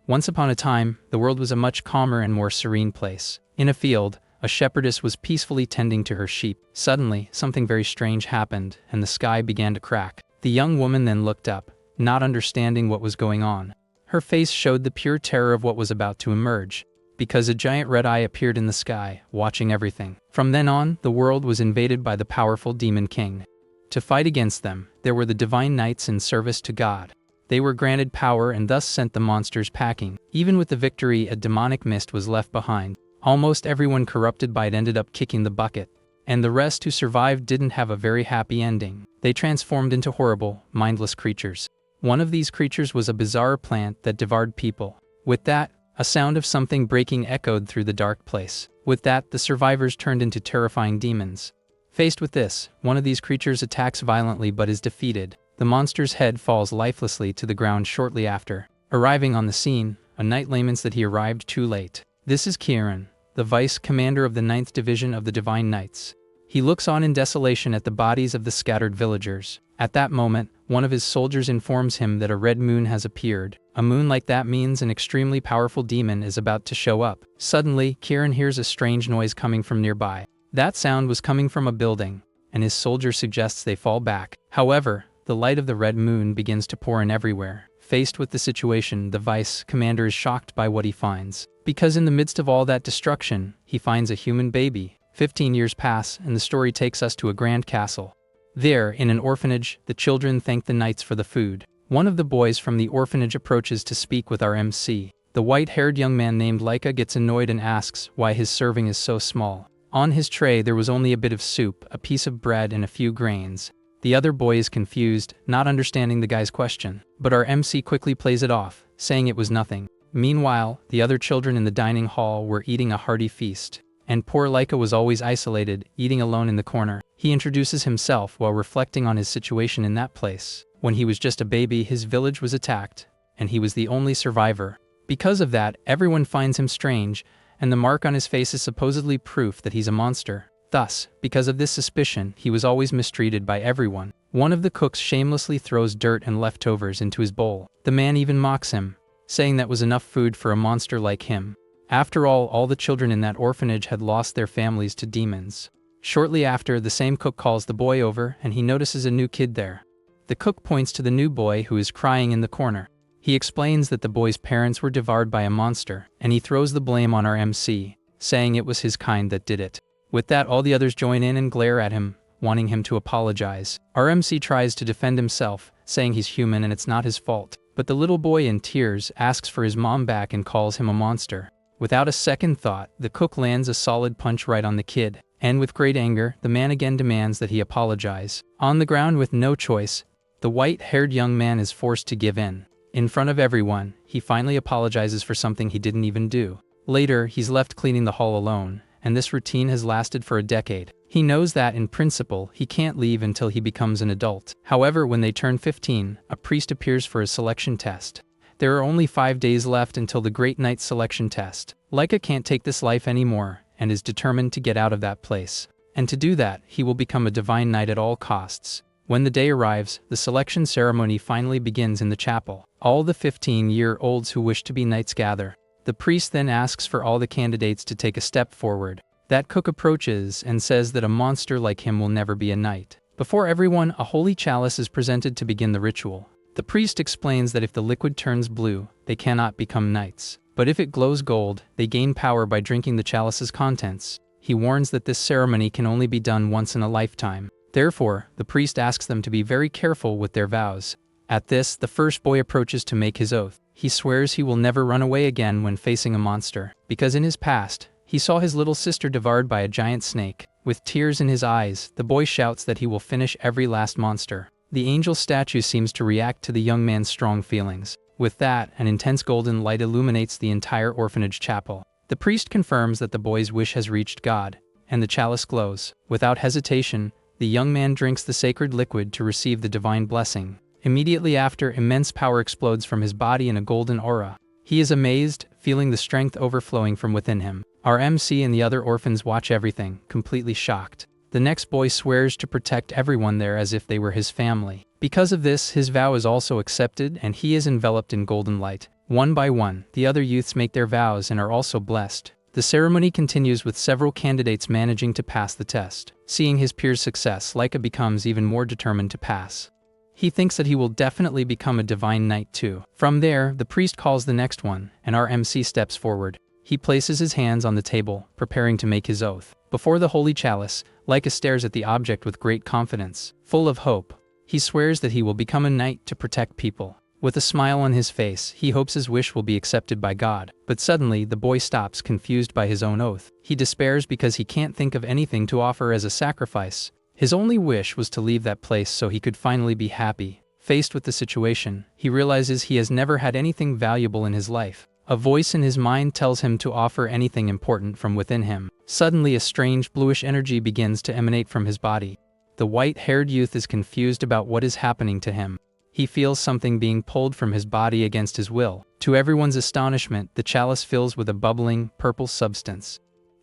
Once upon a time, the world was a much calmer and more serene place. In a field, a shepherdess was peacefully tending to her sheep. Suddenly, something very strange happened, and the sky began to crack. The young woman then looked up, not understanding what was going on. Her face showed the pure terror of what was about to emerge, because a giant red eye appeared in the sky, watching everything. From then on, the world was invaded by the powerful demon king. To fight against them, there were the divine knights in service to God. They were granted power and thus sent the monsters packing. Even with the victory, a demonic mist was left behind. Almost everyone corrupted by it ended up kicking the bucket, and the rest who survived didn't have a very happy ending. They transformed into horrible, mindless creatures. One of these creatures was a bizarre plant that devoured people. With that, a sound of something breaking echoed through the dark place. With that, the survivors turned into terrifying demons. Faced with this, one of these creatures attacks violently but is defeated. The monster's head falls lifelessly to the ground shortly after. Arriving on the scene, a knight laments that he arrived too late. This is Kieran, the vice commander of the 9th Division of the Divine Knights. He looks on in desolation at the bodies of the scattered villagers. At that moment, one of his soldiers informs him that a red moon has appeared. A moon like that means an extremely powerful demon is about to show up. Suddenly, Kieran hears a strange noise coming from nearby. That sound was coming from a building, and his soldier suggests they fall back. However, the light of the red moon begins to pour in everywhere. Faced with the situation, the vice commander is shocked by what he finds, because in the midst of all that destruction, he finds a human baby. 15 years pass, and the story takes us to a grand castle. There, in an orphanage, the children thank the knights for the food. One of the boys from the orphanage approaches to speak with our MC. The white-haired young man named Laika gets annoyed and asks why his serving is so small. On his tray there was only a bit of soup, a piece of bread, and a few grains. The other boy is confused, not understanding the guy's question. But our MC quickly plays it off, saying it was nothing. Meanwhile, the other children in the dining hall were eating a hearty feast. And poor Laika was always isolated, eating alone in the corner. He introduces himself while reflecting on his situation in that place. When he was just a baby, his village was attacked, and he was the only survivor. Because of that, everyone finds him strange, and the mark on his face is supposedly proof that he's a monster. Thus, because of this suspicion, he was always mistreated by everyone. One of the cooks shamelessly throws dirt and leftovers into his bowl. The man even mocks him, saying that was enough food for a monster like him. After all the children in that orphanage had lost their families to demons. Shortly after, the same cook calls the boy over, and he notices a new kid there. The cook points to the new boy who is crying in the corner. He explains that the boy's parents were devoured by a monster, and he throws the blame on our MC, saying it was his kind that did it. With that, all the others join in and glare at him, wanting him to apologize. Our MC tries to defend himself, saying he's human and it's not his fault. But the little boy in tears asks for his mom back and calls him a monster. Without a second thought, the cook lands a solid punch right on the kid. And with great anger, the man again demands that he apologize. On the ground with no choice, the white-haired young man is forced to give in. In front of everyone, he finally apologizes for something he didn't even do. Later, he's left cleaning the hall alone, and this routine has lasted for a decade. He knows that, in principle, he can't leave until he becomes an adult. However, when they turn 15, a priest appears for a selection test. There are only 5 days left until the Great Knight selection test. Laika can't take this life anymore, and is determined to get out of that place. And to do that, he will become a divine knight at all costs. When the day arrives, the selection ceremony finally begins in the chapel. All the 15-year-olds who wish to be knights gather. The priest then asks for all the candidates to take a step forward. That cook approaches and says that a monster like him will never be a knight. Before everyone, a holy chalice is presented to begin the ritual. The priest explains that if the liquid turns blue, they cannot become knights. But if it glows gold, they gain power by drinking the chalice's contents. He warns that this ceremony can only be done once in a lifetime. Therefore, the priest asks them to be very careful with their vows. At this, the first boy approaches to make his oath. He swears he will never run away again when facing a monster, because in his past, he saw his little sister devoured by a giant snake. With tears in his eyes, the boy shouts that he will finish every last monster. The angel statue seems to react to the young man's strong feelings. With that, an intense golden light illuminates the entire orphanage chapel. The priest confirms that the boy's wish has reached God, and the chalice glows. Without hesitation, the young man drinks the sacred liquid to receive the divine blessing. Immediately after, immense power explodes from his body in a golden aura. He is amazed, feeling the strength overflowing from within him. Our MC and the other orphans watch everything, completely shocked. The next boy swears to protect everyone there as if they were his family. Because of this, his vow is also accepted and he is enveloped in golden light. One by one, the other youths make their vows and are also blessed. The ceremony continues with several candidates managing to pass the test. Seeing his peers' success, Leica becomes even more determined to pass. He thinks that he will definitely become a divine knight too. From there, the priest calls the next one, and our MC steps forward. He places his hands on the table, preparing to make his oath. Before the holy chalice, Leica stares at the object with great confidence. Full of hope, he swears that he will become a knight to protect people. With a smile on his face, he hopes his wish will be accepted by God. But suddenly, the boy stops, confused by his own oath. He despairs because he can't think of anything to offer as a sacrifice. His only wish was to leave that place so he could finally be happy. Faced with the situation, he realizes he has never had anything valuable in his life. A voice in his mind tells him to offer anything important from within him. Suddenly, a strange bluish energy begins to emanate from his body. The white-haired youth is confused about what is happening to him. He feels something being pulled from his body against his will. To everyone's astonishment, the chalice fills with a bubbling, purple substance.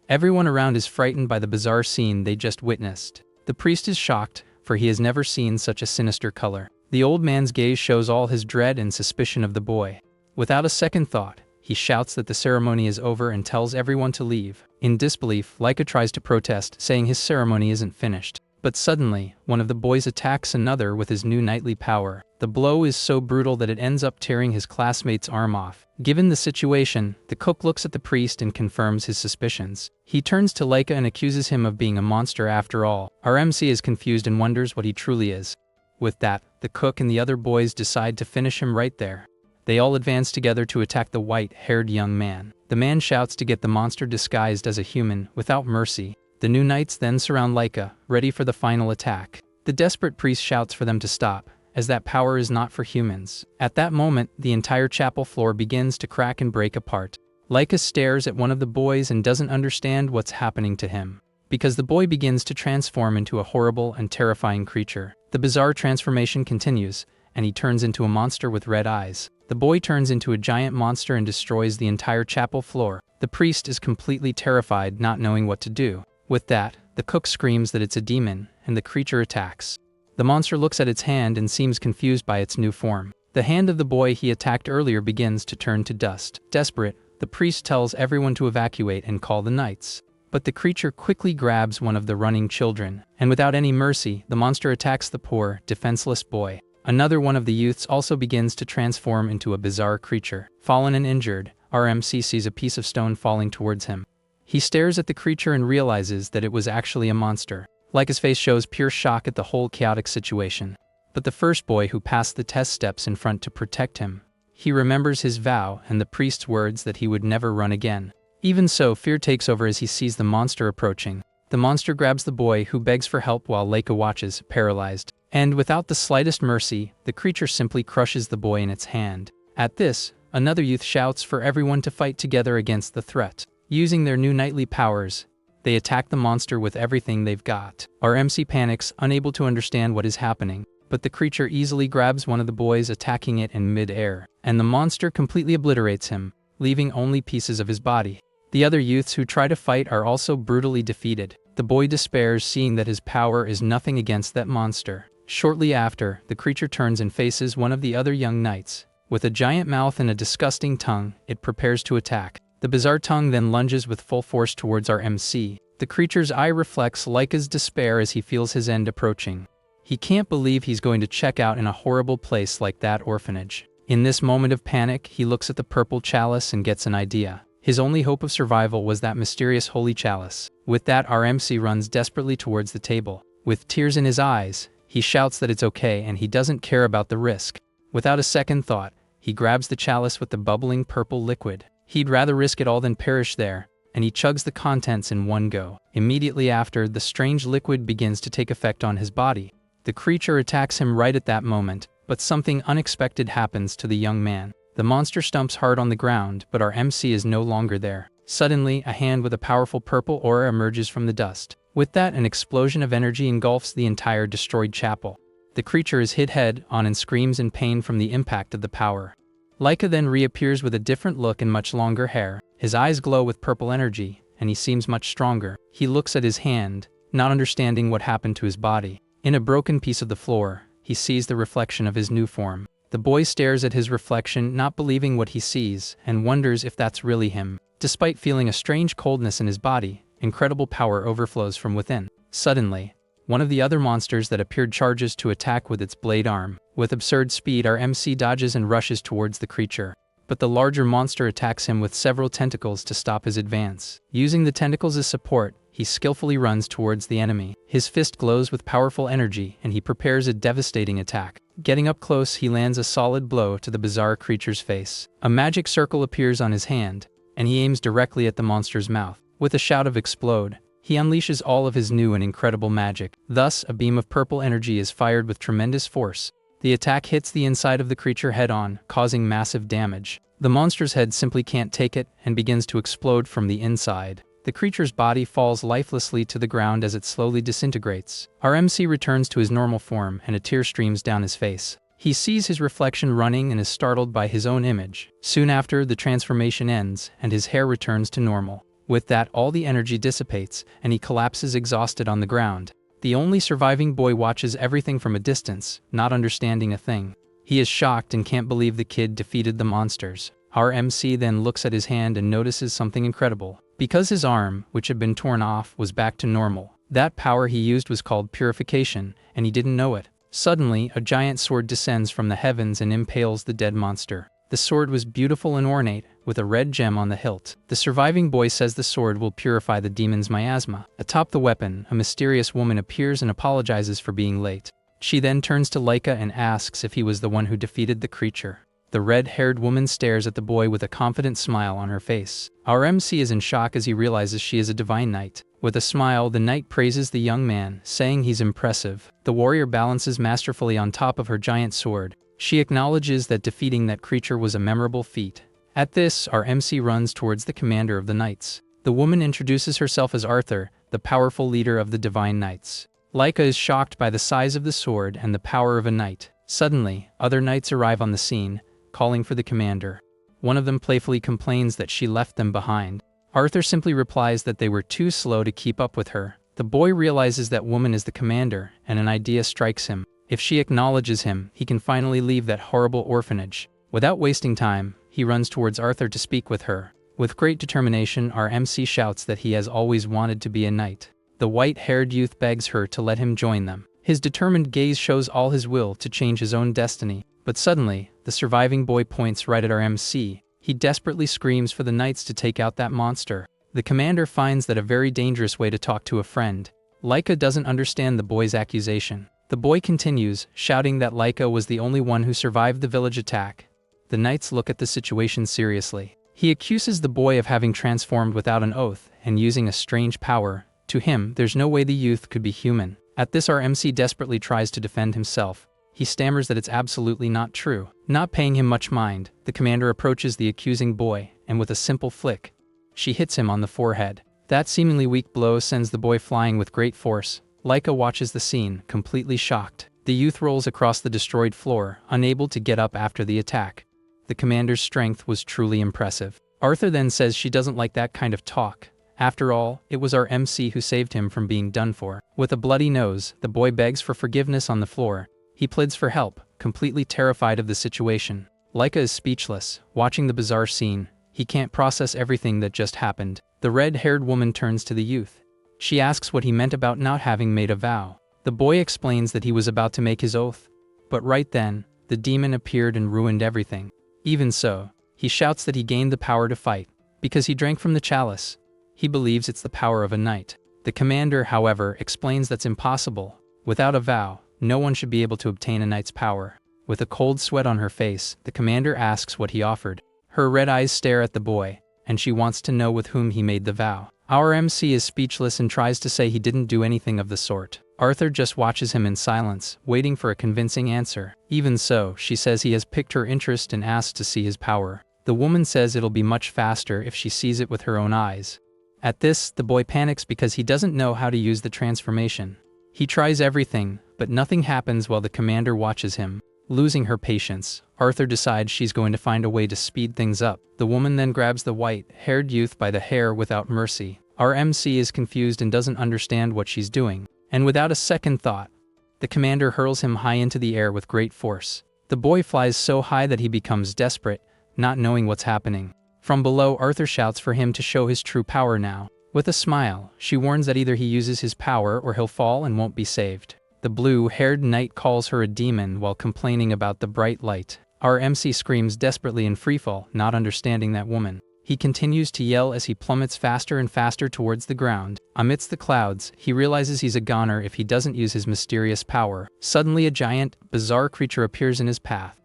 Everyone around is frightened by the bizarre scene they just witnessed. The priest is shocked, for he has never seen such a sinister color. The old man's gaze shows all his dread and suspicion of the boy. Without a second thought, he shouts that the ceremony is over and tells everyone to leave. In disbelief, Leica tries to protest, saying his ceremony isn't finished. But suddenly, one of the boys attacks another with his new knightly power. The blow is so brutal that it ends up tearing his classmate's arm off. Given the situation, the cook looks at the priest and confirms his suspicions. He turns to Leica and accuses him of being a monster after all. Our MC is confused and wonders what he truly is. With that, the cook and the other boys decide to finish him right there. They all advance together to attack the white-haired young man. The man shouts to get the monster disguised as a human, without mercy. The new knights then surround Leica, ready for the final attack. The desperate priest shouts for them to stop, as that power is not for humans. At that moment, the entire chapel floor begins to crack and break apart. Leica stares at one of the boys and doesn't understand what's happening to him, because the boy begins to transform into a horrible and terrifying creature. The bizarre transformation continues, and he turns into a monster with red eyes. The boy turns into a giant monster and destroys the entire chapel floor. The priest is completely terrified, not knowing what to do. With that, the cook screams that it's a demon, and the creature attacks. The monster looks at its hand and seems confused by its new form. The hand of the boy he attacked earlier begins to turn to dust. Desperate, the priest tells everyone to evacuate and call the knights. But the creature quickly grabs one of the running children, and without any mercy, the monster attacks the poor, defenseless boy. Another one of the youths also begins to transform into a bizarre creature. Fallen and injured, our MC sees a piece of stone falling towards him. He stares at the creature and realizes that it was actually a monster. Leica's face shows pure shock at the whole chaotic situation. But the first boy who passed the test steps in front to protect him. He remembers his vow and the priest's words that he would never run again. Even so, fear takes over as he sees the monster approaching. The monster grabs the boy, who begs for help while Leica watches, paralyzed. And without the slightest mercy, the creature simply crushes the boy in its hand. At this, another youth shouts for everyone to fight together against the threat. Using their new knightly powers, they attack the monster with everything they've got. Our MC panics, unable to understand what is happening, but the creature easily grabs one of the boys, attacking it in mid-air, and the monster completely obliterates him, leaving only pieces of his body. The other youths who try to fight are also brutally defeated. The boy despairs, seeing that his power is nothing against that monster. Shortly after, the creature turns and faces one of the other young knights. With a giant mouth and a disgusting tongue, it prepares to attack. The bizarre tongue then lunges with full force towards our MC. The creature's eye reflects Leica's despair as he feels his end approaching. He can't believe he's going to check out in a horrible place like that orphanage. In this moment of panic, he looks at the purple chalice and gets an idea. His only hope of survival was that mysterious holy chalice. With that, our MC runs desperately towards the table. With tears in his eyes, he shouts that it's okay and he doesn't care about the risk. Without a second thought, he grabs the chalice with the bubbling purple liquid. He'd rather risk it all than perish there, and he chugs the contents in one go. Immediately after, the strange liquid begins to take effect on his body. The creature attacks him right at that moment, but something unexpected happens to the young man. The monster stumps hard on the ground, but our MC is no longer there. Suddenly, a hand with a powerful purple aura emerges from the dust. With that, an explosion of energy engulfs the entire destroyed chapel. The creature is hit head on and screams in pain from the impact of the power. Leica then reappears with a different look and much longer hair. His eyes glow with purple energy, and he seems much stronger. He looks at his hand, not understanding what happened to his body. In a broken piece of the floor, he sees the reflection of his new form. The boy stares at his reflection, not believing what he sees, and wonders if that's really him. Despite feeling a strange coldness in his body, incredible power overflows from within. Suddenly, one of the other monsters that appeared charges to attack with its blade arm. With absurd speed, our MC dodges and rushes towards the creature. But the larger monster attacks him with several tentacles to stop his advance. Using the tentacles as support, he skillfully runs towards the enemy. His fist glows with powerful energy, and he prepares a devastating attack. Getting up close, he lands a solid blow to the bizarre creature's face. A magic circle appears on his hand, and he aims directly at the monster's mouth. With a shout of "explode," he unleashes all of his new and incredible magic. Thus, a beam of purple energy is fired with tremendous force. The attack hits the inside of the creature head-on, causing massive damage. The monster's head simply can't take it and begins to explode from the inside. The creature's body falls lifelessly to the ground as it slowly disintegrates. Our MC returns to his normal form and a tear streams down his face. He sees his reflection running and is startled by his own image. Soon after, the transformation ends and his hair returns to normal. With that, all the energy dissipates and he collapses exhausted on the ground. The only surviving boy watches everything from a distance, not understanding a thing. He is shocked and can't believe the kid defeated the monsters. Our MC then looks at his hand and notices something incredible. Because his arm, which had been torn off, was back to normal. That power he used was called purification, and he didn't know it. Suddenly, a giant sword descends from the heavens and impales the dead monster. The sword was beautiful and ornate, with a red gem on the hilt. The surviving boy says the sword will purify the demon's miasma. Atop the weapon, a mysterious woman appears and apologizes for being late. She then turns to Laika and asks if he was the one who defeated the creature. The red-haired woman stares at the boy with a confident smile on her face. Our MC is in shock as he realizes she is a divine knight. With a smile, the knight praises the young man, saying he's impressive. The warrior balances masterfully on top of her giant sword. She acknowledges that defeating that creature was a memorable feat. At this, our MC runs towards the commander of the knights. The woman introduces herself as Arthur, the powerful leader of the divine knights. Laika is shocked by the size of the sword and the power of a knight. Suddenly, other knights arrive on the scene, calling for the commander. One of them playfully complains that she left them behind. Arthur simply replies that they were too slow to keep up with her. The boy realizes that woman is the commander, and an idea strikes him. If she acknowledges him, he can finally leave that horrible orphanage. Without wasting time, he runs towards Arthur to speak with her. With great determination, our MC shouts that he has always wanted to be a knight. The white-haired youth begs her to let him join them. His determined gaze shows all his will to change his own destiny. But suddenly, the surviving boy points right at our MC. He desperately screams for the knights to take out that monster. The commander finds that a very dangerous way to talk to a friend. Laika doesn't understand the boy's accusation. The boy continues, shouting that Laika was the only one who survived the village attack. The knights look at the situation seriously. He accuses the boy of having transformed without an oath and using a strange power. To him, there's no way the youth could be human. At this, our MC desperately tries to defend himself. He stammers that it's absolutely not true. Not paying him much mind, the commander approaches the accusing boy, and with a simple flick, she hits him on the forehead. That seemingly weak blow sends the boy flying with great force. Laika watches the scene, completely shocked. The youth rolls across the destroyed floor, unable to get up after the attack. The commander's strength was truly impressive. Arthur then says she doesn't like that kind of talk. After all, it was our MC who saved him from being done for. With a bloody nose, the boy begs for forgiveness on the floor. He pleads for help, completely terrified of the situation. Laika is speechless, watching the bizarre scene. He can't process everything that just happened. The red-haired woman turns to the youth. She asks what he meant about not having made a vow. The boy explains that he was about to make his oath. But right then, the demon appeared and ruined everything. Even so, he shouts that he gained the power to fight, because he drank from the chalice. He believes it's the power of a knight. The commander, however, explains that's impossible. Without a vow, no one should be able to obtain a knight's power. With a cold sweat on her face, the commander asks what he offered. Her red eyes stare at the boy, and she wants to know with whom he made the vow. Our MC is speechless and tries to say he didn't do anything of the sort. Arthur just watches him in silence, waiting for a convincing answer. Even so, she says he has piqued her interest and asks to see his power. The woman says it'll be much faster if she sees it with her own eyes. At this, the boy panics because he doesn't know how to use the transformation. He tries everything, but nothing happens while the commander watches him. Losing her patience, Arthur decides she's going to find a way to speed things up. The woman then grabs the white-haired youth by the hair without mercy. Our MC is confused and doesn't understand what she's doing. And without a second thought, the commander hurls him high into the air with great force. The boy flies so high that he becomes desperate, not knowing what's happening. From below, Arthur shouts for him to show his true power now. With a smile, she warns that either he uses his power or he'll fall and won't be saved. The blue-haired knight calls her a demon while complaining about the bright light. Our MC screams desperately in freefall, not understanding that woman. He continues to yell as he plummets faster and faster towards the ground. Amidst the clouds, he realizes he's a goner if he doesn't use his mysterious power. Suddenly a giant, bizarre creature appears in his path.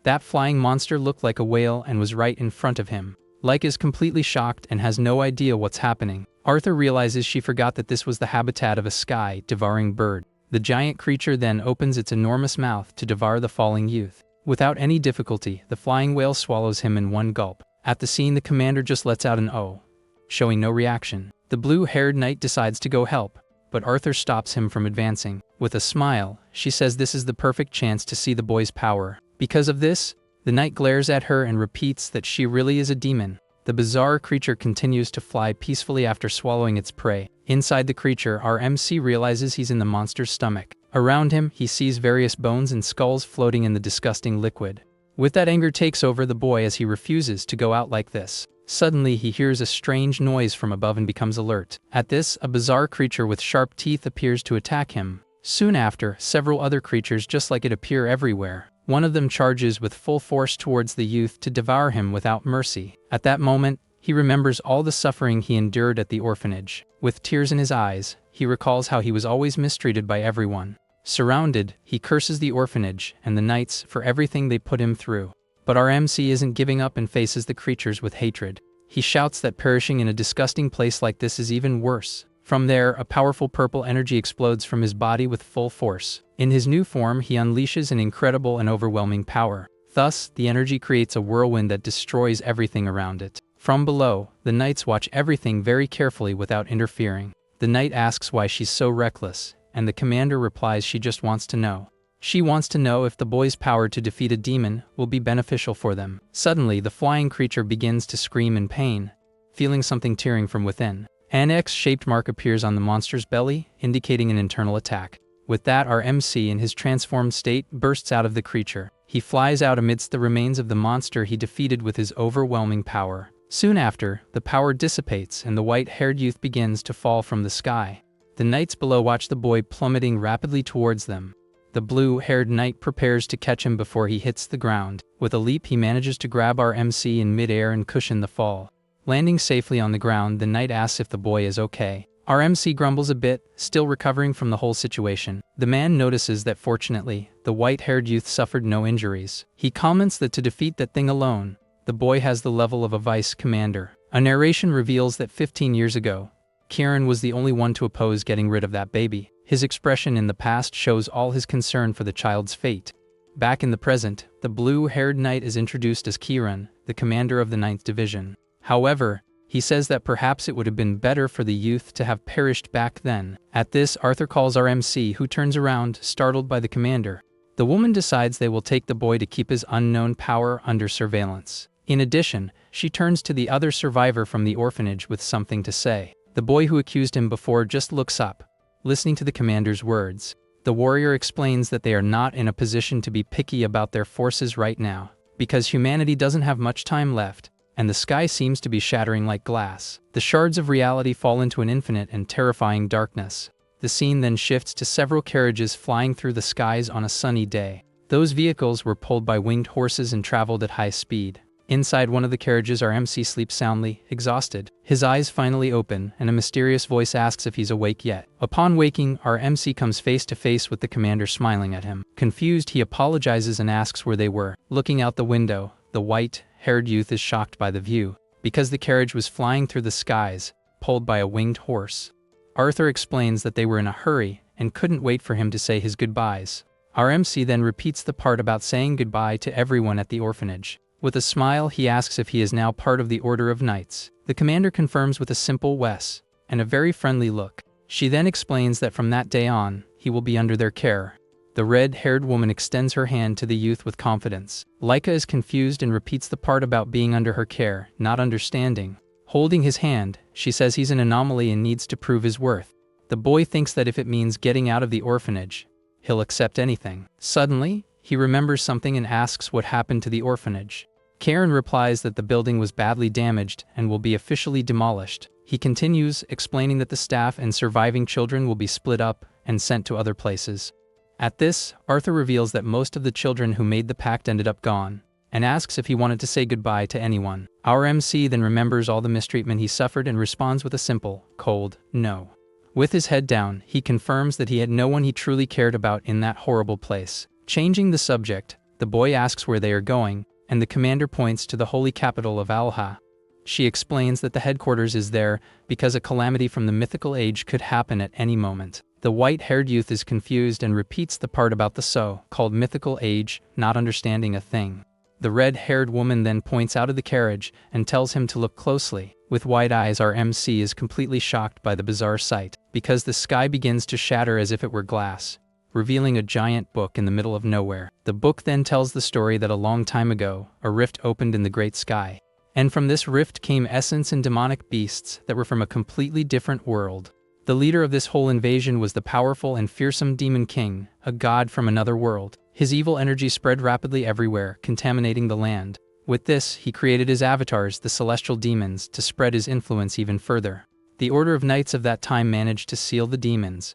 That flying monster looked like a whale and was right in front of him. Like is completely shocked and has no idea what's happening. Arthur realizes she forgot that this was the habitat of a sky-devouring bird. The giant creature then opens its enormous mouth to devour the falling youth. Without any difficulty, the flying whale swallows him in one gulp. At the scene, the commander just lets out an "oh," showing no reaction. The blue-haired knight decides to go help, but Arthur stops him from advancing. With a smile, she says this is the perfect chance to see the boy's power. Because of this, the knight glares at her and repeats that she really is a demon. The bizarre creature continues to fly peacefully after swallowing its prey. Inside the creature, our MC realizes he's in the monster's stomach. Around him, he sees various bones and skulls floating in the disgusting liquid. With that, anger takes over the boy as he refuses to go out like this. Suddenly, he hears a strange noise from above and becomes alert. At this, a bizarre creature with sharp teeth appears to attack him. Soon after, several other creatures just like it appear everywhere. One of them charges with full force towards the youth to devour him without mercy. At that moment, he remembers all the suffering he endured at the orphanage. With tears in his eyes, he recalls how he was always mistreated by everyone. Surrounded, he curses the orphanage and the knights for everything they put him through. But our MC isn't giving up and faces the creatures with hatred. He shouts that perishing in a disgusting place like this is even worse. From there, a powerful purple energy explodes from his body with full force. In his new form, he unleashes an incredible and overwhelming power. Thus, the energy creates a whirlwind that destroys everything around it. From below, the knights watch everything very carefully without interfering. The knight asks why she's so reckless, and the commander replies she just wants to know. She wants to know if the boy's power to defeat a demon will be beneficial for them. Suddenly, the flying creature begins to scream in pain, feeling something tearing from within. An X-shaped mark appears on the monster's belly, indicating an internal attack. With that, our MC in his transformed state bursts out of the creature. He flies out amidst the remains of the monster he defeated with his overwhelming power. Soon after, the power dissipates and the white-haired youth begins to fall from the sky. The knights below watch the boy plummeting rapidly towards them. The blue-haired knight prepares to catch him before he hits the ground. With a leap, he manages to grab our MC in mid-air and cushion the fall. Landing safely on the ground, the knight asks if the boy is okay. Our MC grumbles a bit, still recovering from the whole situation. The man notices that fortunately, the white-haired youth suffered no injuries. He comments that to defeat that thing alone, the boy has the level of a vice commander. A narration reveals that 15 years ago, Kieran was the only one to oppose getting rid of that baby. His expression in the past shows all his concern for the child's fate. Back in the present, the blue-haired knight is introduced as Kieran, the commander of the 9th Division. However, he says that perhaps it would have been better for the youth to have perished back then. At this, Arthur calls our MC, who turns around, startled by the commander. The woman decides they will take the boy to keep his unknown power under surveillance. In addition, she turns to the other survivor from the orphanage with something to say. The boy who accused him before just looks up, listening to the commander's words. The warrior explains that they are not in a position to be picky about their forces right now, because humanity doesn't have much time left, and the sky seems to be shattering like glass. The shards of reality fall into an infinite and terrifying darkness. The scene then shifts to several carriages flying through the skies on a sunny day. Those vehicles were pulled by winged horses and traveled at high speed. Inside one of the carriages, our MC sleeps soundly, exhausted. His eyes finally open, and a mysterious voice asks if he's awake yet. Upon waking, our MC comes face to face with the commander smiling at him. Confused, he apologizes and asks where they were. Looking out the window, the white-haired youth is shocked by the view, because the carriage was flying through the skies, pulled by a winged horse. Arthur explains that they were in a hurry and couldn't wait for him to say his goodbyes. Our MC then repeats the part about saying goodbye to everyone at the orphanage. With a smile, he asks if he is now part of the Order of Knights. The commander confirms with a simple "Wes," and a very friendly look. She then explains that from that day on, he will be under their care. The red-haired woman extends her hand to the youth with confidence. Leica is confused and repeats the part about being under her care, not understanding. Holding his hand, she says he's an anomaly and needs to prove his worth. The boy thinks that if it means getting out of the orphanage, he'll accept anything. Suddenly, he remembers something and asks what happened to the orphanage. Karen replies that the building was badly damaged and will be officially demolished. He continues, explaining that the staff and surviving children will be split up and sent to other places. At this, Arthur reveals that most of the children who made the pact ended up gone, and asks if he wanted to say goodbye to anyone. Our MC then remembers all the mistreatment he suffered and responds with a simple, cold, no. With his head down, he confirms that he had no one he truly cared about in that horrible place. Changing the subject, the boy asks where they are going, and the commander points to the holy capital of Alha. She explains that the headquarters is there because a calamity from the mythical age could happen at any moment. The white-haired youth is confused and repeats the part about the so-called mythical age, not understanding a thing. The red-haired woman then points out of the carriage and tells him to look closely. With wide eyes, our MC is completely shocked by the bizarre sight, because the sky begins to shatter as if it were glass, revealing a giant book in the middle of nowhere. The book then tells the story that a long time ago, a rift opened in the great sky. And from this rift came essence and demonic beasts that were from a completely different world. The leader of this whole invasion was the powerful and fearsome Demon King, a god from another world. His evil energy spread rapidly everywhere, contaminating the land. With this, he created his avatars, the celestial demons, to spread his influence even further. The Order of Knights of that time managed to seal the demons,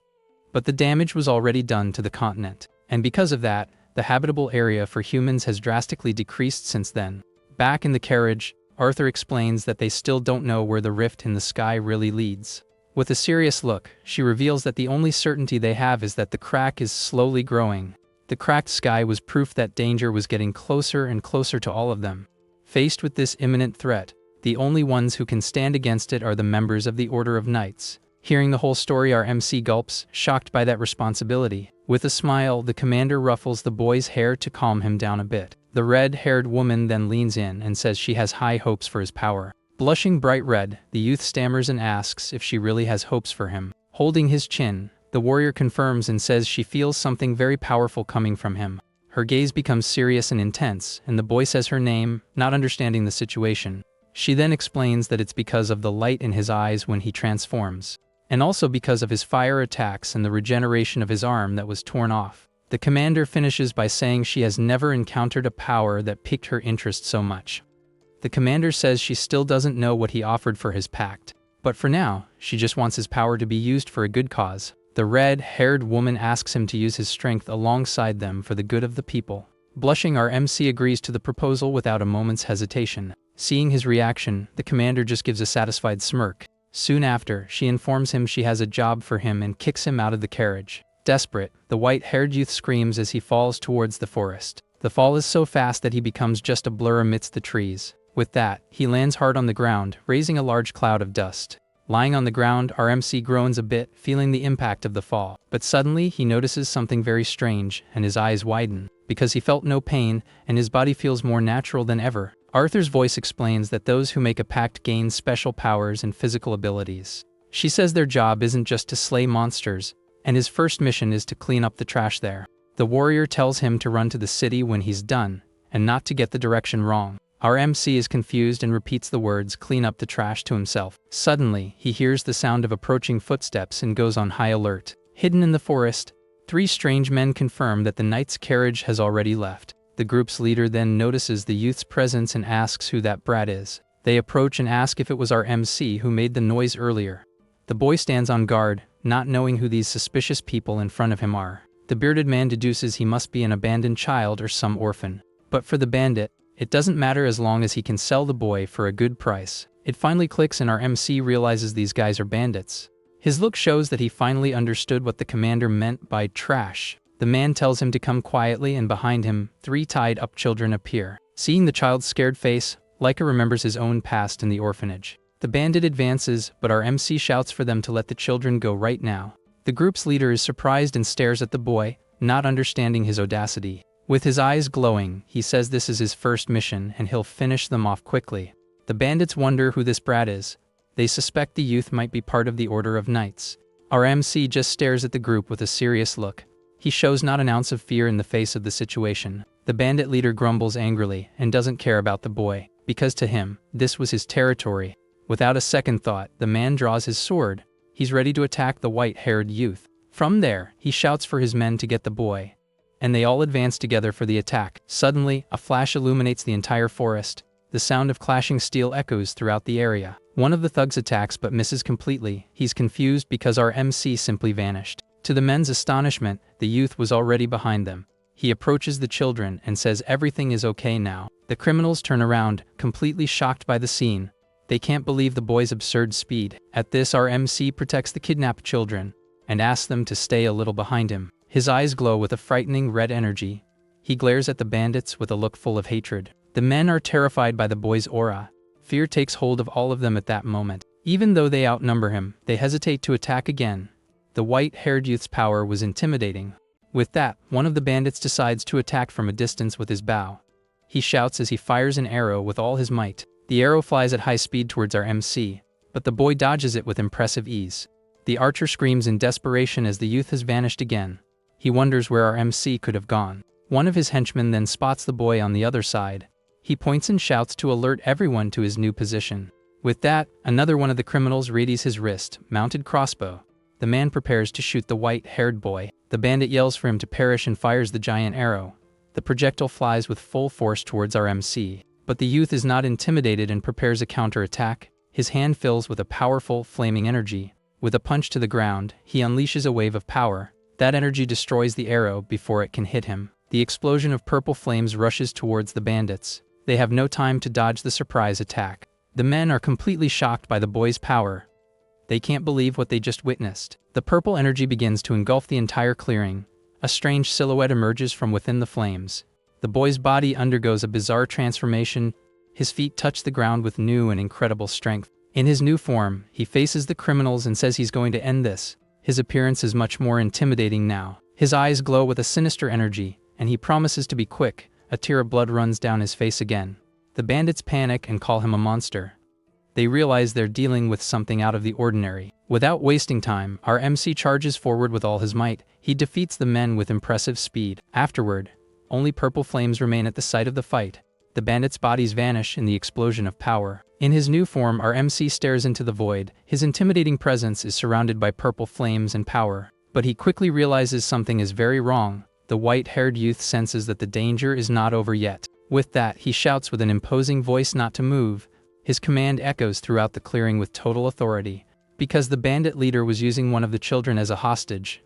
but the damage was already done to the continent, and because of that, the habitable area for humans has drastically decreased since then. Back in the carriage, Arthur explains that they still don't know where the rift in the sky really leads. With a serious look, she reveals that the only certainty they have is that the crack is slowly growing. The cracked sky was proof that danger was getting closer and closer to all of them. Faced with this imminent threat, the only ones who can stand against it are the members of the Order of Knights. Hearing the whole story, our MC gulps, shocked by that responsibility. With a smile, the commander ruffles the boy's hair to calm him down a bit. The red-haired woman then leans in and says she has high hopes for his power. Blushing bright red, the youth stammers and asks if she really has hopes for him. Holding his chin, the warrior confirms and says she feels something very powerful coming from him. Her gaze becomes serious and intense, and the boy says her name, not understanding the situation. She then explains that it's because of the light in his eyes when he transforms, and also because of his fire attacks and the regeneration of his arm that was torn off. The commander finishes by saying she has never encountered a power that piqued her interest so much. The commander says she still doesn't know what he offered for his pact, but for now, she just wants his power to be used for a good cause. The red-haired woman asks him to use his strength alongside them for the good of the people. Blushing, our MC agrees to the proposal without a moment's hesitation. Seeing his reaction, the commander just gives a satisfied smirk. Soon after, she informs him she has a job for him and kicks him out of the carriage. Desperate, the white-haired youth screams as he falls towards the forest. The fall is so fast that he becomes just a blur amidst the trees. With that, he lands hard on the ground, raising a large cloud of dust. Lying on the ground, our MC groans a bit, feeling the impact of the fall. But suddenly, he notices something very strange, and his eyes widen, because he felt no pain, and his body feels more natural than ever. Arthur's voice explains that those who make a pact gain special powers and physical abilities. She says their job isn't just to slay monsters, and his first mission is to clean up the trash there. The warrior tells him to run to the city when he's done, and not to get the direction wrong. Our MC is confused and repeats the words "clean up the trash" to himself. Suddenly, he hears the sound of approaching footsteps and goes on high alert. Hidden in the forest, 3 strange men confirm that the knight's carriage has already left. The group's leader then notices the youth's presence and asks who that brat is. They approach and ask if it was our MC who made the noise earlier. The boy stands on guard, not knowing who these suspicious people in front of him are. The bearded man deduces he must be an abandoned child or some orphan. But for the bandit, it doesn't matter as long as he can sell the boy for a good price. It finally clicks and our MC realizes these guys are bandits. His look shows that he finally understood what the commander meant by trash. The man tells him to come quietly, and behind him, 3 tied-up children appear. Seeing the child's scared face, Leica remembers his own past in the orphanage. The bandit advances, but our MC shouts for them to let the children go right now. The group's leader is surprised and stares at the boy, not understanding his audacity. With his eyes glowing, he says this is his first mission and he'll finish them off quickly. The bandits wonder who this brat is. They suspect the youth might be part of the Order of Knights. Our MC just stares at the group with a serious look. He shows not an ounce of fear in the face of the situation. The bandit leader grumbles angrily and doesn't care about the boy, because to him, this was his territory. Without a second thought, the man draws his sword. He's ready to attack the white-haired youth. From there, he shouts for his men to get the boy. and they all advance together for the attack. Suddenly, a flash illuminates the entire forest. The sound of clashing steel echoes throughout the area. One of the thugs attacks but misses completely. He's confused because our MC simply vanished. To the men's astonishment, the youth was already behind them. He approaches the children and says everything is okay now. The criminals turn around, completely shocked by the scene. They can't believe the boy's absurd speed. At this, our MC protects the kidnapped children and asks them to stay a little behind him. His eyes glow with a frightening red energy. He glares at the bandits with a look full of hatred. The men are terrified by the boy's aura. Fear takes hold of all of them at that moment. Even though they outnumber him, they hesitate to attack again. The white-haired youth's power was intimidating. With that, one of the bandits decides to attack from a distance with his bow. He shouts as he fires an arrow with all his might. The arrow flies at high speed towards our MC, but the boy dodges it with impressive ease. The archer screams in desperation as the youth has vanished again. He wonders where our MC could have gone. One of his henchmen then spots the boy on the other side. He points and shouts to alert everyone to his new position. With that, another one of the criminals readies his wrist, mounted crossbow. The man prepares to shoot the white-haired boy. The bandit yells for him to perish and fires the giant arrow. The projectile flies with full force towards our MC. But the youth is not intimidated and prepares a counterattack. His hand fills with a powerful, flaming energy. With a punch to the ground, he unleashes a wave of power. That energy destroys the arrow before it can hit him. The explosion of purple flames rushes towards the bandits. They have no time to dodge the surprise attack. The men are completely shocked by the boy's power. They can't believe what they just witnessed. The purple energy begins to engulf the entire clearing. A strange silhouette emerges from within the flames. The boy's body undergoes a bizarre transformation. His feet touch the ground with new and incredible strength. In his new form, he faces the criminals and says he's going to end this. His appearance is much more intimidating now. His eyes glow with a sinister energy, and he promises to be quick. A tear of blood runs down his face again. The bandits panic and call him a monster. They realize they're dealing with something out of the ordinary. Without wasting time, our MC charges forward with all his might. He defeats the men with impressive speed. Afterward, only purple flames remain at the site of the fight. The bandits' bodies vanish in the explosion of power. In his new form, our MC stares into the void. His intimidating presence is surrounded by purple flames and power. But he quickly realizes something is very wrong. The white-haired youth senses that the danger is not over yet. With that, he shouts with an imposing voice not to move. His command echoes throughout the clearing with total authority. Because the bandit leader was using one of the children as a hostage,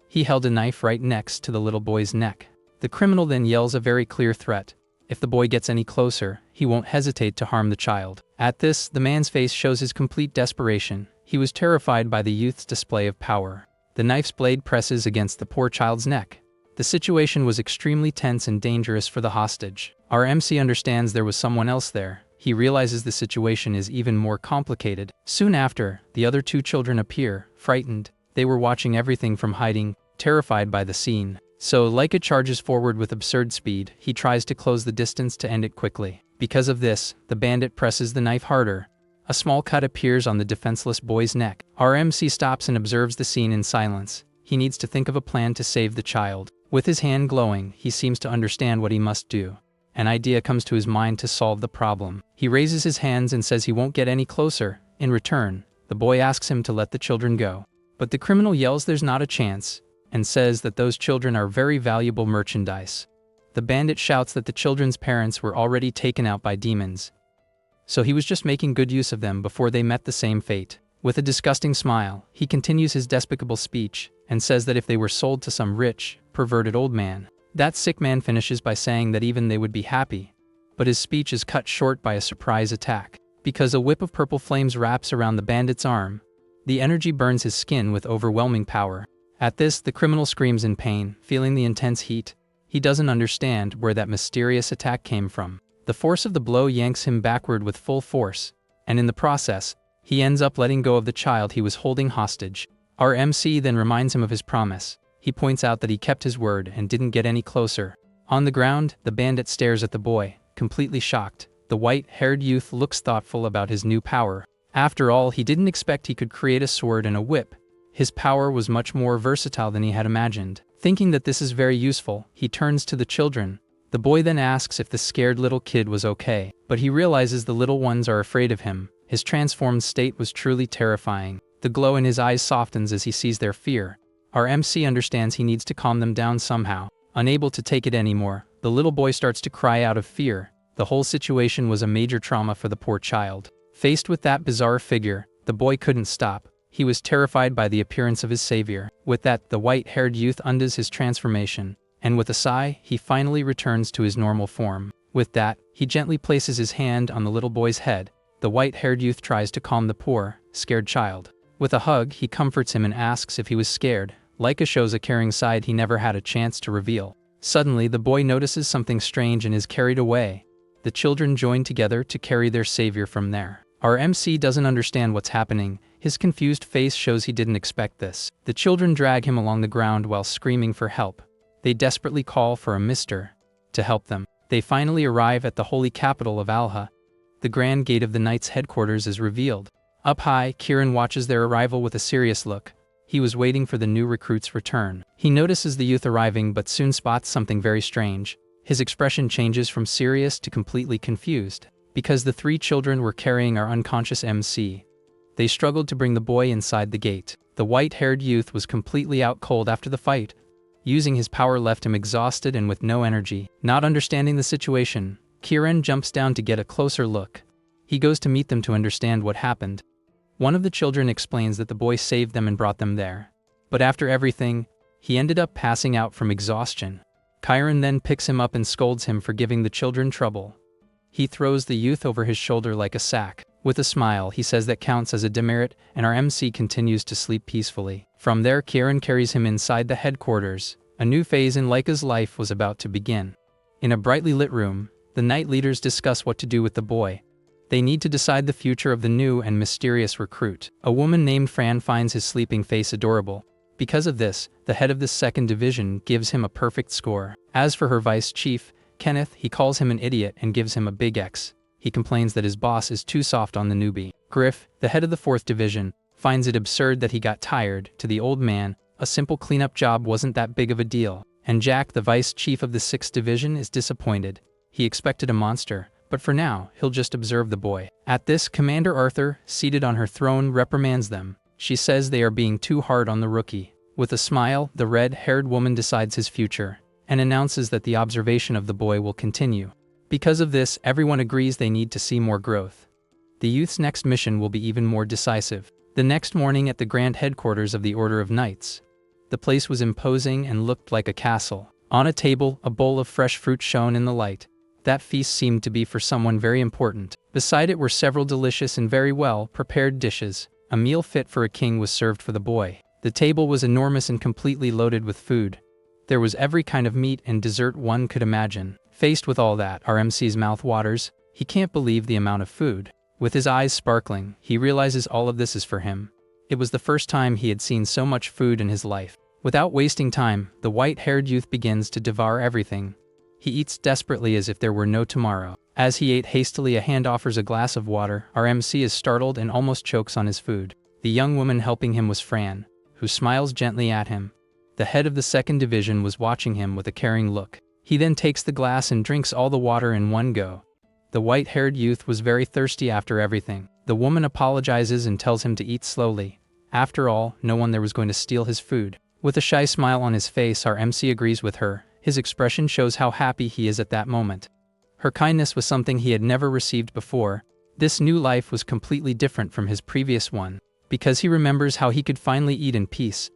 he held a knife right next to the little boy's neck. The criminal then yells a very clear threat. If the boy gets any closer, he won't hesitate to harm the child. At this, the man's face shows his complete desperation. He was terrified by the youth's display of power. The knife's blade presses against the poor child's neck. The situation was extremely tense and dangerous for the hostage. Our MC understands there was someone else there. He realizes the situation is even more complicated. Soon after, the other two children appear, frightened. They were watching everything from hiding, terrified by the scene. So Leica charges forward with absurd speed. He tries to close the distance to end it quickly. Because of this, the bandit presses the knife harder. A small cut appears on the defenseless boy's neck. Our MC stops and observes the scene in silence. He needs to think of a plan to save the child. With his hand glowing, he seems to understand what he must do. An idea comes to his mind to solve the problem. He raises his hands and says he won't get any closer. In return, the boy asks him to let the children go. But the criminal yells there's not a chance, and says that those children are very valuable merchandise. The bandit shouts that the children's parents were already taken out by demons, so he was just making good use of them before they met the same fate. With a disgusting smile, he continues his despicable speech, and says that if they were sold to some rich, perverted old man, that sick man finishes by saying that even they would be happy. But his speech is cut short by a surprise attack. Because a whip of purple flames wraps around the bandit's arm, the energy burns his skin with overwhelming power. At this, the criminal screams in pain, feeling the intense heat. He doesn't understand where that mysterious attack came from. The force of the blow yanks him backward with full force, and in the process, he ends up letting go of the child he was holding hostage. Our MC then reminds him of his promise. He points out that he kept his word and didn't get any closer. On the ground, the bandit stares at the boy, completely shocked. The white-haired youth looks thoughtful about his new power. After all, he didn't expect he could create a sword and a whip. His power was much more versatile than he had imagined. Thinking that this is very useful, he turns to the children. The boy then asks if the scared little kid was okay, but he realizes the little ones are afraid of him. His transformed state was truly terrifying. The glow in his eyes softens as he sees their fear. Our MC understands he needs to calm them down somehow. Unable to take it anymore, the little boy starts to cry out of fear. The whole situation was a major trauma for the poor child. Faced with that bizarre figure, the boy couldn't stop. He was terrified by the appearance of his savior. With that, the white-haired youth undoes his transformation, and with a sigh, he finally returns to his normal form. With that, he gently places his hand on the little boy's head. The white-haired youth tries to calm the poor, scared child. With a hug, he comforts him and asks if he was scared. Leica shows a caring side he never had a chance to reveal. Suddenly, the boy notices something strange and is carried away. The children join together to carry their savior from there. Our MC doesn't understand what's happening. His confused face shows he didn't expect this. The children drag him along the ground while screaming for help. They desperately call for a mister to help them. They finally arrive at the holy capital of Alha. The grand gate of the knight's headquarters is revealed. Up high, Kieran watches their arrival with a serious look. He was waiting for the new recruit's return. He notices the youth arriving but soon spots something very strange. His expression changes from serious to completely confused. Because the 3 children were carrying our unconscious MC, they struggled to bring the boy inside the gate. The white-haired youth was completely out cold after the fight. Using his power left him exhausted and with no energy. Not understanding the situation, Kieran jumps down to get a closer look. He goes to meet them to understand what happened. One of the children explains that the boy saved them and brought them there. But after everything, he ended up passing out from exhaustion. Kieran then picks him up and scolds him for giving the children trouble. He throws the youth over his shoulder like a sack. With a smile, he says that counts as a demerit, and our MC continues to sleep peacefully. From there, Kieran carries him inside the headquarters. A new phase in Leica's life was about to begin. In a brightly lit room, the night leaders discuss what to do with the boy. They need to decide the future of the new and mysterious recruit. A woman named Fran finds his sleeping face adorable. Because of this, the head of the 2nd Division gives him a perfect score. As for her vice chief, Kenneth, he calls him an idiot and gives him a big X. He complains that his boss is too soft on the newbie. Griff, the head of the 4th Division, finds it absurd that he got tired. To the old man, a simple cleanup job wasn't that big of a deal. And Jack, the vice chief of the 6th Division, is disappointed. He expected a monster, but for now, he'll just observe the boy. At this, Commander Arthur, seated on her throne, reprimands them. She says they are being too hard on the rookie. With a smile, the red-haired woman decides his future, and announces that the observation of the boy will continue. Because of this, everyone agrees they need to see more growth. The youth's next mission will be even more decisive. The next morning at the grand headquarters of the Order of Knights, the place was imposing and looked like a castle. On a table, a bowl of fresh fruit shone in the light. That feast seemed to be for someone very important. Beside it were several delicious and very well-prepared dishes. A meal fit for a king was served for the boy. The table was enormous and completely loaded with food. There was every kind of meat and dessert one could imagine. Faced with all that, our MC's mouth waters. He can't believe the amount of food. With his eyes sparkling, he realizes all of this is for him. It was the first time he had seen so much food in his life. Without wasting time, the white-haired youth begins to devour everything. He eats desperately as if there were no tomorrow. As he ate hastily, a hand offers a glass of water. Our MC is startled and almost chokes on his food. The young woman helping him was Fran, who smiles gently at him. The head of the 2nd Division was watching him with a caring look. He then takes the glass and drinks all the water in one go. The white-haired youth was very thirsty after everything. The woman apologizes and tells him to eat slowly. After all, no one there was going to steal his food. With a shy smile on his face, our MC agrees with her. His expression shows how happy he is at that moment. Her kindness was something he had never received before. This new life was completely different from his previous one, because he remembers how he could finally eat in peace,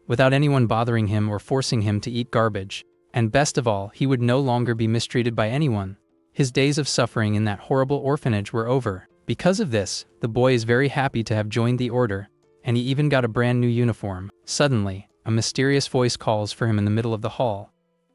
without anyone bothering him or forcing him to eat garbage. And best of all, he would no longer be mistreated by anyone. His days of suffering in that horrible orphanage were over. Because of this, the boy is very happy to have joined the order, and he even got a brand new uniform. Suddenly, a mysterious voice calls for him in the middle of the hall.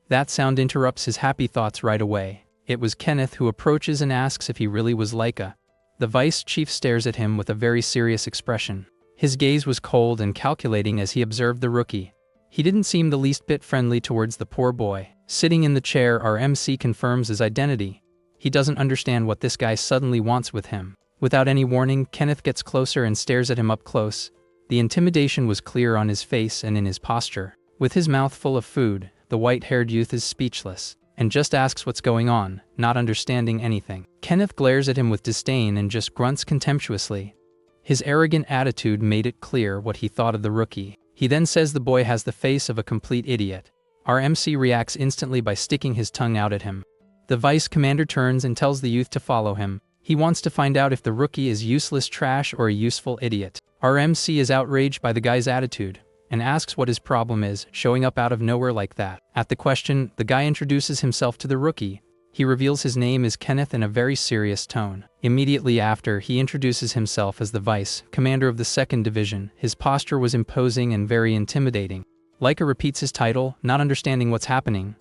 That sound interrupts his happy thoughts right away. It was Kenneth, who approaches and asks if he really was Leica. The vice chief stares at him with a very serious expression. His gaze was cold and calculating as he observed the rookie. He didn't seem the least bit friendly towards the poor boy. Sitting in the chair, our MC confirms his identity. He doesn't understand what this guy suddenly wants with him. Without any warning, Kenneth gets closer and stares at him up close. The intimidation was clear on his face and in his posture. With his mouth full of food, the white-haired youth is speechless, and just asks what's going on, not understanding anything. Kenneth glares at him with disdain and just grunts contemptuously. His arrogant attitude made it clear what he thought of the rookie. He then says the boy has the face of a complete idiot. Our MC reacts instantly by sticking his tongue out at him. The vice commander turns and tells the youth to follow him. He wants to find out if the rookie is useless trash or a useful idiot. Our MC is outraged by the guy's attitude and asks what his problem is, showing up out of nowhere like that. At the question, the guy introduces himself to the rookie. He reveals his name is Kenneth in a very serious tone. Immediately after, he introduces himself as the vice commander of the 2nd Division. His posture was imposing and very intimidating. Leica repeats his title, not understanding what's happening,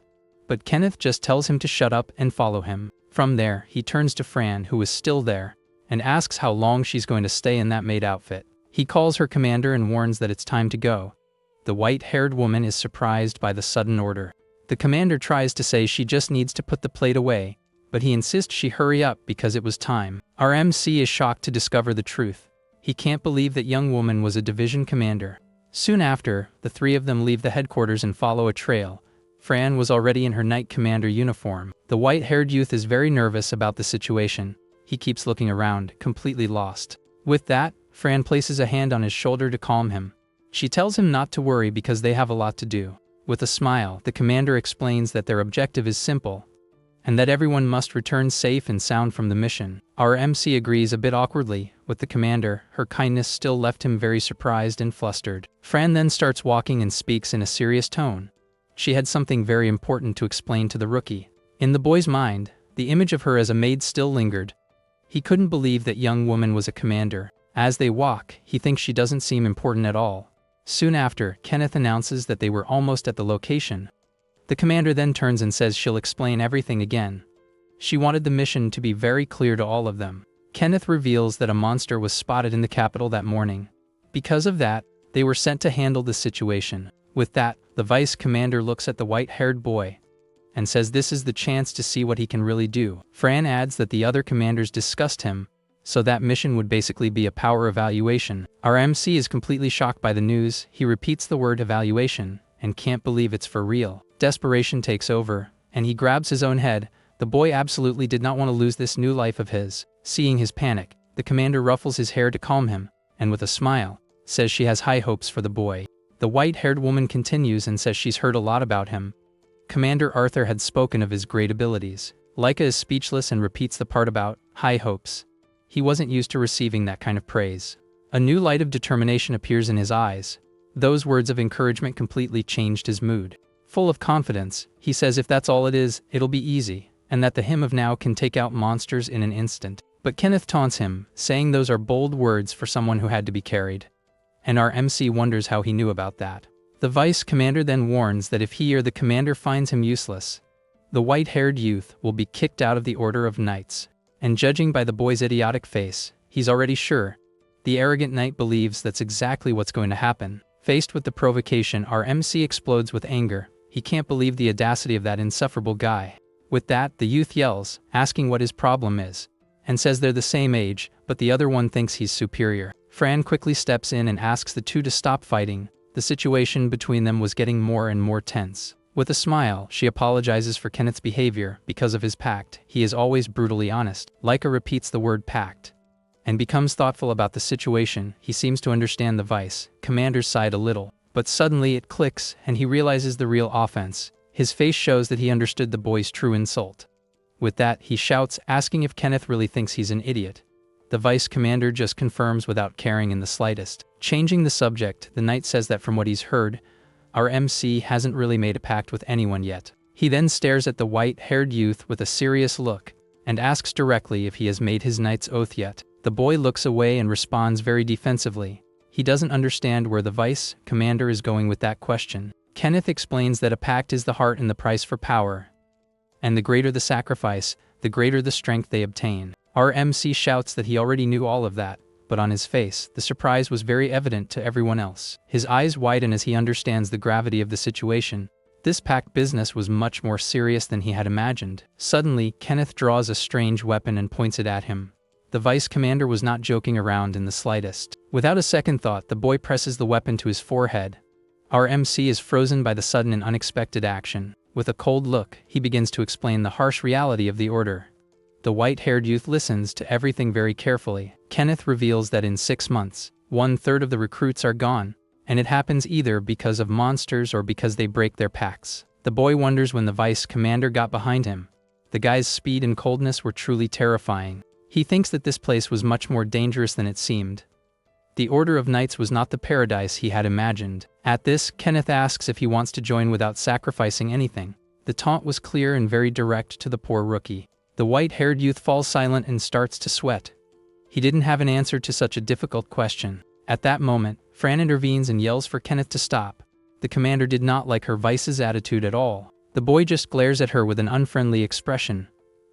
but Kenneth just tells him to shut up and follow him. From there, he turns to Fran, who is still there, and asks how long she's going to stay in that maid outfit. He calls her commander and warns that it's time to go. The white-haired woman is surprised by the sudden order. The commander tries to say she just needs to put the plate away, but he insists she hurry up because it was time. Our MC is shocked to discover the truth. He can't believe that young woman was a division commander. Soon after, the three of them leave the headquarters and follow a trail. Fran was already in her knight commander uniform. The white-haired youth is very nervous about the situation. He keeps looking around, completely lost. With that, Fran places a hand on his shoulder to calm him. She tells him not to worry because they have a lot to do. With a smile, the commander explains that their objective is simple, and that everyone must return safe and sound from the mission. Our MC agrees a bit awkwardly with the commander. Her kindness still left him very surprised and flustered. Fran then starts walking and speaks in a serious tone. She had something very important to explain to the rookie. In the boy's mind, the image of her as a maid still lingered. He couldn't believe that young woman was a commander. As they walk, he thinks she doesn't seem important at all. Soon after, Kenneth announces that they were almost at the location. The commander then turns and says she'll explain everything again. She wanted the mission to be very clear to all of them. Kenneth reveals that a monster was spotted in the capital that morning. Because of that, they were sent to handle the situation. With that, the vice commander looks at the white-haired boy and says this is the chance to see what he can really do. Fran adds that the other commanders discussed him, so that mission would basically be a power evaluation. Our MC is completely shocked by the news. He repeats the word evaluation and can't believe it's for real. Desperation takes over, and he grabs his own head. The boy absolutely did not want to lose this new life of his. Seeing his panic, the commander ruffles his hair to calm him, and with a smile, says she has high hopes for the boy. The white-haired woman continues and says she's heard a lot about him. Commander Arthur had spoken of his great abilities. Leica is speechless and repeats the part about high hopes. He wasn't used to receiving that kind of praise. A new light of determination appears in his eyes. Those words of encouragement completely changed his mood. Full of confidence, he says if that's all it is, it'll be easy, and that the him of now can take out monsters in an instant. But Kenneth taunts him, saying those are bold words for someone who had to be carried. And our MC wonders how he knew about that. The vice commander then warns that if he or the commander finds him useless, the white-haired youth will be kicked out of the Order of Knights. And judging by the boy's idiotic face, he's already sure. The arrogant knight believes that's exactly what's going to happen. Faced with the provocation, our MC explodes with anger. He can't believe the audacity of that insufferable guy. With that, the youth yells, asking what his problem is, and says they're the same age, but the other one thinks he's superior. Fran quickly steps in and asks the two to stop fighting. The situation between them was getting more and more tense. With a smile, she apologizes for Kenneth's behavior because of his pact. He is always brutally honest. Leica repeats the word pact and becomes thoughtful about the situation. He seems to understand the vice commander's side a little, but suddenly it clicks and he realizes the real offense. His face shows that he understood the boy's true insult. With that, he shouts, asking if Kenneth really thinks he's an idiot. The vice commander just confirms without caring in the slightest. Changing the subject, the knight says that from what he's heard, our MC hasn't really made a pact with anyone yet. He then stares at the white-haired youth with a serious look and asks directly if he has made his knight's oath yet. The boy looks away and responds very defensively. He doesn't understand where the vice commander is going with that question. Kenneth explains that a pact is the heart and the price for power, and the greater the sacrifice, the greater the strength they obtain. Our MC shouts that he already knew all of that, but on his face, the surprise was very evident to everyone else. His eyes widen as he understands the gravity of the situation. This pact business was much more serious than he had imagined. Suddenly, Kenneth draws a strange weapon and points it at him. The vice commander was not joking around in the slightest. Without a second thought, the boy presses the weapon to his forehead. Our MC is frozen by the sudden and unexpected action. With a cold look, he begins to explain the harsh reality of the order. The white-haired youth listens to everything very carefully. Kenneth reveals that in 6 months, 1/3 of the recruits are gone, and it happens either because of monsters or because they break their pacts. The boy wonders when the vice commander got behind him. The guy's speed and coldness were truly terrifying. He thinks that this place was much more dangerous than it seemed. The Order of Knights was not the paradise he had imagined. At this, Kenneth asks if he wants to join without sacrificing anything. The taunt was clear and very direct to the poor rookie. The white-haired youth falls silent and starts to sweat. He didn't have an answer to such a difficult question. At that moment, Fran intervenes and yells for Kenneth to stop. The commander did not like her vice's attitude at all. The boy just glares at her with an unfriendly expression.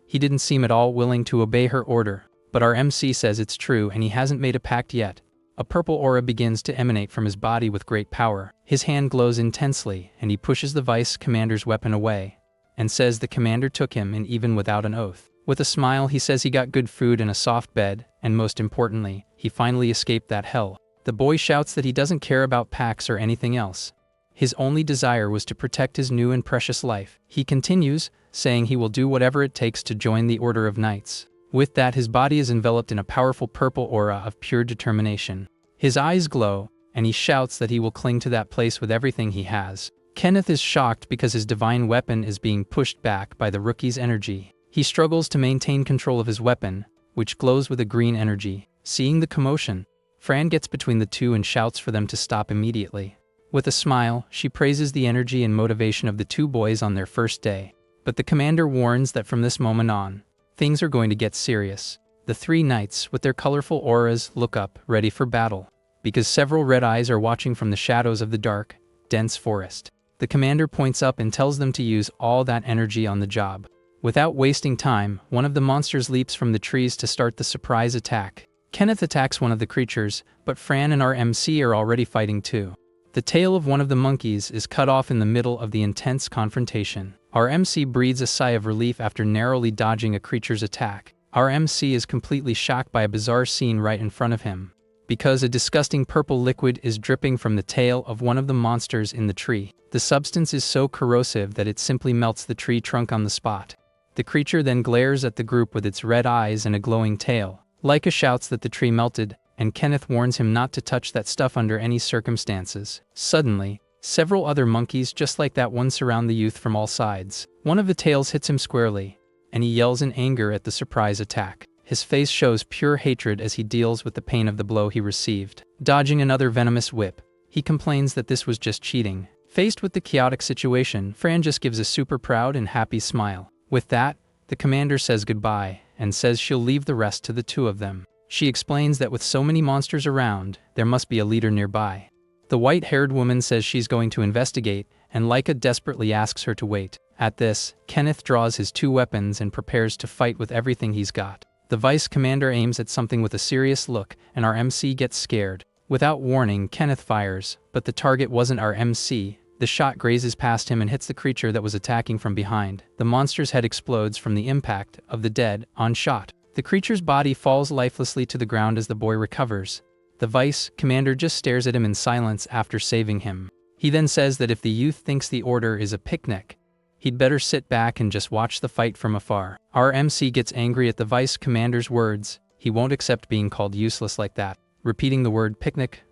He didn't seem at all willing to obey her order, but our MC says it's true and he hasn't made a pact yet. A purple aura begins to emanate from his body with great power. His hand glows intensely, and he pushes the vice commander's weapon away, and says the commander took him, and even without an oath. With a smile, he says he got good food and a soft bed, and most importantly, he finally escaped that hell. The boy shouts that he doesn't care about pacts or anything else. His only desire was to protect his new and precious life. He continues, saying he will do whatever it takes to join the Order of Knights. With that, his body is enveloped in a powerful purple aura of pure determination. His eyes glow, and he shouts that he will cling to that place with everything he has. Kenneth is shocked because his divine weapon is being pushed back by the rookie's energy. He struggles to maintain control of his weapon, which glows with a green energy. Seeing the commotion, Fran gets between the two and shouts for them to stop immediately. With a smile, she praises the energy and motivation of the two boys on their first day. But the commander warns that from this moment on, things are going to get serious. The three knights, with their colorful auras, look up, ready for battle, because several red eyes are watching from the shadows of the dark, dense forest. The commander points up and tells them to use all that energy on the job. Without wasting time, one of the monsters leaps from the trees to start the surprise attack. Kenneth attacks one of the creatures, but Fran and our MC are already fighting too. The tail of one of the monkeys is cut off in the middle of the intense confrontation. Our MC breathes a sigh of relief after narrowly dodging a creature's attack. Our MC is completely shocked by a bizarre scene right in front of him, because a disgusting purple liquid is dripping from the tail of one of the monsters in the tree. The substance is so corrosive that it simply melts the tree trunk on the spot. The creature then glares at the group with its red eyes and a glowing tail. Leica shouts that the tree melted, and Kenneth warns him not to touch that stuff under any circumstances. Suddenly, several other monkeys just like that one surround the youth from all sides. One of the tails hits him squarely, and he yells in anger at the surprise attack. His face shows pure hatred as he deals with the pain of the blow he received. Dodging another venomous whip, he complains that this was just cheating. Faced with the chaotic situation, Fran just gives a super proud and happy smile. With that, the commander says goodbye, and says she'll leave the rest to the two of them. She explains that with so many monsters around, there must be a leader nearby. The white-haired woman says she's going to investigate, and Leica desperately asks her to wait. At this, Kenneth draws his two weapons and prepares to fight with everything he's got. The vice commander aims at something with a serious look, and our MC gets scared. Without warning, Kenneth fires, but the target wasn't our MC. The shot grazes past him and hits the creature that was attacking from behind. The monster's head explodes from the impact of the dead-on shot. The creature's body falls lifelessly to the ground as the boy recovers. The vice commander just stares at him in silence after saving him. He then says that if the youth thinks the order is a picnic, he'd better sit back and just watch the fight from afar. Our MC gets angry at the vice commander's words. He won't accept being called useless like that. Repeating the word picnic,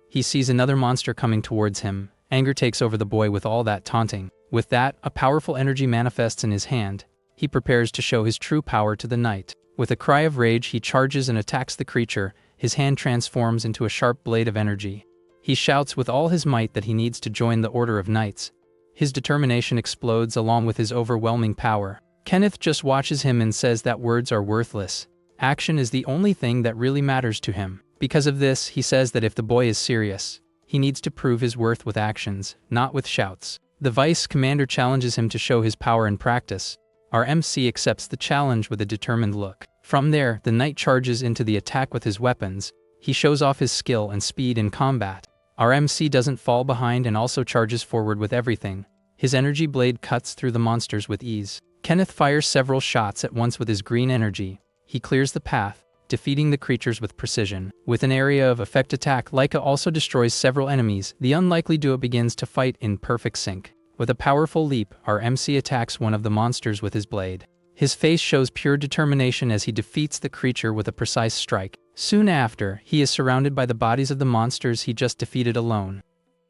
he sees another monster coming towards him. Anger takes over the boy with all that taunting. With that, a powerful energy manifests in his hand. He prepares to show his true power to the knight. With a cry of rage, he charges and attacks the creature. His hand transforms into a sharp blade of energy. He shouts with all his might that he needs to join the Order of Knights. His determination explodes along with his overwhelming power. Kenneth just watches him and says that words are worthless. Action is the only thing that really matters to him. Because of this, he says that if the boy is serious, he needs to prove his worth with actions, not with shouts. The vice commander challenges him to show his power in practice. Our MC accepts the challenge with a determined look. From there, the knight charges into the attack with his weapons. He shows off his skill and speed in combat. Our MC doesn't fall behind and also charges forward with everything. His energy blade cuts through the monsters with ease. Kenneth fires several shots at once with his green energy. He clears the path, defeating the creatures with precision. With an area of effect attack, Leica also destroys several enemies. The unlikely duo begins to fight in perfect sync. With a powerful leap, our MC attacks one of the monsters with his blade. His face shows pure determination as he defeats the creature with a precise strike. Soon after, he is surrounded by the bodies of the monsters he just defeated alone.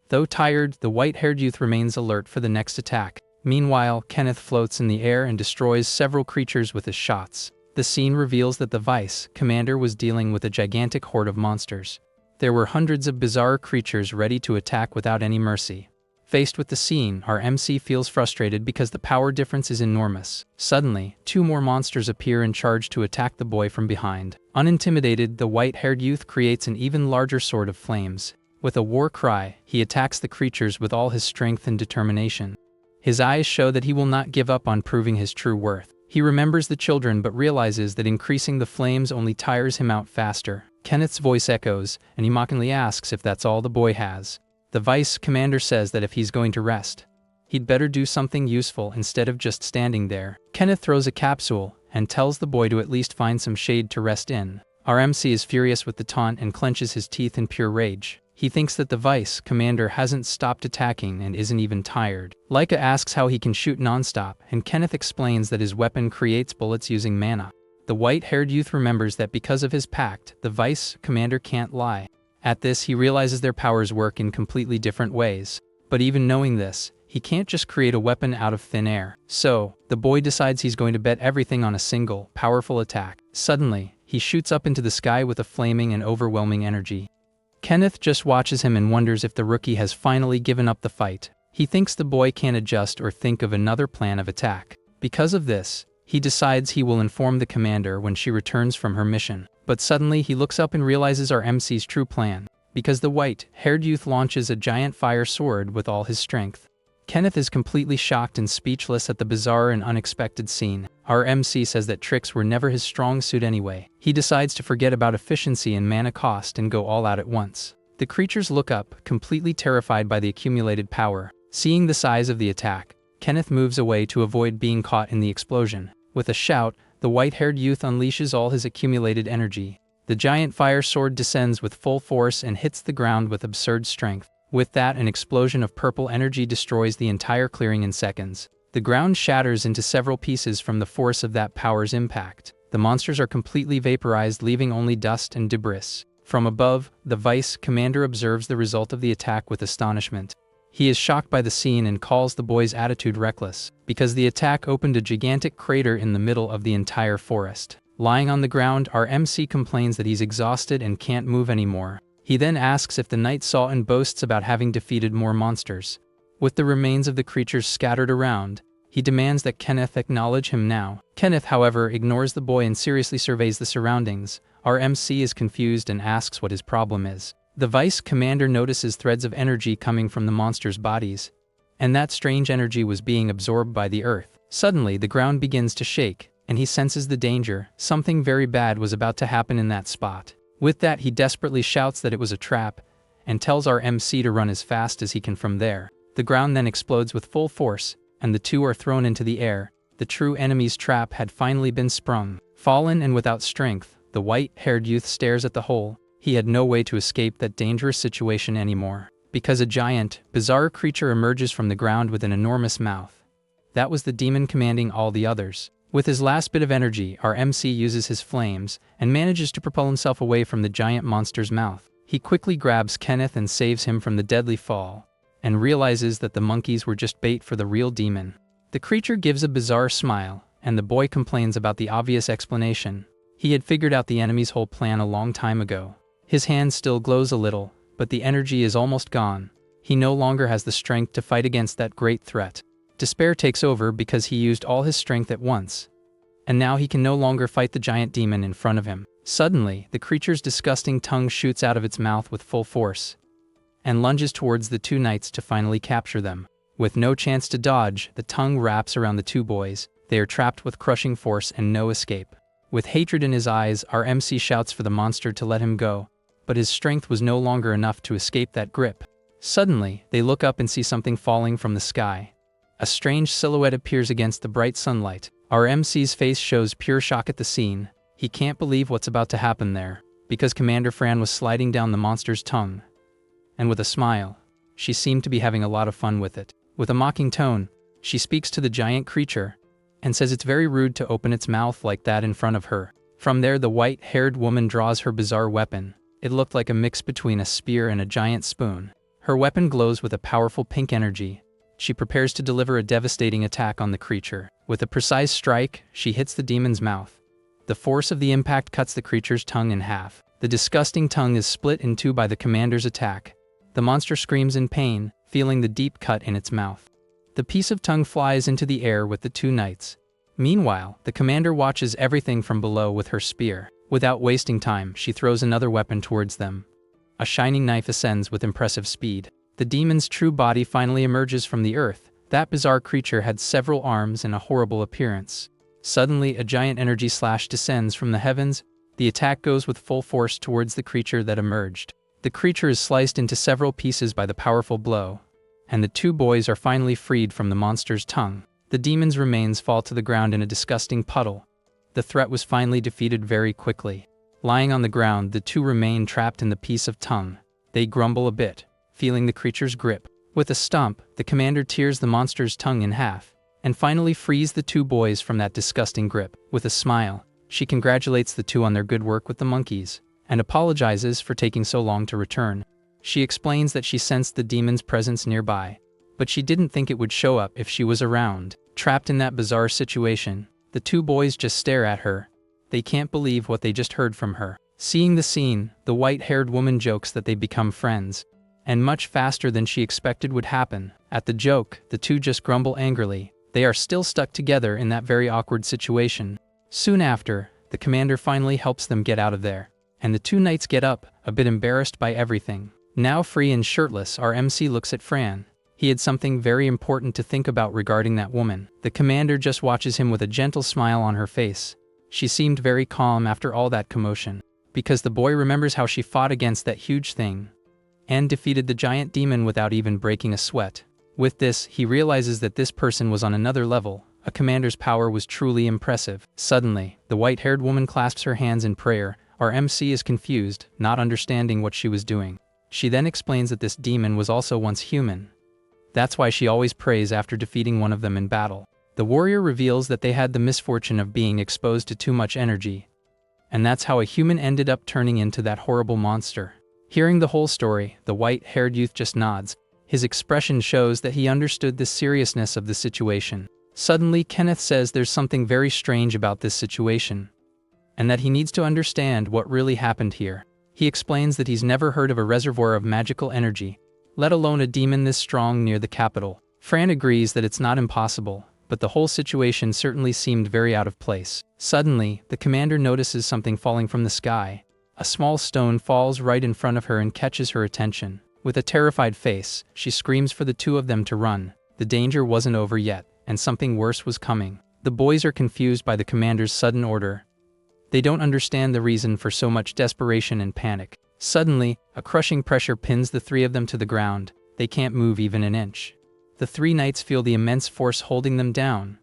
Though tired, the white-haired youth remains alert for the next attack. Meanwhile, Kenneth floats in the air and destroys several creatures with his shots. The scene reveals that the Vice Commander was dealing with a gigantic horde of monsters. There were hundreds of bizarre creatures ready to attack without any mercy. Faced with the scene, our MC feels frustrated because the power difference is enormous. Suddenly, two more monsters appear and charge to attack the boy from behind. Unintimidated, the white-haired youth creates an even larger sword of flames. With a war cry, he attacks the creatures with all his strength and determination. His eyes show that he will not give up on proving his true worth. He remembers the children but realizes that increasing the flames only tires him out faster. Kenneth's voice echoes, and he mockingly asks if that's all the boy has. The Vice Commander says that if he's going to rest, he'd better do something useful instead of just standing there. Kenneth throws a capsule and tells the boy to at least find some shade to rest in. Our MC is furious with the taunt and clenches his teeth in pure rage. He thinks that the Vice Commander hasn't stopped attacking and isn't even tired. Leica asks how he can shoot nonstop, and Kenneth explains that his weapon creates bullets using mana. The white-haired youth remembers that because of his pact, the Vice Commander can't lie. At this, he realizes their powers work in completely different ways. But even knowing this, he can't just create a weapon out of thin air. So, the boy decides he's going to bet everything on a single, powerful attack. Suddenly, he shoots up into the sky with a flaming and overwhelming energy. Kenneth just watches him and wonders if the rookie has finally given up the fight. He thinks the boy can't adjust or think of another plan of attack. Because of this, he decides he will inform the commander when she returns from her mission. But suddenly he looks up and realizes our MC's true plan, because the white-haired youth launches a giant fire sword with all his strength. Kenneth is completely shocked and speechless at the bizarre and unexpected scene. Our MC says that tricks were never his strong suit anyway. He decides to forget about efficiency and mana cost and go all out at once. The creatures look up, completely terrified by the accumulated power. Seeing the size of the attack, Kenneth moves away to avoid being caught in the explosion. With a shout, the white-haired youth unleashes all his accumulated energy. The giant fire sword descends with full force and hits the ground with absurd strength. With that, an explosion of purple energy destroys the entire clearing in seconds. The ground shatters into several pieces from the force of that power's impact. The monsters are completely vaporized, leaving only dust and debris. From above, the Vice Commander observes the result of the attack with astonishment. He is shocked by the scene and calls the boy's attitude reckless, because the attack opened a gigantic crater in the middle of the entire forest. Lying on the ground, our MC complains that he's exhausted and can't move anymore. He then asks if the knight saw and boasts about having defeated more monsters. With the remains of the creatures scattered around, he demands that Kenneth acknowledge him now. Kenneth, however, ignores the boy and seriously surveys the surroundings. Our MC is confused and asks what his problem is. The Vice Commander notices threads of energy coming from the monsters' bodies, and that strange energy was being absorbed by the earth. Suddenly, the ground begins to shake, and he senses the danger. Something very bad was about to happen in that spot. With that, he desperately shouts that it was a trap, and tells our MC to run as fast as he can from there. The ground then explodes with full force, and the two are thrown into the air. The true enemy's trap had finally been sprung. Fallen and without strength, the white-haired youth stares at the hole. He had no way to escape that dangerous situation anymore, because a giant, bizarre creature emerges from the ground with an enormous mouth. That was the demon commanding all the others. With his last bit of energy, our MC uses his flames and manages to propel himself away from the giant monster's mouth. He quickly grabs Kenneth and saves him from the deadly fall, and realizes that the monkeys were just bait for the real demon. The creature gives a bizarre smile, and the boy complains about the obvious explanation. He had figured out the enemy's whole plan a long time ago. His hand still glows a little, but the energy is almost gone. He no longer has the strength to fight against that great threat. Despair takes over because he used all his strength at once, and now he can no longer fight the giant demon in front of him. Suddenly, the creature's disgusting tongue shoots out of its mouth with full force, and lunges towards the two knights to finally capture them. With no chance to dodge, the tongue wraps around the two boys. They are trapped with crushing force and no escape. With hatred in his eyes, our MC shouts for the monster to let him go, but his strength was no longer enough to escape that grip. Suddenly, they look up and see something falling from the sky. A strange silhouette appears against the bright sunlight. Our MC's face shows pure shock at the scene. He can't believe what's about to happen there, because Commander Fran was sliding down the monster's tongue. And with a smile, she seemed to be having a lot of fun with it. With a mocking tone, she speaks to the giant creature, and says it's very rude to open its mouth like that in front of her. From there, the white-haired woman draws her bizarre weapon. It looked like a mix between a spear and a giant spoon. Her weapon glows with a powerful pink energy, She prepares to deliver a devastating attack on the creature. With a precise strike, she hits the demon's mouth. The force of the impact cuts the creature's tongue in half. The disgusting tongue is split in two by the commander's attack. The monster screams in pain, feeling the deep cut in its mouth. The piece of tongue flies into the air with the two knights. Meanwhile, the commander watches everything from below with her spear. Without wasting time, she throws another weapon towards them. A shining knife ascends with impressive speed. The demon's true body finally emerges from the earth. That bizarre creature had several arms and a horrible appearance. Suddenly, a giant energy slash descends from the heavens. The attack goes with full force towards the creature that emerged. The creature is sliced into several pieces by the powerful blow, and the two boys are finally freed from the monster's tongue. The demon's remains fall to the ground in a disgusting puddle. The threat was finally defeated very quickly. Lying on the ground, the two remain trapped in the piece of tongue. They grumble a bit, feeling the creature's grip. With a stomp, the commander tears the monster's tongue in half, and finally frees the two boys from that disgusting grip. With a smile, she congratulates the two on their good work with the monkeys, and apologizes for taking so long to return. She explains that she sensed the demon's presence nearby, but she didn't think it would show up if she was around. Trapped in that bizarre situation, the two boys just stare at her. They can't believe what they just heard from her. Seeing the scene, the white-haired woman jokes that they become friends, and much faster than she expected would happen. At the joke, the two just grumble angrily. They are still stuck together in that very awkward situation. Soon after, the commander finally helps them get out of there, and the two knights get up, a bit embarrassed by everything. Now free and shirtless, our MC looks at Fran. He had something very important to think about regarding that woman. The commander just watches him with a gentle smile on her face. She seemed very calm after all that commotion, because the boy remembers how she fought against that huge thing and defeated the giant demon without even breaking a sweat. With this, he realizes that this person was on another level. A commander's power was truly impressive. Suddenly, the white-haired woman clasps her hands in prayer. Our MC is confused, not understanding what she was doing. She then explains that this demon was also once human. That's why she always prays after defeating one of them in battle. The warrior reveals that they had the misfortune of being exposed to too much energy, and that's how a human ended up turning into that horrible monster. Hearing the whole story, the white-haired youth just nods. His expression shows that he understood the seriousness of the situation. Suddenly, Kenneth says there's something very strange about this situation, and that he needs to understand what really happened here. He explains that he's never heard of a reservoir of magical energy, let alone a demon this strong near the capital. Fran agrees that it's not impossible, but the whole situation certainly seemed very out of place. Suddenly, the commander notices something falling from the sky. A small stone falls right in front of her and catches her attention. With a terrified face, she screams for the two of them to run. The danger wasn't over yet, and something worse was coming. The boys are confused by the commander's sudden order. They don't understand the reason for so much desperation and panic. Suddenly, a crushing pressure pins the three of them to the ground. They can't move even an inch. The three knights feel the immense force holding them down.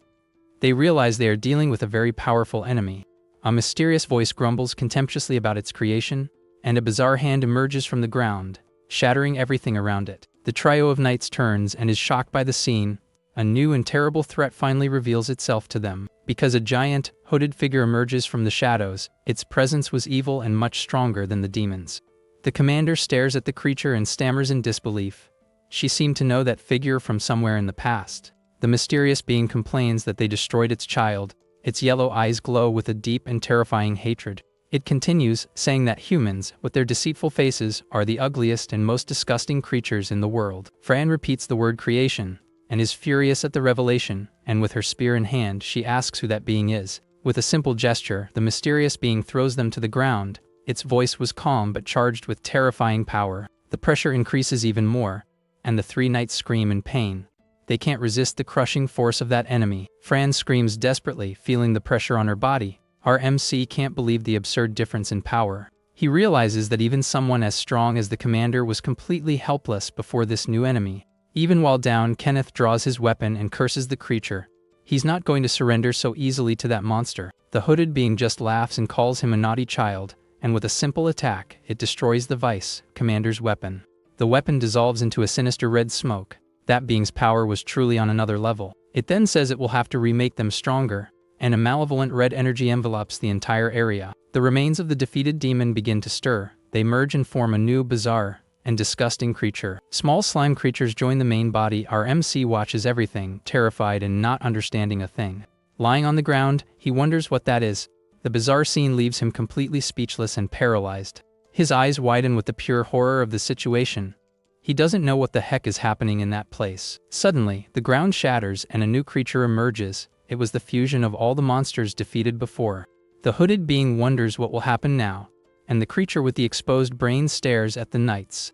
They realize they are dealing with a very powerful enemy. A mysterious voice grumbles contemptuously about its creation, and a bizarre hand emerges from the ground, shattering everything around it. The trio of knights turns and is shocked by the scene. A new and terrible threat finally reveals itself to them. Because a giant, hooded figure emerges from the shadows, its presence was evil and much stronger than the demons. The commander stares at the creature and stammers in disbelief. She seemed to know that figure from somewhere in the past. The mysterious being complains that they destroyed its child. Its yellow eyes glow with a deep and terrifying hatred. It continues, saying that humans, with their deceitful faces, are the ugliest and most disgusting creatures in the world. Fran repeats the word creation, and is furious at the revelation, and with her spear in hand, she asks who that being is. With a simple gesture, the mysterious being throws them to the ground. Its voice was calm but charged with terrifying power. The pressure increases even more, and the three knights scream in pain. They can't resist the crushing force of that enemy. Fran screams desperately, feeling the pressure on her body. Our MC can't believe the absurd difference in power. He realizes that even someone as strong as the commander was completely helpless before this new enemy. Even while down, Kenneth draws his weapon and curses the creature. He's not going to surrender so easily to that monster. The hooded being just laughs and calls him a naughty child, and with a simple attack, it destroys the vice commander's weapon. The weapon dissolves into a sinister red smoke. That being's power was truly on another level. It then says it will have to remake them stronger, and a malevolent red energy envelops the entire area. The remains of the defeated demon begin to stir. They merge and form a new, bizarre, and disgusting creature. Small slime creatures join the main body. Our MC watches everything, terrified and not understanding a thing. Lying on the ground, he wonders what that is. The bizarre scene leaves him completely speechless and paralyzed. His eyes widen with the pure horror of the situation. He doesn't know what the heck is happening in that place. Suddenly, the ground shatters and a new creature emerges. It was the fusion of all the monsters defeated before. The hooded being wonders what will happen now, and the creature with the exposed brain stares at the knights.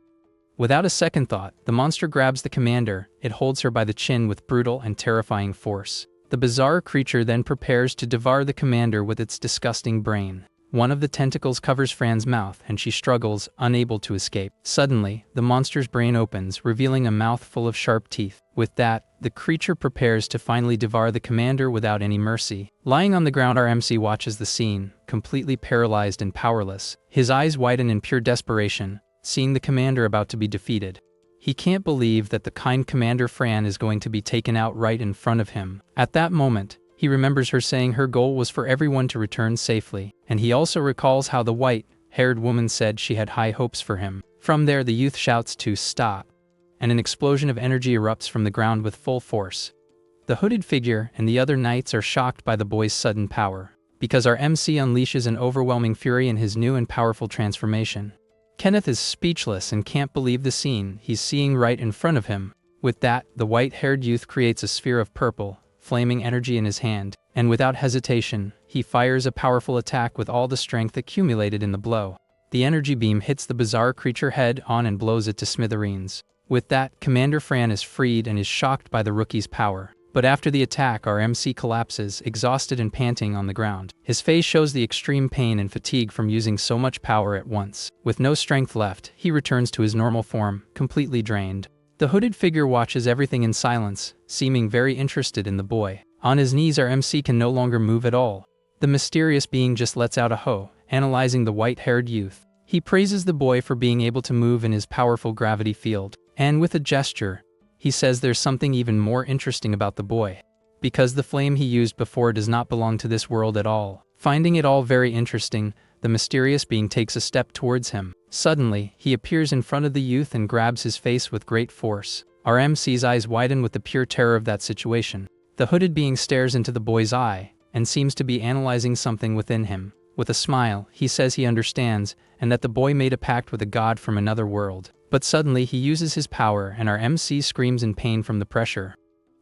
Without a second thought, the monster grabs the commander. It holds her by the chin with brutal and terrifying force. The bizarre creature then prepares to devour the commander with its disgusting brain. One of the tentacles covers Fran's mouth and she struggles, unable to escape. Suddenly, the monster's brain opens, revealing a mouth full of sharp teeth. With that, the creature prepares to finally devour the commander without any mercy. Lying on the ground, our MC watches the scene, completely paralyzed and powerless. His eyes widen in pure desperation, seeing the commander about to be defeated. He can't believe that the kind Commander Fran is going to be taken out right in front of him. At that moment, he remembers her saying her goal was for everyone to return safely, and he also recalls how the white-haired woman said she had high hopes for him. From there, the youth shouts to stop, and an explosion of energy erupts from the ground with full force. The hooded figure and the other knights are shocked by the boy's sudden power, because our MC unleashes an overwhelming fury in his new and powerful transformation. Kenneth is speechless and can't believe the scene he's seeing right in front of him. With that, the white-haired youth creates a sphere of purple, flaming energy in his hand, and without hesitation, he fires a powerful attack with all the strength accumulated in the blow. The energy beam hits the bizarre creature head on and blows it to smithereens. With that, Commander Fran is freed and is shocked by the rookie's power. But after the attack, our MC collapses, exhausted and panting on the ground. His face shows the extreme pain and fatigue from using so much power at once. With no strength left, he returns to his normal form, completely drained. The hooded figure watches everything in silence, seeming very interested in the boy. On his knees, our MC can no longer move at all. The mysterious being just lets out a ho, analyzing the white-haired youth. He praises the boy for being able to move in his powerful gravity field, and with a gesture, he says there's something even more interesting about the boy, because the flame he used before does not belong to this world at all. Finding it all very interesting, the mysterious being takes a step towards him. Suddenly, he appears in front of the youth and grabs his face with great force. Our MC's eyes widen with the pure terror of that situation. The hooded being stares into the boy's eye, and seems to be analyzing something within him. With a smile, he says he understands, and that the boy made a pact with a god from another world. But suddenly he uses his power and our MC screams in pain from the pressure.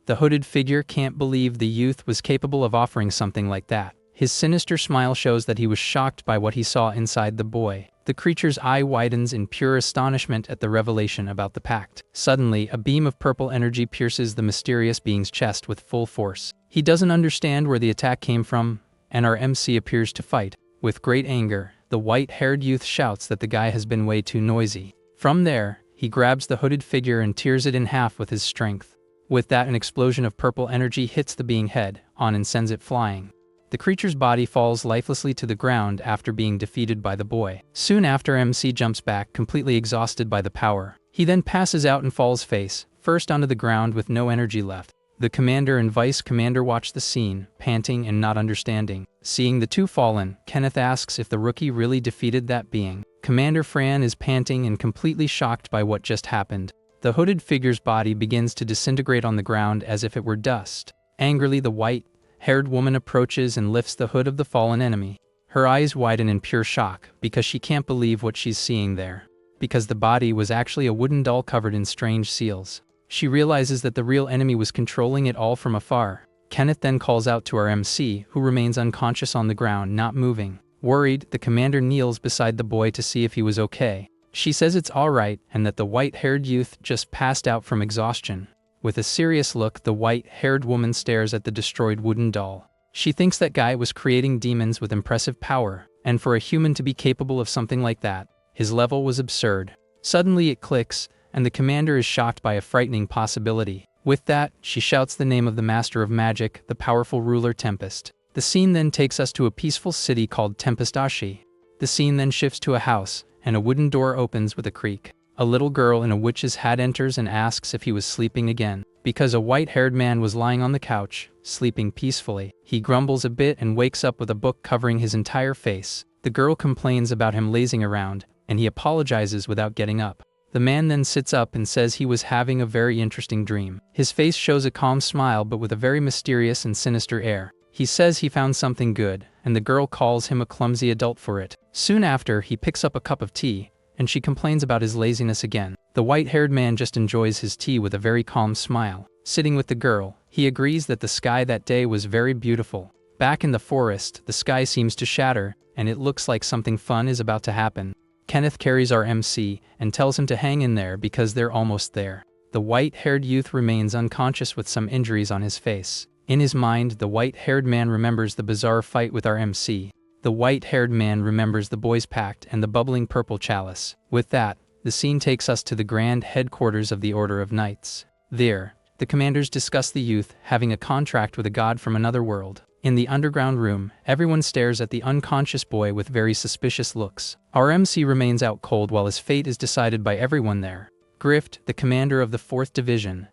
The hooded figure can't believe the youth was capable of offering something like that. His sinister smile shows that he was shocked by what he saw inside the boy. The creature's eye widens in pure astonishment at the revelation about the pact. Suddenly, a beam of purple energy pierces the mysterious being's chest with full force. He doesn't understand where the attack came from, and our MC appears to fight. With great anger, the white-haired youth shouts that the guy has been way too noisy. From there, he grabs the hooded figure and tears it in half with his strength. With that, an explosion of purple energy hits the being head on and sends it flying. The creature's body falls lifelessly to the ground after being defeated by the boy. Soon after, MC jumps back, completely exhausted by the power. He then passes out and falls face first onto the ground with no energy left. The commander and vice commander watch the scene, panting and not understanding. Seeing the two fallen, Kenneth asks if the rookie really defeated that being. Commander Fran is panting and completely shocked by what just happened. The hooded figure's body begins to disintegrate on the ground as if it were dust. Angrily, the white-haired woman approaches and lifts the hood of the fallen enemy. Her eyes widen in pure shock, because she can't believe what she's seeing there. Because the body was actually a wooden doll covered in strange seals. She realizes that the real enemy was controlling it all from afar. Kenneth then calls out to our MC, who remains unconscious on the ground, not moving. Worried, the commander kneels beside the boy to see if he was okay. She says it's alright, and that the white-haired youth just passed out from exhaustion. With a serious look, the white-haired woman stares at the destroyed wooden doll. She thinks that guy was creating demons with impressive power, and for a human to be capable of something like that, his level was absurd. Suddenly it clicks, and the commander is shocked by a frightening possibility. With that, she shouts the name of the master of magic, the powerful ruler Tempest. The scene then takes us to a peaceful city called Tempestashi. The scene then shifts to a house, and a wooden door opens with a creak. A little girl in a witch's hat enters and asks if he was sleeping again. Because a white-haired man was lying on the couch, sleeping peacefully. He grumbles a bit and wakes up with a book covering his entire face. The girl complains about him lazing around, and he apologizes without getting up. The man then sits up and says he was having a very interesting dream. His face shows a calm smile but with a very mysterious and sinister air. He says he found something good, and the girl calls him a clumsy adult for it. Soon after, he picks up a cup of tea, and she complains about his laziness again. The white-haired man just enjoys his tea with a very calm smile. Sitting with the girl, he agrees that the sky that day was very beautiful. Back in the forest, the sky seems to shatter, and it looks like something fun is about to happen. Kenneth carries our MC and tells him to hang in there because they're almost there. The white-haired youth remains unconscious with some injuries on his face. In his mind, the white-haired man remembers the bizarre fight with our MC. The white-haired man remembers the boys' pact and the bubbling purple chalice. With that, the scene takes us to the grand headquarters of the Order of Knights. There, the commanders discuss the youth having a contract with a god from another world. In the underground room, everyone stares at the unconscious boy with very suspicious looks. Our MC remains out cold while his fate is decided by everyone there. Grift, the commander of the 4th Division,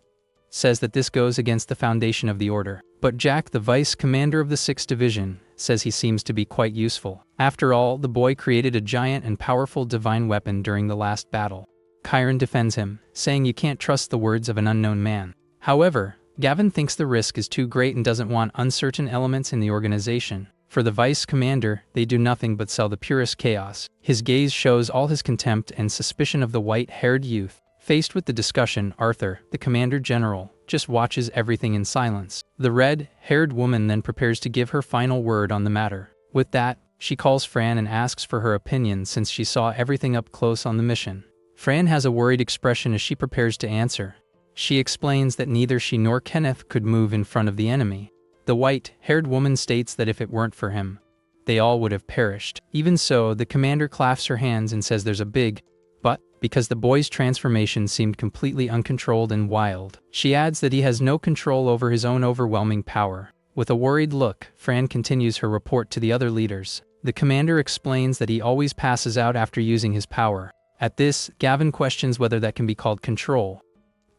says that this goes against the foundation of the order. But Jack, the vice commander of the 6th Division, says he seems to be quite useful. After all, the boy created a giant and powerful divine weapon during the last battle. Chiron defends him, saying you can't trust the words of an unknown man. However, Gavin thinks the risk is too great and doesn't want uncertain elements in the organization. For the vice commander, they do nothing but sell the purest chaos. His gaze shows all his contempt and suspicion of the white-haired youth. Faced with the discussion, Arthur, the commander general, just watches everything in silence. The red-haired woman then prepares to give her final word on the matter. With that, she calls Fran and asks for her opinion since she saw everything up close on the mission. Fran has a worried expression as she prepares to answer. She explains that neither she nor Kenneth could move in front of the enemy. The white-haired woman states that if it weren't for him, they all would have perished. Even so, the commander claps her hands and says there's a big but, because the boy's transformation seemed completely uncontrolled and wild. She adds that he has no control over his own overwhelming power. With a worried look, Fran continues her report to the other leaders. The commander explains that he always passes out after using his power. At this, Gavin questions whether that can be called control.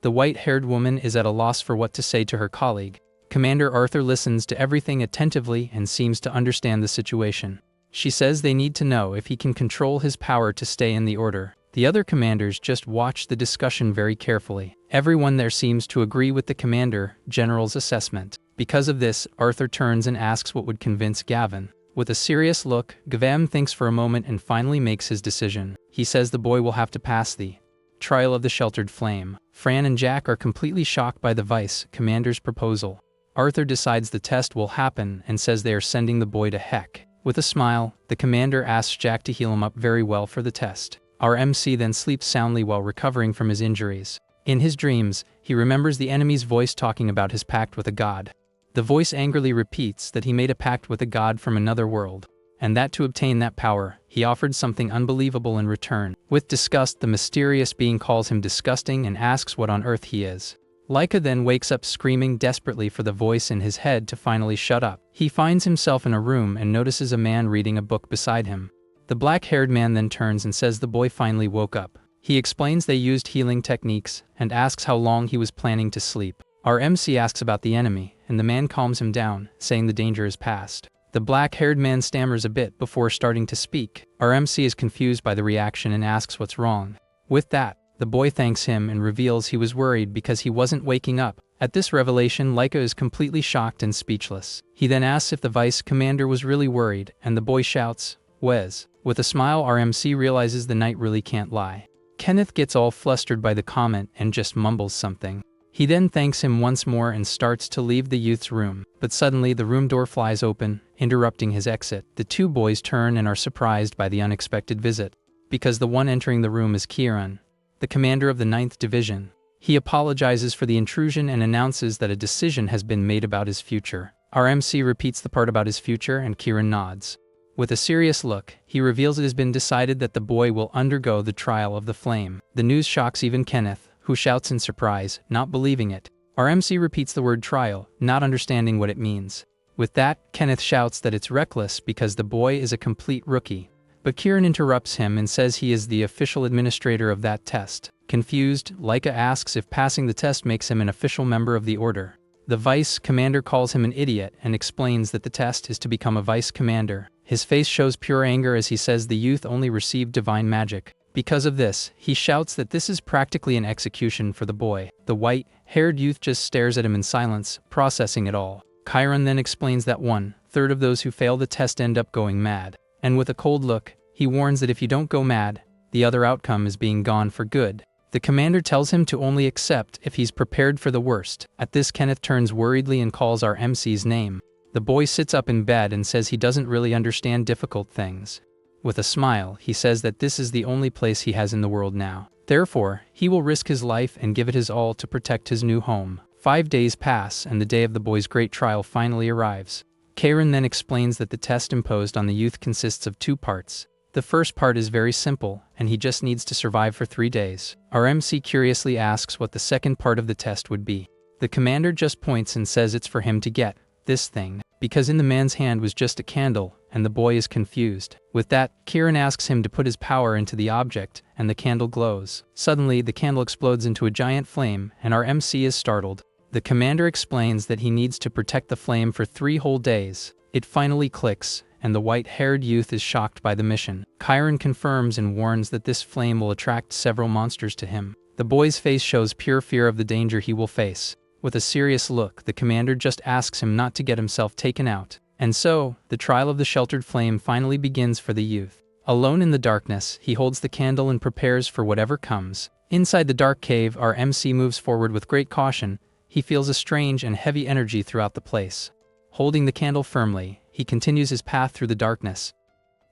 The white-haired woman is at a loss for what to say to her colleague. Commander Arthur listens to everything attentively and seems to understand the situation. She says they need to know if he can control his power to stay in the order. The other commanders just watch the discussion very carefully. Everyone there seems to agree with the commander general's assessment. Because of this, Arthur turns and asks what would convince Gavin. With a serious look, Gavin thinks for a moment and finally makes his decision. He says the boy will have to pass the trial of the sheltered flame. Fran and Jack are completely shocked by the vice commander's proposal. Arthur decides the test will happen and says they are sending the boy to heck. With a smile, the commander asks Jack to heal him up very well for the test. Our MC then sleeps soundly while recovering from his injuries. In his dreams, he remembers the enemy's voice talking about his pact with a god. The voice angrily repeats that he made a pact with a god from another world, and that to obtain that power, he offered something unbelievable in return. With disgust, the mysterious being calls him disgusting and asks what on earth he is. Laika then wakes up screaming desperately for the voice in his head to finally shut up. He finds himself in a room and notices a man reading a book beside him. The black-haired man then turns and says the boy finally woke up. He explains they used healing techniques and asks how long he was planning to sleep. Our MC asks about the enemy, and the man calms him down, saying the danger is past. The black-haired man stammers a bit before starting to speak. Our MC is confused by the reaction and asks what's wrong. With that, the boy thanks him and reveals he was worried because he wasn't waking up. At this revelation, Laika is completely shocked and speechless. He then asks if the vice commander was really worried, and the boy shouts, "Wes." With a smile, our MC realizes the knight really can't lie. Kenneth gets all flustered by the comment and just mumbles something. He then thanks him once more and starts to leave the youth's room, but suddenly the room door flies open, interrupting his exit. The two boys turn and are surprised by the unexpected visit, because the one entering the room is Kieran, the commander of the 9th Division. He apologizes for the intrusion and announces that a decision has been made about his future. Our MC repeats the part about his future and Kieran nods. With a serious look, he reveals it has been decided that the boy will undergo the trial of the flame. The news shocks even Kenneth, who shouts in surprise, not believing it. Our MC repeats the word trial, not understanding what it means. With that, Kenneth shouts that it's reckless because the boy is a complete rookie. But Kieran interrupts him and says he is the official administrator of that test. Confused, Laika asks if passing the test makes him an official member of the order. The vice commander calls him an idiot and explains that the test is to become a vice commander. His face shows pure anger as he says the youth only received divine magic. Because of this, he shouts that this is practically an execution for the boy. The white-haired youth just stares at him in silence, processing it all. Chiron then explains that 1/3 of those who fail the test end up going mad. And with a cold look, he warns that if you don't go mad, the other outcome is being gone for good. The commander tells him to only accept if he's prepared for the worst. At this, Kenneth turns worriedly and calls our MC's name. The boy sits up in bed and says he doesn't really understand difficult things. With a smile, he says that this is the only place he has in the world now. Therefore, he will risk his life and give it his all to protect his new home. 5 days pass and the day of the boy's great trial finally arrives. Chiron then explains that the test imposed on the youth consists of 2 parts. The first part is very simple, and he just needs to survive for 3 days. Our MC curiously asks what the second part of the test would be. The commander just points and says it's for him to get this thing, because in the man's hand was just a candle, and the boy is confused. With that, Chiron asks him to put his power into the object, and the candle glows. Suddenly, the candle explodes into a giant flame, and our MC is startled. The commander explains that he needs to protect the flame for 3 whole days. It finally clicks, and the white-haired youth is shocked by the mission. Chiron confirms and warns that this flame will attract several monsters to him. The boy's face shows pure fear of the danger he will face. With a serious look, the commander just asks him not to get himself taken out. And so, the trial of the sheltered flame finally begins for the youth. Alone in the darkness, he holds the candle and prepares for whatever comes. Inside the dark cave, our MC moves forward with great caution. He feels a strange and heavy energy throughout the place. Holding the candle firmly, he continues his path through the darkness.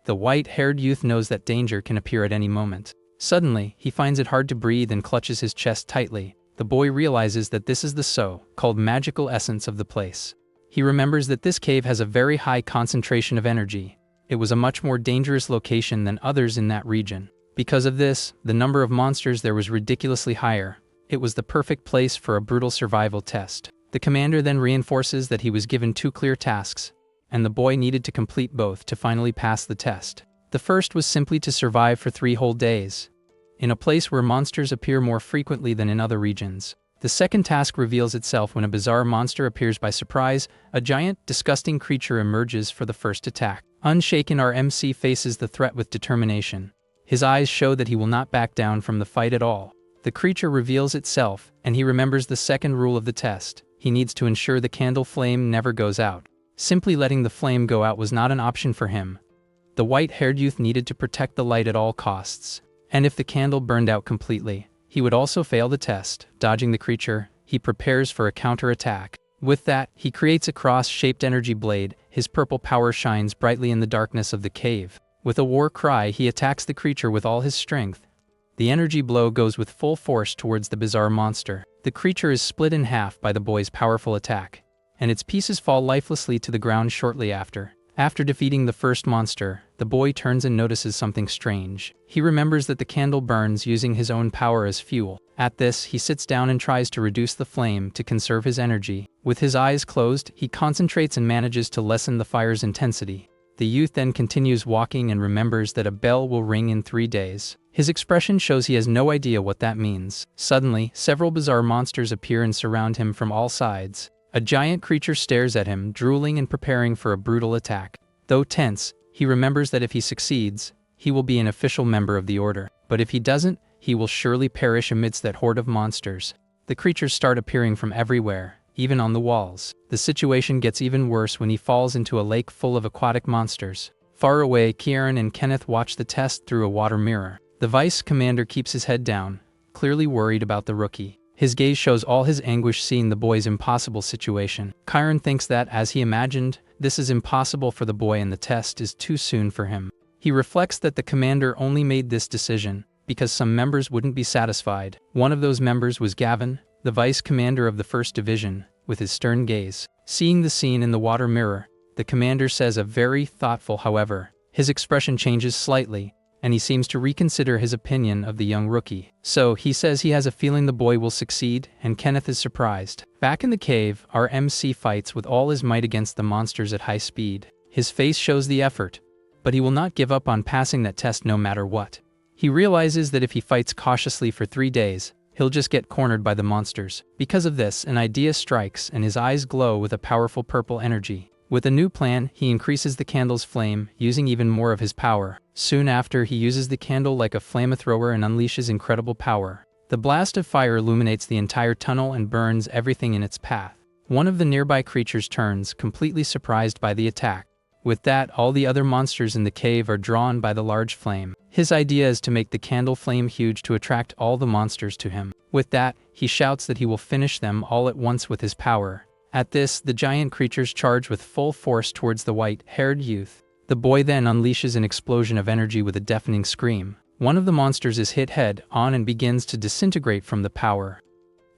The white-haired youth knows that danger can appear at any moment. Suddenly, he finds it hard to breathe and clutches his chest tightly. The boy realizes that this is the so-called magical essence of the place. He remembers that this cave has a very high concentration of energy. It was a much more dangerous location than others in that region. Because of this, the number of monsters there was ridiculously higher. It was the perfect place for a brutal survival test. The commander then reinforces that he was given 2 clear tasks, and the boy needed to complete both to finally pass the test. The first was simply to survive for 3 whole days, in a place where monsters appear more frequently than in other regions. The second task reveals itself when a bizarre monster appears by surprise. A giant, disgusting creature emerges for the first attack. Unshaken, our MC faces the threat with determination. His eyes show that he will not back down from the fight at all. The creature reveals itself, and he remembers the second rule of the test. He needs to ensure the candle flame never goes out. Simply letting the flame go out was not an option for him. The white-haired youth needed to protect the light at all costs. And if the candle burned out completely, he would also fail the test. Dodging the creature, he prepares for a counterattack. With that, he creates a cross-shaped energy blade. His purple power shines brightly in the darkness of the cave. With a war cry, he attacks the creature with all his strength. The energy blow goes with full force towards the bizarre monster. The creature is split in half by the boy's powerful attack, and its pieces fall lifelessly to the ground shortly after. After defeating the first monster, the boy turns and notices something strange. He remembers that the candle burns using his own power as fuel. At this, he sits down and tries to reduce the flame to conserve his energy. With his eyes closed, he concentrates and manages to lessen the fire's intensity. The youth then continues walking and remembers that a bell will ring in 3 days. His expression shows he has no idea what that means. Suddenly, several bizarre monsters appear and surround him from all sides. A giant creature stares at him, drooling and preparing for a brutal attack. Though tense, he remembers that if he succeeds, he will be an official member of the order. But if he doesn't, he will surely perish amidst that horde of monsters. The creatures start appearing from everywhere, even on the walls. The situation gets even worse when he falls into a lake full of aquatic monsters. Far away, Kieran and Kenneth watch the test through a water mirror. The vice commander keeps his head down, clearly worried about the rookie. His gaze shows all his anguish seeing the boy's impossible situation. Chiron thinks that, as he imagined, this is impossible for the boy and the test is too soon for him. He reflects that the commander only made this decision because some members wouldn't be satisfied. One of those members was Gavin, the vice commander of the 1st Division, with his stern gaze. Seeing the scene in the water mirror, the commander says a very thoughtful however. His expression changes slightly, and he seems to reconsider his opinion of the young rookie. So, he says he has a feeling the boy will succeed, and Kenneth is surprised. Back in the cave, our MC fights with all his might against the monsters at high speed. His face shows the effort, but he will not give up on passing that test no matter what. He realizes that if he fights cautiously for 3 days, he'll just get cornered by the monsters. Because of this, an idea strikes and his eyes glow with a powerful purple energy. With a new plan, he increases the candle's flame, using even more of his power. Soon after, he uses the candle like a flamethrower and unleashes incredible power. The blast of fire illuminates the entire tunnel and burns everything in its path. One of the nearby creatures turns, completely surprised by the attack. With that, all the other monsters in the cave are drawn by the large flame. His idea is to make the candle flame huge to attract all the monsters to him. With that, he shouts that he will finish them all at once with his power. At this, the giant creatures charge with full force towards the white-haired youth. The boy then unleashes an explosion of energy with a deafening scream. One of the monsters is hit head-on and begins to disintegrate from the power.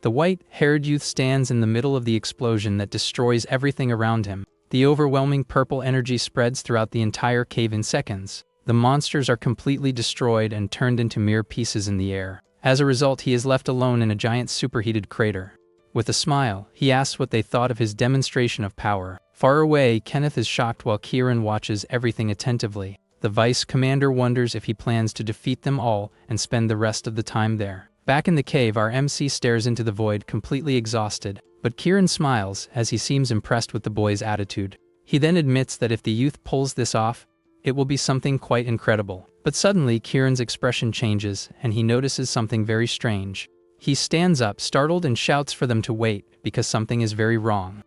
The white-haired youth stands in the middle of the explosion that destroys everything around him. The overwhelming purple energy spreads throughout the entire cave in seconds. The monsters are completely destroyed and turned into mere pieces in the air. As a result, he is left alone in a giant superheated crater. With a smile, he asks what they thought of his demonstration of power. Far away, Kenneth is shocked while Kieran watches everything attentively. The vice commander wonders if he plans to defeat them all and spend the rest of the time there. Back in the cave, our MC stares into the void, completely exhausted. But Kieran smiles, as he seems impressed with the boy's attitude. He then admits that if the youth pulls this off, it will be something quite incredible. But suddenly, Kieran's expression changes, and he notices something very strange. He stands up, startled, and shouts for them to wait, because something is very wrong.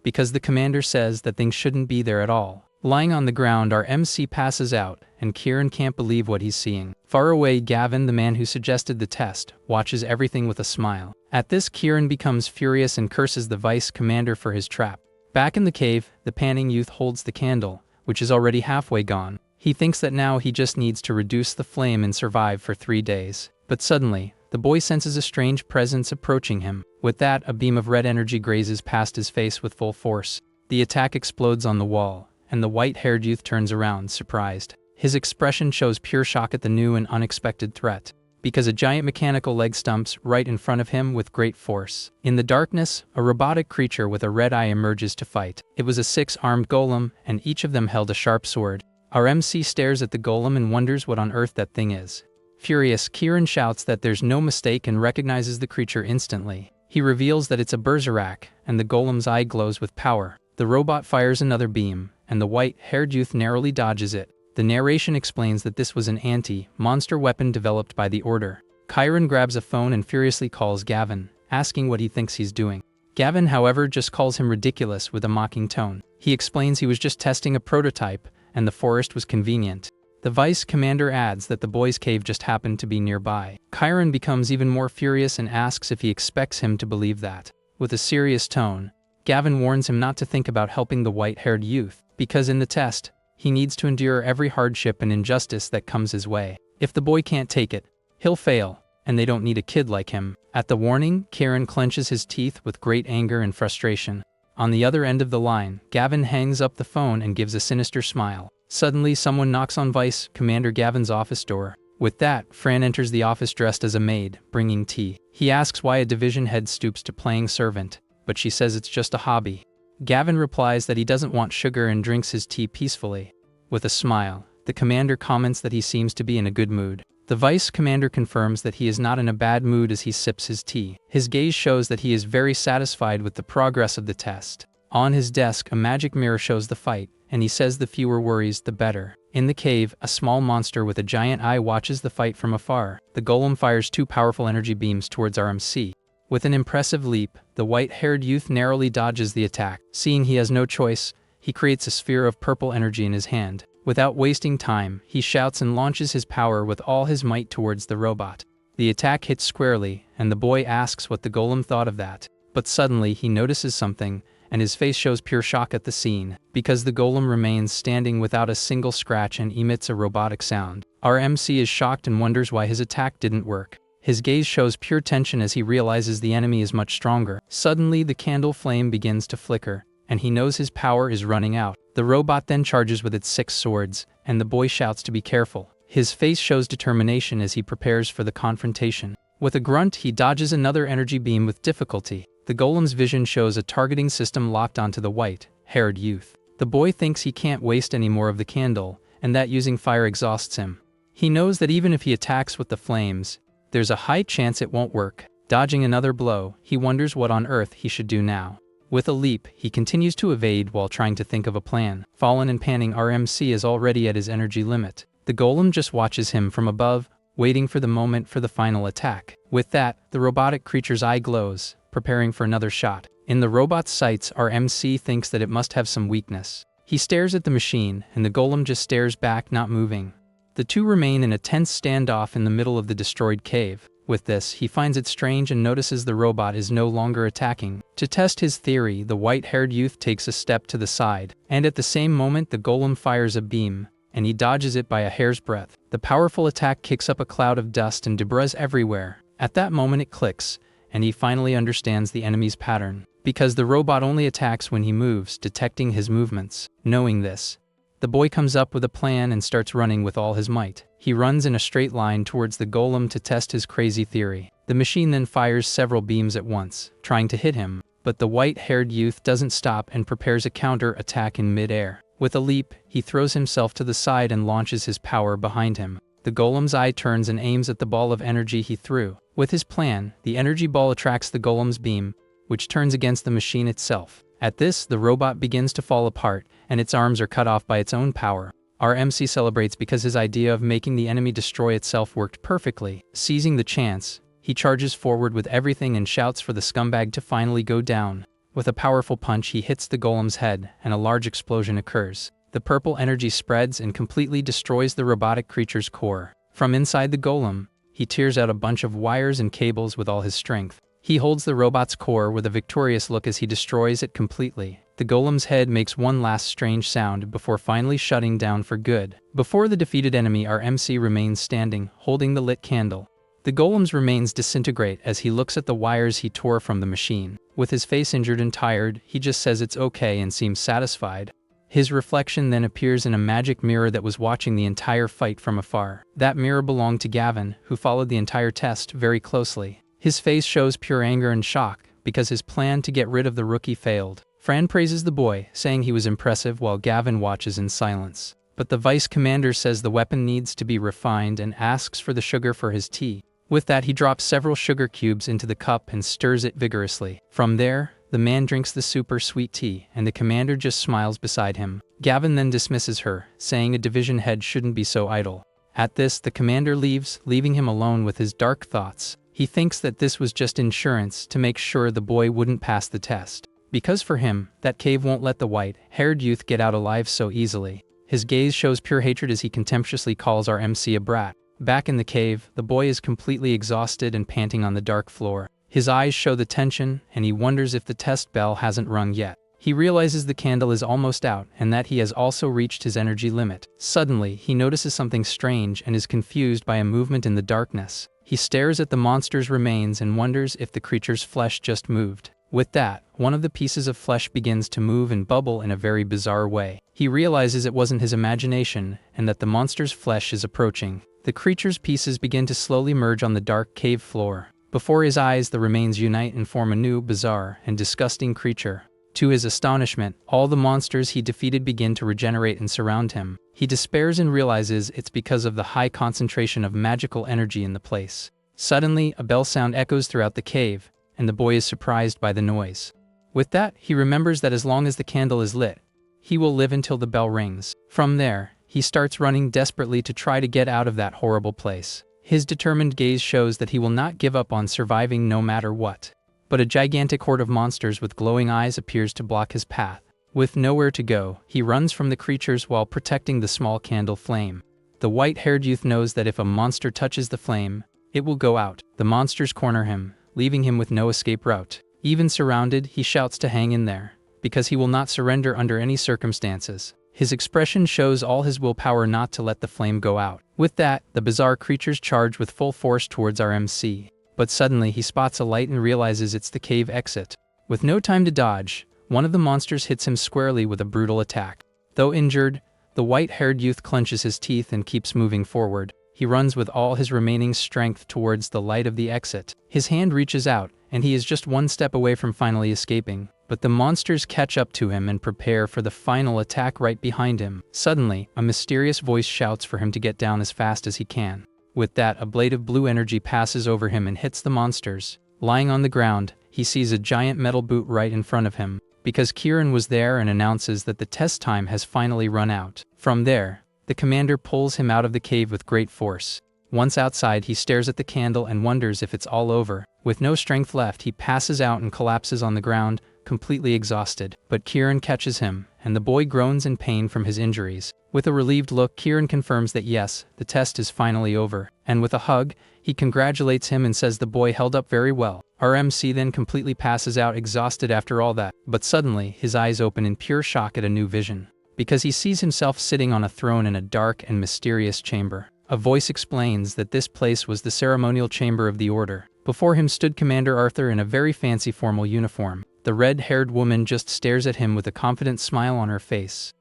Because the commander says that things shouldn't be there at all. Lying on the ground, our MC passes out, and Kieran can't believe what he's seeing. Far away, Gavin, the man who suggested the test, watches everything with a smile. At this, Kieran becomes furious and curses the vice commander for his trap. Back in the cave, the panting youth holds the candle, which is already halfway gone. He thinks that now he just needs to reduce the flame and survive for 3 days. But suddenly, the boy senses a strange presence approaching him. With that, a beam of red energy grazes past his face with full force. The attack explodes on the wall, and the white-haired youth turns around, surprised. His expression shows pure shock at the new and unexpected threat, because a giant mechanical leg stumps right in front of him with great force. In the darkness, a robotic creature with a red eye emerges to fight. It was a 6-armed golem, and each of them held a sharp sword. Our MC stares at the golem and wonders what on earth that thing is. Furious, Kieran shouts that there's no mistake and recognizes the creature instantly. He reveals that it's a berserk, and the golem's eye glows with power. The robot fires another beam, and the white-haired youth narrowly dodges it. The narration explains that this was an anti-monster weapon developed by the Order. Kieran grabs a phone and furiously calls Gavin, asking what he thinks he's doing. Gavin, however, just calls him ridiculous with a mocking tone. He explains he was just testing a prototype, and the forest was convenient. The vice commander adds that the boy's cave just happened to be nearby. Kieran becomes even more furious and asks if he expects him to believe that. With a serious tone, Gavin warns him not to think about helping the white-haired youth, because in the test, he needs to endure every hardship and injustice that comes his way. If the boy can't take it, he'll fail, and they don't need a kid like him. At the warning, Kieran clenches his teeth with great anger and frustration. On the other end of the line, Gavin hangs up the phone and gives a sinister smile. Suddenly, someone knocks on Vice Commander Gavin's office door. With that, Fran enters the office dressed as a maid, bringing tea. He asks why a division head stoops to playing servant, but she says it's just a hobby. Gavin replies that he doesn't want sugar and drinks his tea peacefully. With a smile, the commander comments that he seems to be in a good mood. The vice commander confirms that he is not in a bad mood as he sips his tea. His gaze shows that he is very satisfied with the progress of the test. On his desk, a magic mirror shows the fight, and he says the fewer worries, the better. In the cave, a small monster with a giant eye watches the fight from afar. The golem fires 2 powerful energy beams towards RMC. With an impressive leap, the white-haired youth narrowly dodges the attack. Seeing he has no choice, he creates a sphere of purple energy in his hand. Without wasting time, he shouts and launches his power with all his might towards the robot. The attack hits squarely, and the boy asks what the golem thought of that. But suddenly he notices something, and his face shows pure shock at the scene, because the golem remains standing without a single scratch and emits a robotic sound. Our MC is shocked and wonders why his attack didn't work. His gaze shows pure tension as he realizes the enemy is much stronger. Suddenly, the candle flame begins to flicker, and he knows his power is running out. The robot then charges with its 6 swords, and the boy shouts to be careful. His face shows determination as he prepares for the confrontation. With a grunt, he dodges another energy beam with difficulty. The golem's vision shows a targeting system locked onto the white-haired youth. The boy thinks he can't waste any more of the candle, and that using fire exhausts him. He knows that even if he attacks with the flames, there's a high chance it won't work. Dodging another blow, he wonders what on earth he should do now. With a leap, he continues to evade while trying to think of a plan. Fallen and panting, our MC is already at his energy limit. The golem just watches him from above, waiting for the moment for the final attack. With that, the robotic creature's eye glows, preparing for another shot. In the robot's sights, our MC thinks that it must have some weakness. He stares at the machine, and the golem just stares back, not moving. The two remain in a tense standoff in the middle of the destroyed cave. With this, he finds it strange and notices the robot is no longer attacking. To test his theory, the white-haired youth takes a step to the side, and at the same moment the golem fires a beam, and he dodges it by a hair's breadth. The powerful attack kicks up a cloud of dust and debris everywhere. At that moment it clicks, and he finally understands the enemy's pattern. Because the robot only attacks when he moves, detecting his movements. Knowing this, the boy comes up with a plan and starts running with all his might. He runs in a straight line towards the golem to test his crazy theory. The machine then fires several beams at once, trying to hit him, but the white-haired youth doesn't stop and prepares a counter-attack in mid-air. With a leap, he throws himself to the side and launches his power behind him. The golem's eye turns and aims at the ball of energy he threw. With his plan, the energy ball attracts the golem's beam, which turns against the machine itself. At this, the robot begins to fall apart, and its arms are cut off by its own power. Our MC celebrates because his idea of making the enemy destroy itself worked perfectly. Seizing the chance, he charges forward with everything and shouts for the scumbag to finally go down. With a powerful punch, he hits the golem's head, and a large explosion occurs. The purple energy spreads and completely destroys the robotic creature's core. From inside the golem, he tears out a bunch of wires and cables with all his strength. He holds the robot's core with a victorious look as he destroys it completely. The golem's head makes one last strange sound before finally shutting down for good. Before the defeated enemy, our MC remains standing, holding the lit candle. The golem's remains disintegrate as he looks at the wires he tore from the machine. With his face injured and tired, he just says it's okay and seems satisfied. His reflection then appears in a magic mirror that was watching the entire fight from afar. That mirror belonged to Gavin, who followed the entire test very closely. His face shows pure anger and shock, because his plan to get rid of the rookie failed. Fran praises the boy, saying he was impressive while Gavin watches in silence. But the vice commander says the weapon needs to be refined and asks for the sugar for his tea. With that, he drops several sugar cubes into the cup and stirs it vigorously. From there, the man drinks the super sweet tea, and the commander just smiles beside him. Gavin then dismisses her, saying a division head shouldn't be so idle. At this, the commander leaves, leaving him alone with his dark thoughts. He thinks that this was just insurance to make sure the boy wouldn't pass the test. Because for him, that cave won't let the white-haired youth get out alive so easily. His gaze shows pure hatred as he contemptuously calls our MC a brat. Back in the cave, the boy is completely exhausted and panting on the dark floor. His eyes show the tension, and he wonders if the test bell hasn't rung yet. He realizes the candle is almost out and that he has also reached his energy limit. Suddenly, he notices something strange and is confused by a movement in the darkness. He stares at the monster's remains and wonders if the creature's flesh just moved. With that, one of the pieces of flesh begins to move and bubble in a very bizarre way. He realizes it wasn't his imagination and that the monster's flesh is approaching. The creature's pieces begin to slowly merge on the dark cave floor. Before his eyes, the remains unite and form a new, bizarre, and disgusting creature. To his astonishment, all the monsters he defeated begin to regenerate and surround him. He despairs and realizes it's because of the high concentration of magical energy in the place. Suddenly, a bell sound echoes throughout the cave, and the boy is surprised by the noise. With that, he remembers that as long as the candle is lit, he will live until the bell rings. From there, he starts running desperately to try to get out of that horrible place. His determined gaze shows that he will not give up on surviving no matter what. But a gigantic horde of monsters with glowing eyes appears to block his path. With nowhere to go, he runs from the creatures while protecting the small candle flame. The white-haired youth knows that if a monster touches the flame, it will go out. The monsters corner him, leaving him with no escape route. Even surrounded, he shouts to hang in there, because he will not surrender under any circumstances. His expression shows all his willpower not to let the flame go out. With that, the bizarre creatures charge with full force towards our MC. But suddenly he spots a light and realizes it's the cave exit. With no time to dodge, one of the monsters hits him squarely with a brutal attack. Though injured, the white-haired youth clenches his teeth and keeps moving forward. He runs with all his remaining strength towards the light of the exit. His hand reaches out, and he is just one step away from finally escaping. But the monsters catch up to him and prepare for the final attack right behind him. Suddenly, a mysterious voice shouts for him to get down as fast as he can. With that, a blade of blue energy passes over him and hits the monsters. Lying on the ground, he sees a giant metal boot right in front of him, because Kieran was there and announces that the test time has finally run out. From there, the commander pulls him out of the cave with great force. Once outside, he stares at the candle and wonders if it's all over. With no strength left, he passes out and collapses on the ground, completely exhausted. But Kieran catches him, and the boy groans in pain from his injuries. With a relieved look, Kieran confirms that yes, the test is finally over. And with a hug, he congratulates him and says the boy held up very well. Our MC then completely passes out exhausted after all that. But suddenly, his eyes open in pure shock at a new vision, because he sees himself sitting on a throne in a dark and mysterious chamber. A voice explains that this place was the ceremonial chamber of the Order. Before him stood Commander Arthur in a very fancy formal uniform. The red-haired woman just stares at him with a confident smile on her face.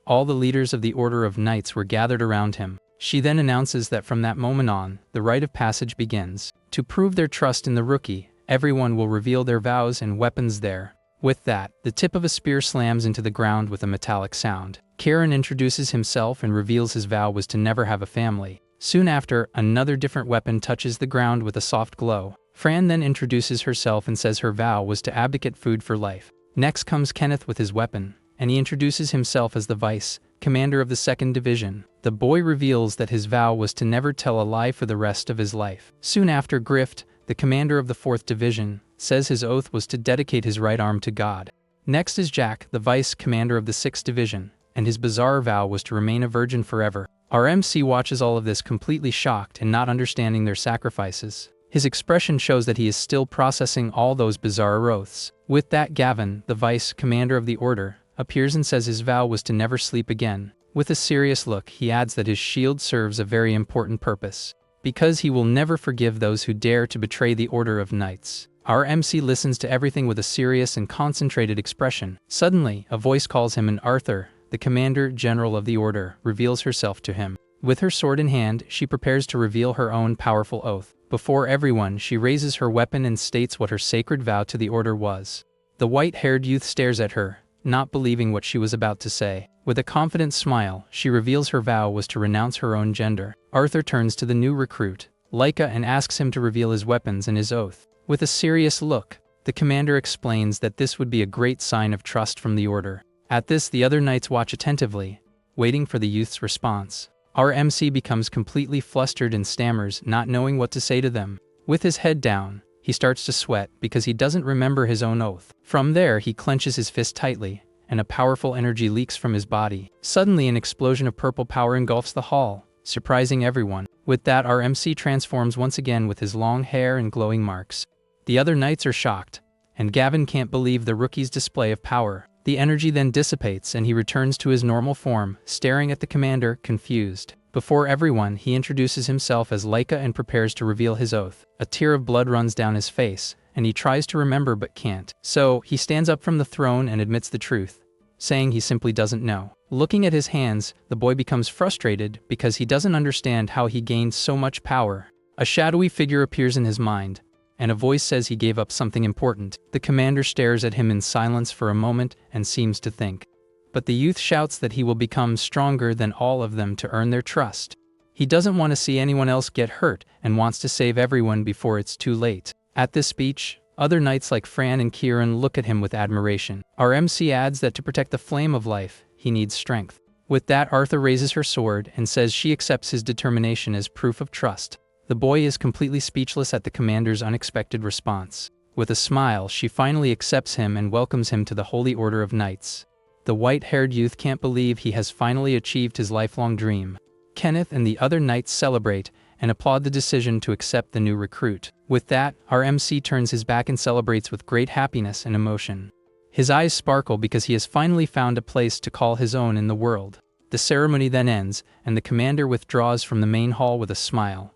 All the leaders of the Order of Knights were gathered around him. She then announces that from that moment on, the rite of passage begins. To prove their trust in the rookie, everyone will reveal their vows and weapons there. With that, the tip of a spear slams into the ground with a metallic sound. Kieran introduces himself and reveals his vow was to never have a family. Soon after, another different weapon touches the ground with a soft glow. Fran then introduces herself and says her vow was to abdicate food for life. Next comes Kenneth with his weapon, and he introduces himself as the Vice Commander of the 2nd Division. The boy reveals that his vow was to never tell a lie for the rest of his life. Soon after, Grift, the Commander of the 4th Division, says his oath was to dedicate his right arm to God. Next is Jack, the Vice Commander of the 6th Division, and his bizarre vow was to remain a virgin forever. Our MC watches all of this completely shocked and not understanding their sacrifices. His expression shows that he is still processing all those bizarre oaths. With that, Gavin, the Vice Commander of the Order, appears and says his vow was to never sleep again. With a serious look, he adds that his shield serves a very important purpose, because he will never forgive those who dare to betray the Order of Knights. Our MC listens to everything with a serious and concentrated expression. Suddenly, a voice calls him, and Arthur, the Commander General of the Order, reveals herself to him. With her sword in hand, she prepares to reveal her own powerful oath. Before everyone, she raises her weapon and states what her sacred vow to the Order was. The white-haired youth stares at her, not believing what she was about to say. With a confident smile, she reveals her vow was to renounce her own gender. Arthur turns to the new recruit, Leica, and asks him to reveal his weapons and his oath. With a serious look, the commander explains that this would be a great sign of trust from the Order. At this, the other knights watch attentively, waiting for the youth's response. Our MC becomes completely flustered and stammers, not knowing what to say to them. With his head down, he starts to sweat because he doesn't remember his own oath. From there, he clenches his fist tightly, and a powerful energy leaks from his body. Suddenly, an explosion of purple power engulfs the hall, surprising everyone. With that, our MC transforms once again with his long hair and glowing marks. The other knights are shocked, and Gavin can't believe the rookie's display of power. The energy then dissipates and he returns to his normal form, staring at the commander, confused. Before everyone, he introduces himself as Leica and prepares to reveal his oath. A tear of blood runs down his face, and he tries to remember but can't. So, he stands up from the throne and admits the truth, saying he simply doesn't know. Looking at his hands, the boy becomes frustrated because he doesn't understand how he gained so much power. A shadowy figure appears in his mind, and a voice says he gave up something important. The commander stares at him in silence for a moment and seems to think. But the youth shouts that he will become stronger than all of them to earn their trust. He doesn't want to see anyone else get hurt and wants to save everyone before it's too late. At this speech, other knights like Fran and Kieran look at him with admiration. Our MC adds that to protect the flame of life, he needs strength. With that, Arthur raises her sword and says she accepts his determination as proof of trust. The boy is completely speechless at the commander's unexpected response. With a smile, she finally accepts him and welcomes him to the Holy Order of Knights. The white-haired youth can't believe he has finally achieved his lifelong dream. Kenneth and the other knights celebrate and applaud the decision to accept the new recruit. With that, our MC turns his back and celebrates with great happiness and emotion. His eyes sparkle because he has finally found a place to call his own in the world. The ceremony then ends, and the commander withdraws from the main hall with a smile.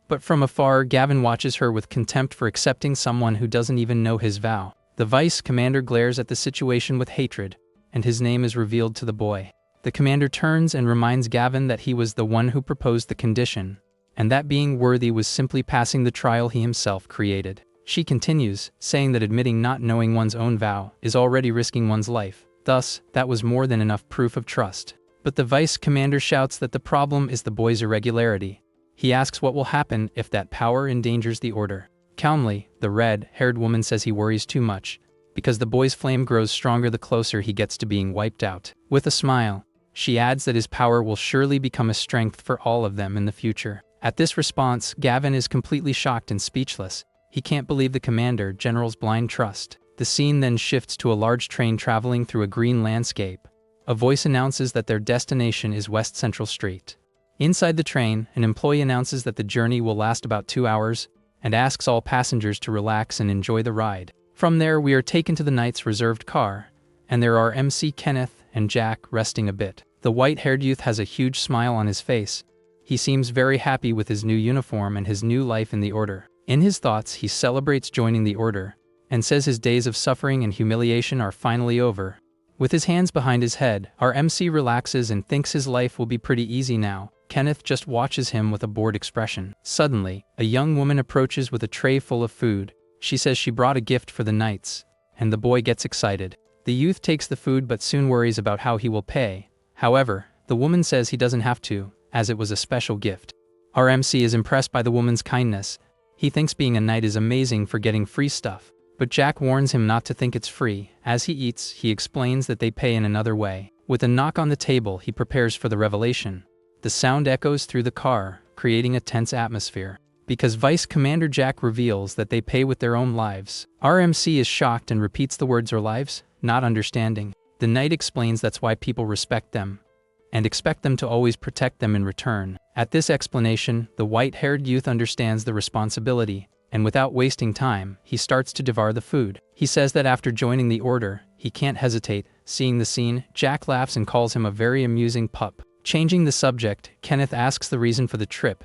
But from afar, Gavin watches her with contempt for accepting someone who doesn't even know his vow. The vice commander glares at the situation with hatred, and his name is revealed to the boy. The commander turns and reminds Gavin that he was the one who proposed the condition, and that being worthy was simply passing the trial he himself created. She continues, saying that admitting not knowing one's own vow is already risking one's life. Thus, that was more than enough proof of trust. But the vice commander shouts that the problem is the boy's irregularity. He asks what will happen if that power endangers the order. Calmly, the red-haired woman says he worries too much, because the boy's flame grows stronger the closer he gets to being wiped out. With a smile, she adds that his power will surely become a strength for all of them in the future. At this response, Gavin is completely shocked and speechless. He can't believe the commander general's blind trust. The scene then shifts to a large train traveling through a green landscape. A voice announces that their destination is West Central Street. Inside the train, an employee announces that the journey will last about 2 hours and asks all passengers to relax and enjoy the ride. From there, we are taken to the knight's reserved car, and there are MC Kenneth and Jack resting a bit. The white-haired youth has a huge smile on his face. He seems very happy with his new uniform and his new life in the Order. In his thoughts, he celebrates joining the Order and says his days of suffering and humiliation are finally over. With his hands behind his head, our MC relaxes and thinks his life will be pretty easy now. Kenneth just watches him with a bored expression. Suddenly, a young woman approaches with a tray full of food. She says she brought a gift for the knights, and the boy gets excited. The youth takes the food but soon worries about how he will pay. However, the woman says he doesn't have to, as it was a special gift. Our MC is impressed by the woman's kindness. He thinks being a knight is amazing for getting free stuff. But Jack warns him not to think it's free. As he eats, he explains that they pay in another way. With a knock on the table, he prepares for the revelation. The sound echoes through the car, creating a tense atmosphere. Because Vice Commander Jack reveals that they pay with their own lives. Our MC is shocked and repeats the words "our lives," not understanding. The knight explains that's why people respect them and expect them to always protect them in return. At this explanation, the white-haired youth understands the responsibility, and without wasting time, he starts to devour the food. He says that after joining the Order, he can't hesitate. Seeing the scene, Jack laughs and calls him a very amusing pup. Changing the subject, Kenneth asks the reason for the trip.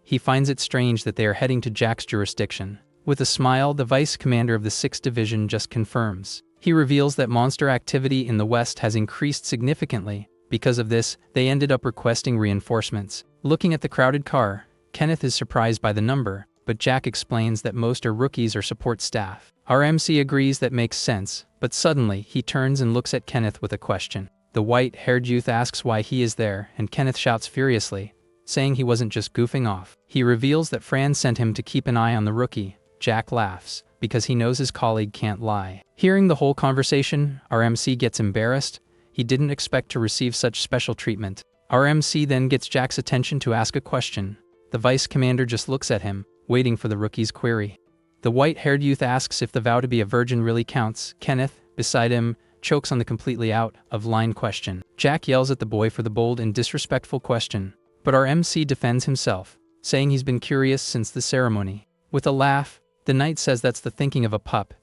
He finds it strange that they are heading to Jack's jurisdiction. With a smile, the vice commander of the 6th Division just confirms. He reveals that monster activity in the West has increased significantly. Because of this, they ended up requesting reinforcements. Looking at the crowded car, Kenneth is surprised by the number, but Jack explains that most are rookies or support staff. Our MC agrees that makes sense, but suddenly he turns and looks at Kenneth with a question. The white-haired youth asks why he is there, and Kenneth shouts furiously, saying he wasn't just goofing off. He reveals that Fran sent him to keep an eye on the rookie. Jack laughs, because he knows his colleague can't lie. Hearing the whole conversation, our MC gets embarrassed. He didn't expect to receive such special treatment. Our MC then gets Jack's attention to ask a question. The vice commander just looks at him, waiting for the rookie's query. The white-haired youth asks if the vow to be a virgin really counts. Kenneth, beside him, chokes on the completely out-of-line question. Jack yells at the boy for the bold and disrespectful question, but our MC defends himself, saying he's been curious since the ceremony. With a laugh, the knight says that's the thinking of a pup,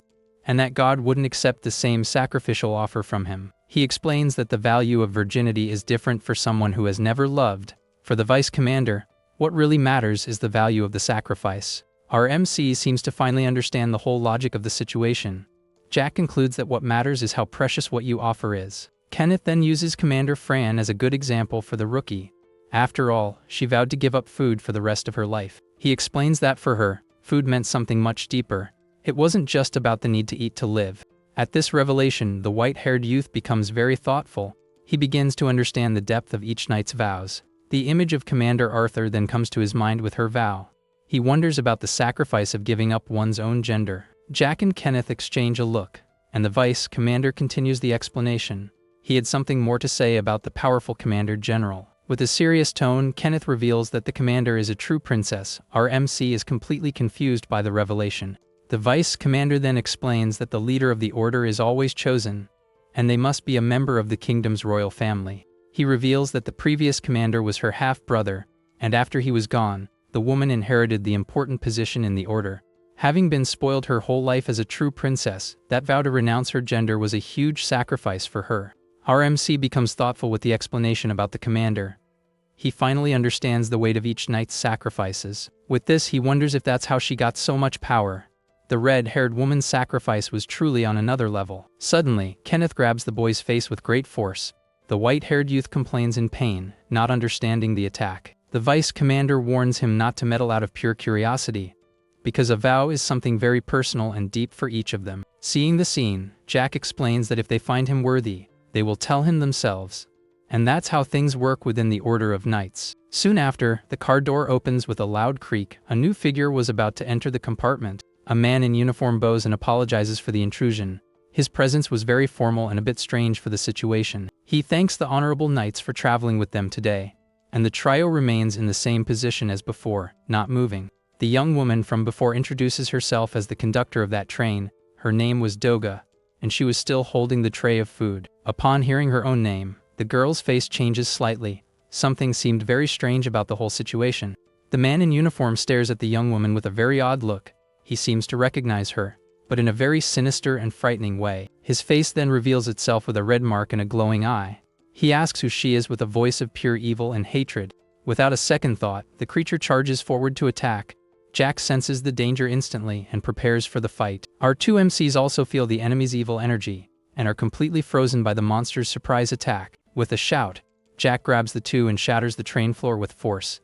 and that God wouldn't accept the same sacrificial offer from him. He explains that the value of virginity is different for someone who has never loved. For the vice commander, what really matters is the value of the sacrifice. Our MC seems to finally understand the whole logic of the situation. Jack concludes that what matters is how precious what you offer is. Kenneth then uses Commander Fran as a good example for the rookie. After all, she vowed to give up food for the rest of her life. He explains that for her, food meant something much deeper. It wasn't just about the need to eat to live. At this revelation, the white-haired youth becomes very thoughtful. He begins to understand the depth of each knight's vows. The image of Commander Arthur then comes to his mind with her vow. He wonders about the sacrifice of giving up one's own gender. Jack and Kenneth exchange a look, and the vice commander continues the explanation. He had something more to say about the powerful commander general. With a serious tone, Kenneth reveals that the commander is a true princess. Our MC is completely confused by the revelation. The vice commander then explains that the leader of the order is always chosen, and they must be a member of the kingdom's royal family. He reveals that the previous commander was her half-brother, and after he was gone, the woman inherited the important position in the order. Having been spoiled her whole life as a true princess, that vow to renounce her gender was a huge sacrifice for her. Our MC becomes thoughtful with the explanation about the commander. He finally understands the weight of each knight's sacrifices. With this, he wonders if that's how she got so much power. The red-haired woman's sacrifice was truly on another level. Suddenly, Kenneth grabs the boy's face with great force. The white-haired youth complains in pain, not understanding the attack. The vice commander warns him not to meddle out of pure curiosity, because a vow is something very personal and deep for each of them. Seeing the scene, Jack explains that if they find him worthy, they will tell him themselves, And that's how things work within the Order of Knights. Soon after, the car door opens with a loud creak. A new figure was about to enter the compartment. A man in uniform bows and apologizes for the intrusion. His presence was very formal and a bit strange for the situation. He thanks the honorable knights for traveling with them today. And the trio remains in the same position as before, not moving. The young woman from before introduces herself as the conductor of that train. Her name was Doga, and she was still holding the tray of food. Upon hearing her own name, the girl's face changes slightly. Something seemed very strange about the whole situation. The man in uniform stares at the young woman with a very odd look. He seems to recognize her, but in a very sinister and frightening way. His face then reveals itself with a red mark and a glowing eye. He asks who she is with a voice of pure evil and hatred. Without a second thought, the creature charges forward to attack. Jack senses the danger instantly and prepares for the fight. Our two MCs also feel the enemy's evil energy and are completely frozen by the monster's surprise attack. With a shout, Jack grabs the two and shatters the train floor with force.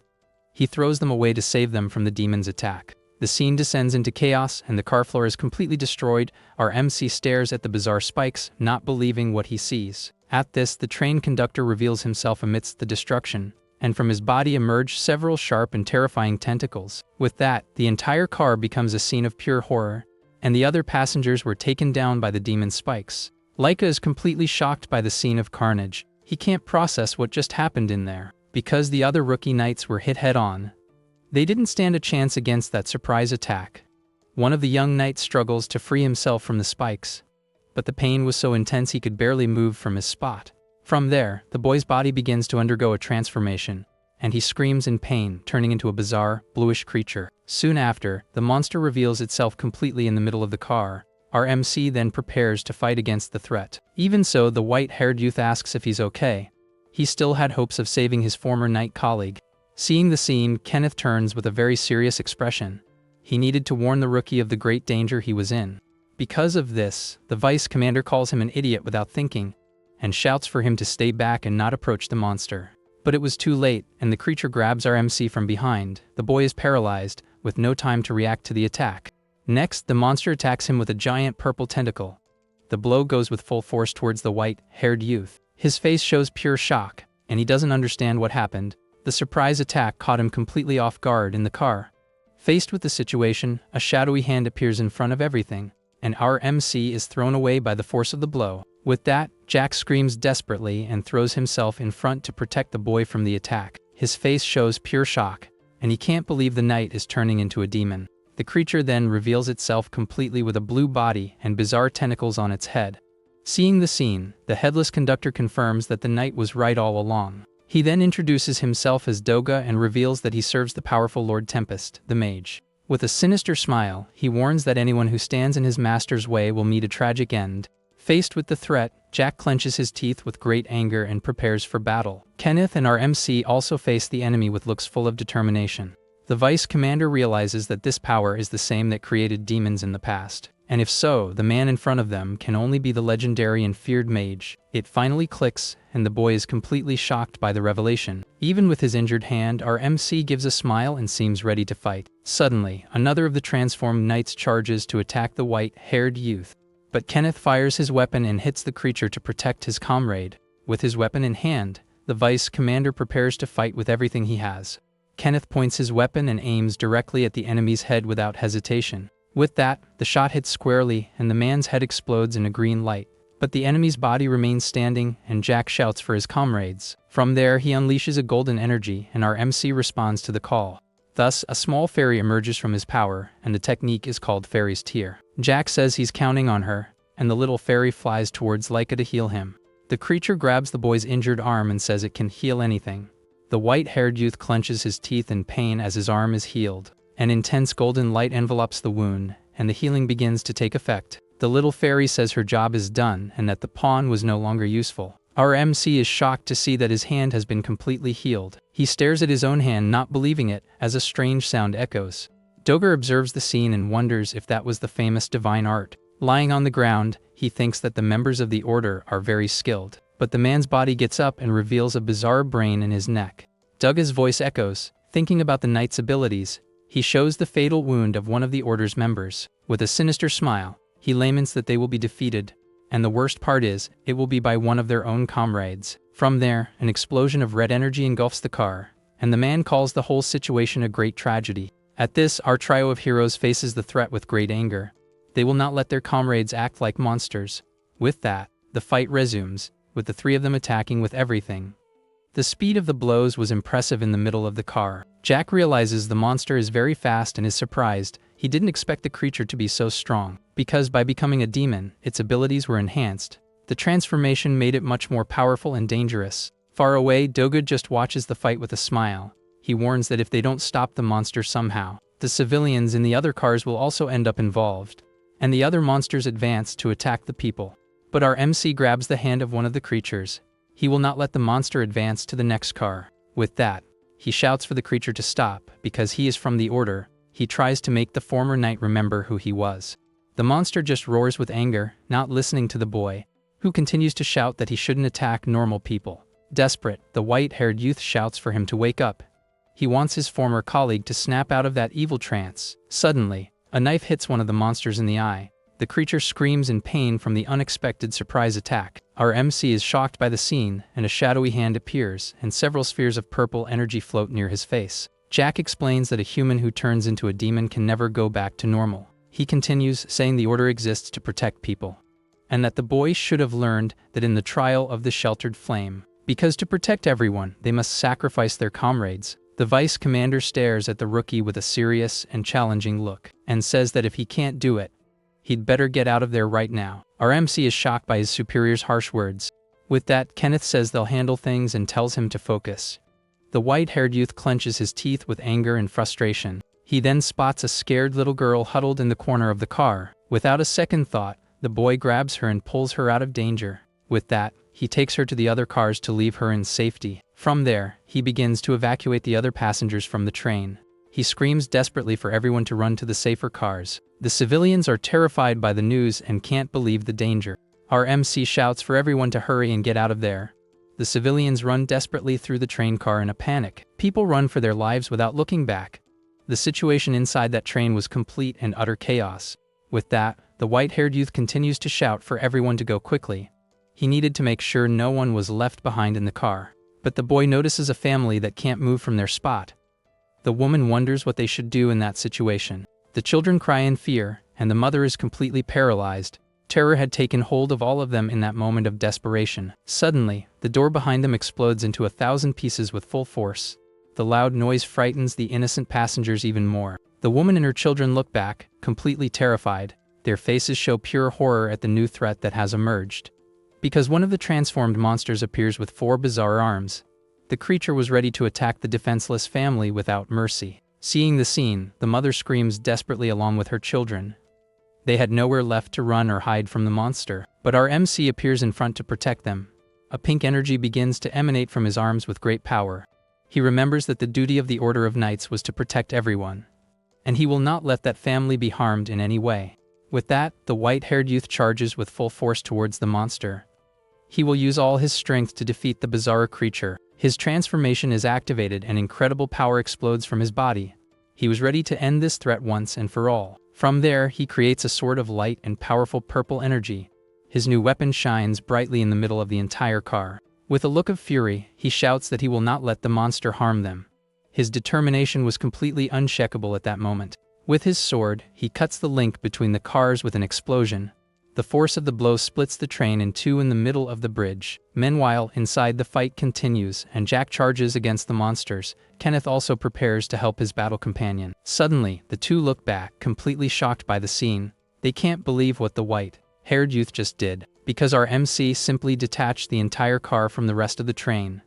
He throws them away to save them from the demon's attack. The scene descends into chaos and the car floor is completely destroyed. Our MC stares at the bizarre spikes, not believing what he sees. At this, the train conductor reveals himself amidst the destruction, and from his body emerge several sharp and terrifying tentacles. With that, the entire car becomes a scene of pure horror, and the other passengers were taken down by the demon's spikes. Laika is completely shocked by the scene of carnage. He can't process what just happened in there. Because the other rookie knights were hit head-on, they didn't stand a chance against that surprise attack. One of the young knights struggles to free himself from the spikes, but the pain was so intense he could barely move from his spot. From there, the boy's body begins to undergo a transformation, and he screams in pain, turning into a bizarre, bluish creature. Soon after, the monster reveals itself completely in the middle of the car. Our MC then prepares to fight against the threat. Even so, the white-haired youth asks if he's okay. He still had hopes of saving his former knight colleague. Seeing the scene, Kenneth turns with a very serious expression. He needed to warn the rookie of the great danger he was in. Because of this, the vice commander calls him an idiot without thinking, and shouts for him to stay back and not approach the monster. But it was too late, and the creature grabs our MC from behind. The boy is paralyzed, with no time to react to the attack. Next, the monster attacks him with a giant purple tentacle. The blow goes with full force towards the white-haired youth. His face shows pure shock, and he doesn't understand what happened. The surprise attack caught him completely off guard in the car. Faced with the situation, a shadowy hand appears in front of everything, and our MC is thrown away by the force of the blow. With that, Jack screams desperately and throws himself in front to protect the boy from the attack. His face shows pure shock, and he can't believe the knight is turning into a demon. The creature then reveals itself completely with a blue body and bizarre tentacles on its head. Seeing the scene, the headless conductor confirms that the knight was right all along. He then introduces himself as Doga and reveals that he serves the powerful Lord Tempest, the mage. With a sinister smile, he warns that anyone who stands in his master's way will meet a tragic end. Faced with the threat, Jack clenches his teeth with great anger and prepares for battle. Kenneth and our MC also face the enemy with looks full of determination. The vice commander realizes that this power is the same that created demons in the past. And if so, the man in front of them can only be the legendary and feared mage. It finally clicks, and the boy is completely shocked by the revelation. Even with his injured hand, our MC gives a smile and seems ready to fight. Suddenly, another of the transformed knights charges to attack the white-haired youth. But Kenneth fires his weapon and hits the creature to protect his comrade. With his weapon in hand, the vice commander prepares to fight with everything he has. Kenneth points his weapon and aims directly at the enemy's head without hesitation. With that, the shot hits squarely and the man's head explodes in a green light. But the enemy's body remains standing and Jack shouts for his comrades. From there, he unleashes a golden energy and our MC responds to the call. Thus, a small fairy emerges from his power, and the technique is called Fairy's Tear. Jack says he's counting on her, and the little fairy flies towards Laika to heal him. The creature grabs the boy's injured arm and says it can heal anything. The white-haired youth clenches his teeth in pain as his arm is healed. An intense golden light envelops the wound, and the healing begins to take effect. The little fairy says her job is done and that the pawn was no longer useful. Our MC is shocked to see that his hand has been completely healed. He stares at his own hand, not believing it, as a strange sound echoes. Doger observes the scene and wonders if that was the famous divine art. Lying on the ground, he thinks that the members of the order are very skilled. But the man's body gets up and reveals a bizarre brain in his neck. Doga's voice echoes, thinking about the knight's abilities. He shows the fatal wound of one of the order's members. With a sinister smile, he laments that they will be defeated, And the worst part is, it will be by one of their own comrades. From there, an explosion of red energy engulfs the car, and the man calls the whole situation a great tragedy. At this, our trio of heroes faces the threat with great anger. They will not let their comrades act like monsters. With that, the fight resumes, with the three of them attacking with everything. The speed of the blows was impressive in the middle of the car. Jack realizes the monster is very fast and is surprised. He didn't expect the creature to be so strong, because by becoming a demon, its abilities were enhanced. The transformation made it much more powerful and dangerous. Far away, Doga just watches the fight with a smile. He warns that if they don't stop the monster somehow, the civilians in the other cars will also end up involved. And the other monsters advance to attack the people. But our MC grabs the hand of one of the creatures. He will not let the monster advance to the next car. With that, he shouts for the creature to stop, because he is from the Order. He tries to make the former knight remember who he was. The monster just roars with anger, not listening to the boy, who continues to shout that he shouldn't attack normal people. Desperate, the white-haired youth shouts for him to wake up. He wants his former colleague to snap out of that evil trance. Suddenly, a knife hits one of the monsters in the eye. The creature screams in pain from the unexpected surprise attack. Our MC is shocked by the scene, and a shadowy hand appears, and several spheres of purple energy float near his face. Jack explains that a human who turns into a demon can never go back to normal. He continues, saying the Order exists to protect people, and that the boy should have learned that in the trial of the sheltered flame, because to protect everyone, they must sacrifice their comrades. The vice commander stares at the rookie with a serious and challenging look, and says that if he can't do it, he'd better get out of there right now. Our MC is shocked by his superior's harsh words. With that, Kenneth says they'll handle things and tells him to focus. The white-haired youth clenches his teeth with anger and frustration. He then spots a scared little girl huddled in the corner of the car. Without a second thought, the boy grabs her and pulls her out of danger. With that, he takes her to the other cars to leave her in safety. From there, he begins to evacuate the other passengers from the train. He screams desperately for everyone to run to the safer cars. The civilians are terrified by the news and can't believe the danger. Our MC shouts for everyone to hurry and get out of there. The civilians run desperately through the train car in a panic. People run for their lives without looking back. The situation inside that train was complete and utter chaos. With that, the white-haired youth continues to shout for everyone to go quickly. He needed to make sure no one was left behind in the car. But the boy notices a family that can't move from their spot. The woman wonders what they should do in that situation. The children cry in fear, and the mother is completely paralyzed. Terror had taken hold of all of them in that moment of desperation. Suddenly, the door behind them explodes into 1,000 pieces with full force. The loud noise frightens the innocent passengers even more. The woman and her children look back, completely terrified. Their faces show pure horror at the new threat that has emerged. Because one of the transformed monsters appears with 4 bizarre arms. The creature was ready to attack the defenseless family without mercy. Seeing the scene, the mother screams desperately along with her children. They had nowhere left to run or hide from the monster, but our MC appears in front to protect them. A pink energy begins to emanate from his arms with great power. He remembers that the duty of the Order of Knights was to protect everyone, and he will not let that family be harmed in any way. With that, the white-haired youth charges with full force towards the monster. He will use all his strength to defeat the bizarre creature. His transformation is activated and incredible power explodes from his body. He was ready to end this threat once and for all. From there, he creates a sword of light and powerful purple energy. His new weapon shines brightly in the middle of the entire car. With a look of fury, he shouts that he will not let the monster harm them. His determination was completely unshakable at that moment. With his sword, he cuts the link between the cars with an explosion. The force of the blow splits the train in 2 in the middle of the bridge. Meanwhile, inside the fight continues, and Jack charges against the monsters. Kenneth also prepares to help his battle companion. Suddenly, the 2 look back, completely shocked by the scene. They can't believe what the white-haired youth just did, because our MC simply detached the entire car from the rest of the train.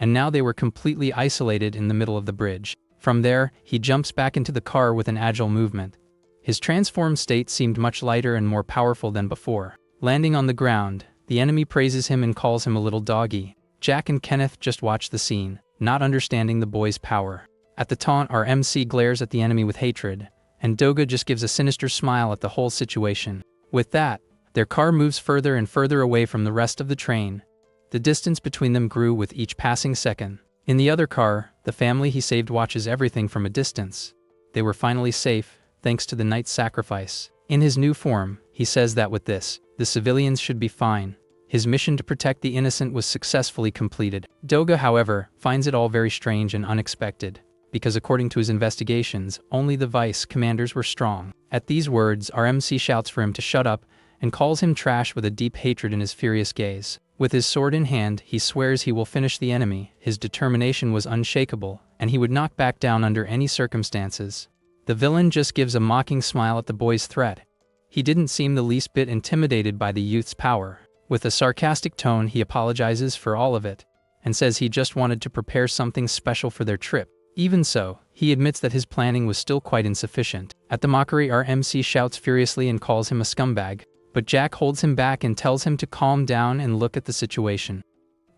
And now they were completely isolated in the middle of the bridge. From there, he jumps back into the car with an agile movement. His transformed state seemed much lighter and more powerful than before. Landing on the ground, the enemy praises him and calls him a little doggy. Jack and Kenneth just watch the scene, not understanding the boy's power. At the taunt, our MC glares at the enemy with hatred, and Doga just gives a sinister smile at the whole situation. With that, their car moves further and further away from the rest of the train. The distance between them grew with each passing second. In the other car, the family he saved watches everything from a distance. They were finally safe, thanks to the knight's sacrifice. In his new form, he says that with this, the civilians should be fine. His mission to protect the innocent was successfully completed. Doga, however, finds it all very strange and unexpected, because according to his investigations, only the vice commanders were strong. At these words, our MC shouts for him to shut up and calls him trash with a deep hatred in his furious gaze. With his sword in hand, he swears he will finish the enemy. His determination was unshakable, and he would not back down under any circumstances. The villain just gives a mocking smile at the boy's threat. He didn't seem the least bit intimidated by the youth's power. With a sarcastic tone, he apologizes for all of it, and says he just wanted to prepare something special for their trip. Even so, he admits that his planning was still quite insufficient. At the mockery, our MC shouts furiously and calls him a scumbag, but Jack holds him back and tells him to calm down and look at the situation.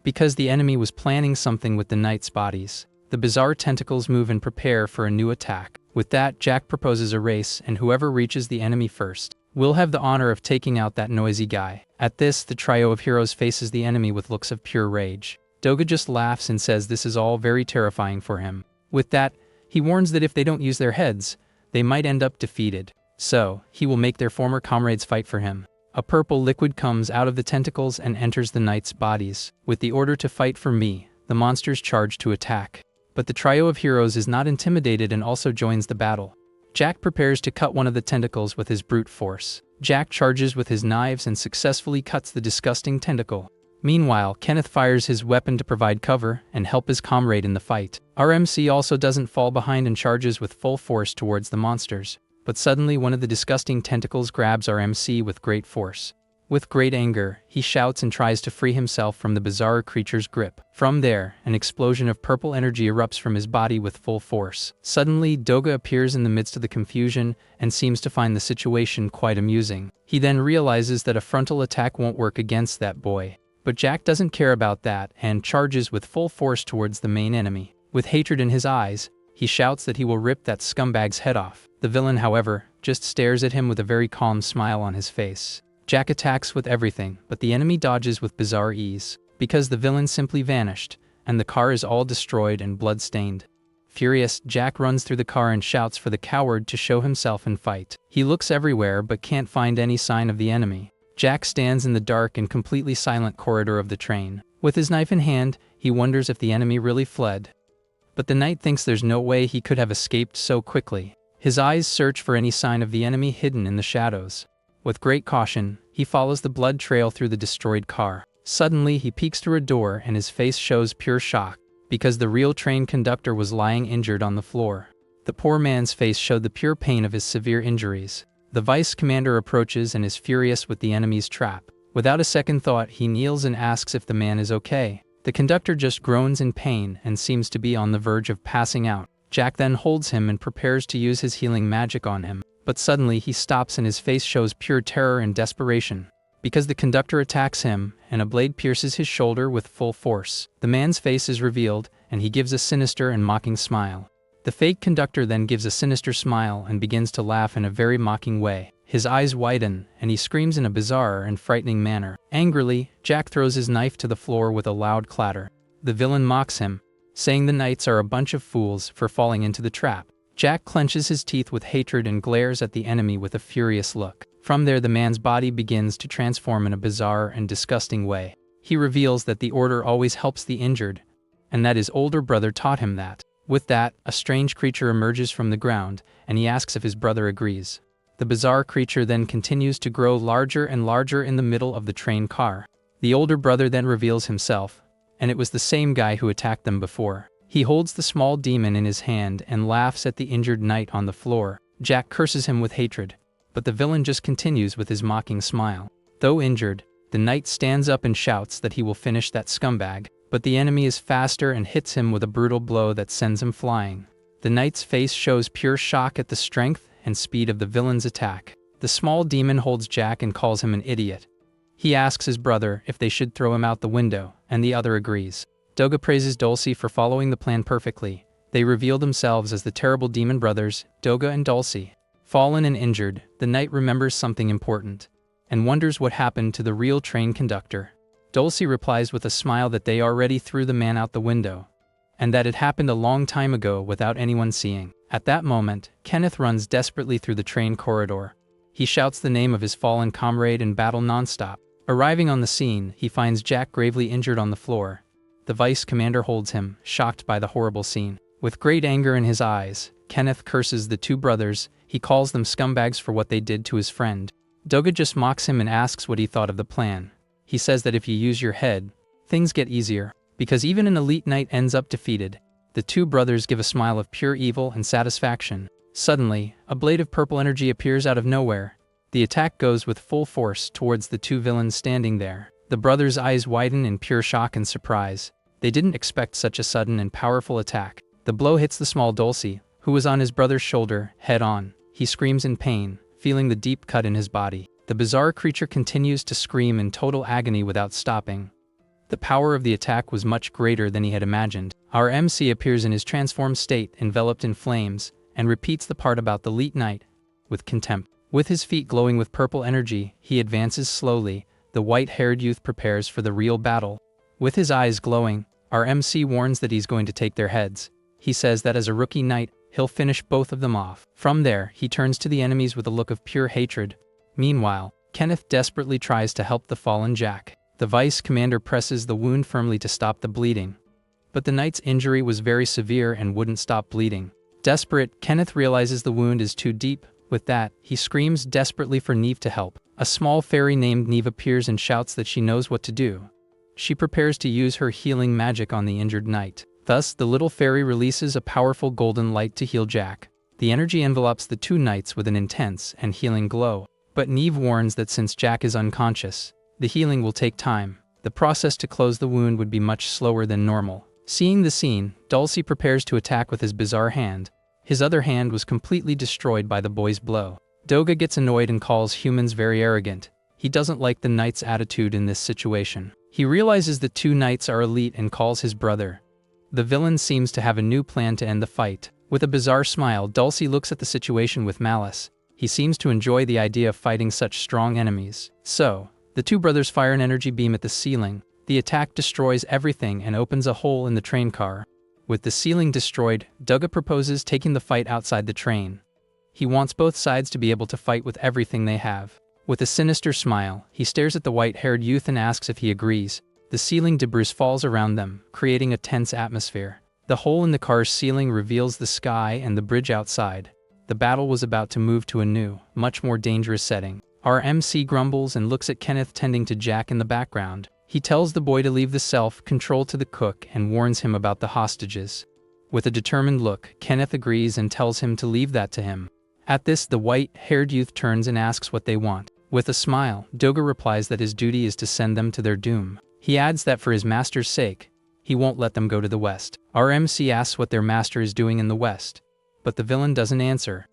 Because the enemy was planning something with the knights' bodies, the bizarre tentacles move and prepare for a new attack. With that, Jack proposes a race, and whoever reaches the enemy first will have the honor of taking out that noisy guy. At this, the trio of heroes faces the enemy with looks of pure rage. Doga just laughs and says this is all very terrifying for him. With that, he warns that if they don't use their heads, they might end up defeated. So, he will make their former comrades fight for him. A purple liquid comes out of the tentacles and enters the knights' bodies. With the order to fight for me, the monsters charge to attack. But the trio of heroes is not intimidated and also joins the battle. Jack prepares to cut one of the tentacles with his brute force. Jack charges with his knives and successfully cuts the disgusting tentacle. Meanwhile, Kenneth fires his weapon to provide cover and help his comrade in the fight. Our MC also doesn't fall behind and charges with full force towards the monsters. But suddenly one of the disgusting tentacles grabs our MC with great force. With great anger, he shouts and tries to free himself from the bizarre creature's grip. From there, an explosion of purple energy erupts from his body with full force. Suddenly, Doga appears in the midst of the confusion and seems to find the situation quite amusing. He then realizes that a frontal attack won't work against that boy. But Jack doesn't care about that and charges with full force towards the main enemy. With hatred in his eyes, he shouts that he will rip that scumbag's head off. The villain, however, just stares at him with a very calm smile on his face. Jack attacks with everything, but the enemy dodges with bizarre ease, because the villain simply vanished, and the car is all destroyed and blood-stained. Furious, Jack runs through the car and shouts for the coward to show himself and fight. He looks everywhere but can't find any sign of the enemy. Jack stands in the dark and completely silent corridor of the train. With his knife in hand, he wonders if the enemy really fled. But the knight thinks there's no way he could have escaped so quickly. His eyes search for any sign of the enemy hidden in the shadows. With great caution, he follows the blood trail through the destroyed car. Suddenly, he peeks through a door and his face shows pure shock, because the real train conductor was lying injured on the floor. The poor man's face showed the pure pain of his severe injuries. The vice commander approaches and is furious with the enemy's trap. Without a second thought, he kneels and asks if the man is okay. The conductor just groans in pain and seems to be on the verge of passing out. Jack then holds him and prepares to use his healing magic on him. But suddenly he stops and his face shows pure terror and desperation, because the conductor attacks him and a blade pierces his shoulder with full force. The man's face is revealed and he gives a sinister and mocking smile. The fake conductor then gives a sinister smile and begins to laugh in a very mocking way. His eyes widen and he screams in a bizarre and frightening manner. Angrily, Jack throws his knife to the floor with a loud clatter. The villain mocks him, saying the knights are a bunch of fools for falling into the trap. Jack clenches his teeth with hatred and glares at the enemy with a furious look. From there, the man's body begins to transform in a bizarre and disgusting way. He reveals that the order always helps the injured, and that his older brother taught him that. With that, a strange creature emerges from the ground, and he asks if his brother agrees. The bizarre creature then continues to grow larger and larger in the middle of the train car. The older brother then reveals himself, and it was the same guy who attacked them before. He holds the small demon in his hand and laughs at the injured knight on the floor. Jack curses him with hatred, but the villain just continues with his mocking smile. Though injured, the knight stands up and shouts that he will finish that scumbag, but the enemy is faster and hits him with a brutal blow that sends him flying. The knight's face shows pure shock at the strength and speed of the villain's attack. The small demon holds Jack and calls him an idiot. He asks his brother if they should throw him out the window, and the other agrees. Doga praises Dulcie for following the plan perfectly. They reveal themselves as the terrible demon brothers, Doga and Dulcie. Fallen and injured, the knight remembers something important, and wonders what happened to the real train conductor. Dulcie replies with a smile that they already threw the man out the window, and that it happened a long time ago without anyone seeing. At that moment, Kenneth runs desperately through the train corridor. He shouts the name of his fallen comrade and battle nonstop. Arriving on the scene, he finds Jack gravely injured on the floor. The vice commander holds him, shocked by the horrible scene. With great anger in his eyes, Kenneth curses the two brothers. He calls them scumbags for what they did to his friend. Doga just mocks him and asks what he thought of the plan. He says that if you use your head, things get easier, because even an elite knight ends up defeated. The two brothers give a smile of pure evil and satisfaction. Suddenly, a blade of purple energy appears out of nowhere. The attack goes with full force towards the two villains standing there. The brothers' eyes widen in pure shock and surprise. They didn't expect such a sudden and powerful attack. The blow hits the small Dulcie, who was on his brother's shoulder, head on. He screams in pain, feeling the deep cut in his body. The bizarre creature continues to scream in total agony without stopping. The power of the attack was much greater than he had imagined. Our MC appears in his transformed state, enveloped in flames, and repeats the part about the elite knight with contempt. With his feet glowing with purple energy, he advances slowly. The white-haired youth prepares for the real battle. With his eyes glowing, our MC warns that he's going to take their heads. He says that as a rookie knight, he'll finish both of them off. From there, he turns to the enemies with a look of pure hatred. Meanwhile, Kenneth desperately tries to help the fallen Jack. The vice commander presses the wound firmly to stop the bleeding. But the knight's injury was very severe and wouldn't stop bleeding. Desperate, Kenneth realizes the wound is too deep. With that, he screams desperately for Neve to help. A small fairy named Neve appears and shouts that she knows what to do. She prepares to use her healing magic on the injured knight. Thus, the little fairy releases a powerful golden light to heal Jack. The energy envelops the two knights with an intense and healing glow. But Neve warns that since Jack is unconscious, the healing will take time. The process to close the wound would be much slower than normal. Seeing the scene, Dulcie prepares to attack with his bizarre hand. His other hand was completely destroyed by the boy's blow. Doga gets annoyed and calls humans very arrogant. He doesn't like the knight's attitude in this situation. He realizes the two knights are elite and calls his brother. The villain seems to have a new plan to end the fight. With a bizarre smile, Dulcie looks at the situation with malice. He seems to enjoy the idea of fighting such strong enemies. So, the two brothers fire an energy beam at the ceiling. The attack destroys everything and opens a hole in the train car. With the ceiling destroyed, Doga proposes taking the fight outside the train. He wants both sides to be able to fight with everything they have. With a sinister smile, he stares at the white-haired youth and asks if he agrees. The ceiling debris falls around them, creating a tense atmosphere. The hole in the car's ceiling reveals the sky and the bridge outside. The battle was about to move to a new, much more dangerous setting. Our MC grumbles and looks at Kenneth tending to Jack in the background. He tells the boy to leave the self-control to the cook and warns him about the hostages. With a determined look, Kenneth agrees and tells him to leave that to him. At this, the white-haired youth turns and asks what they want. With a smile, Doga replies that his duty is to send them to their doom. He adds that for his master's sake, he won't let them go to the west. Our MC asks what their master is doing in the west, but the villain doesn't answer.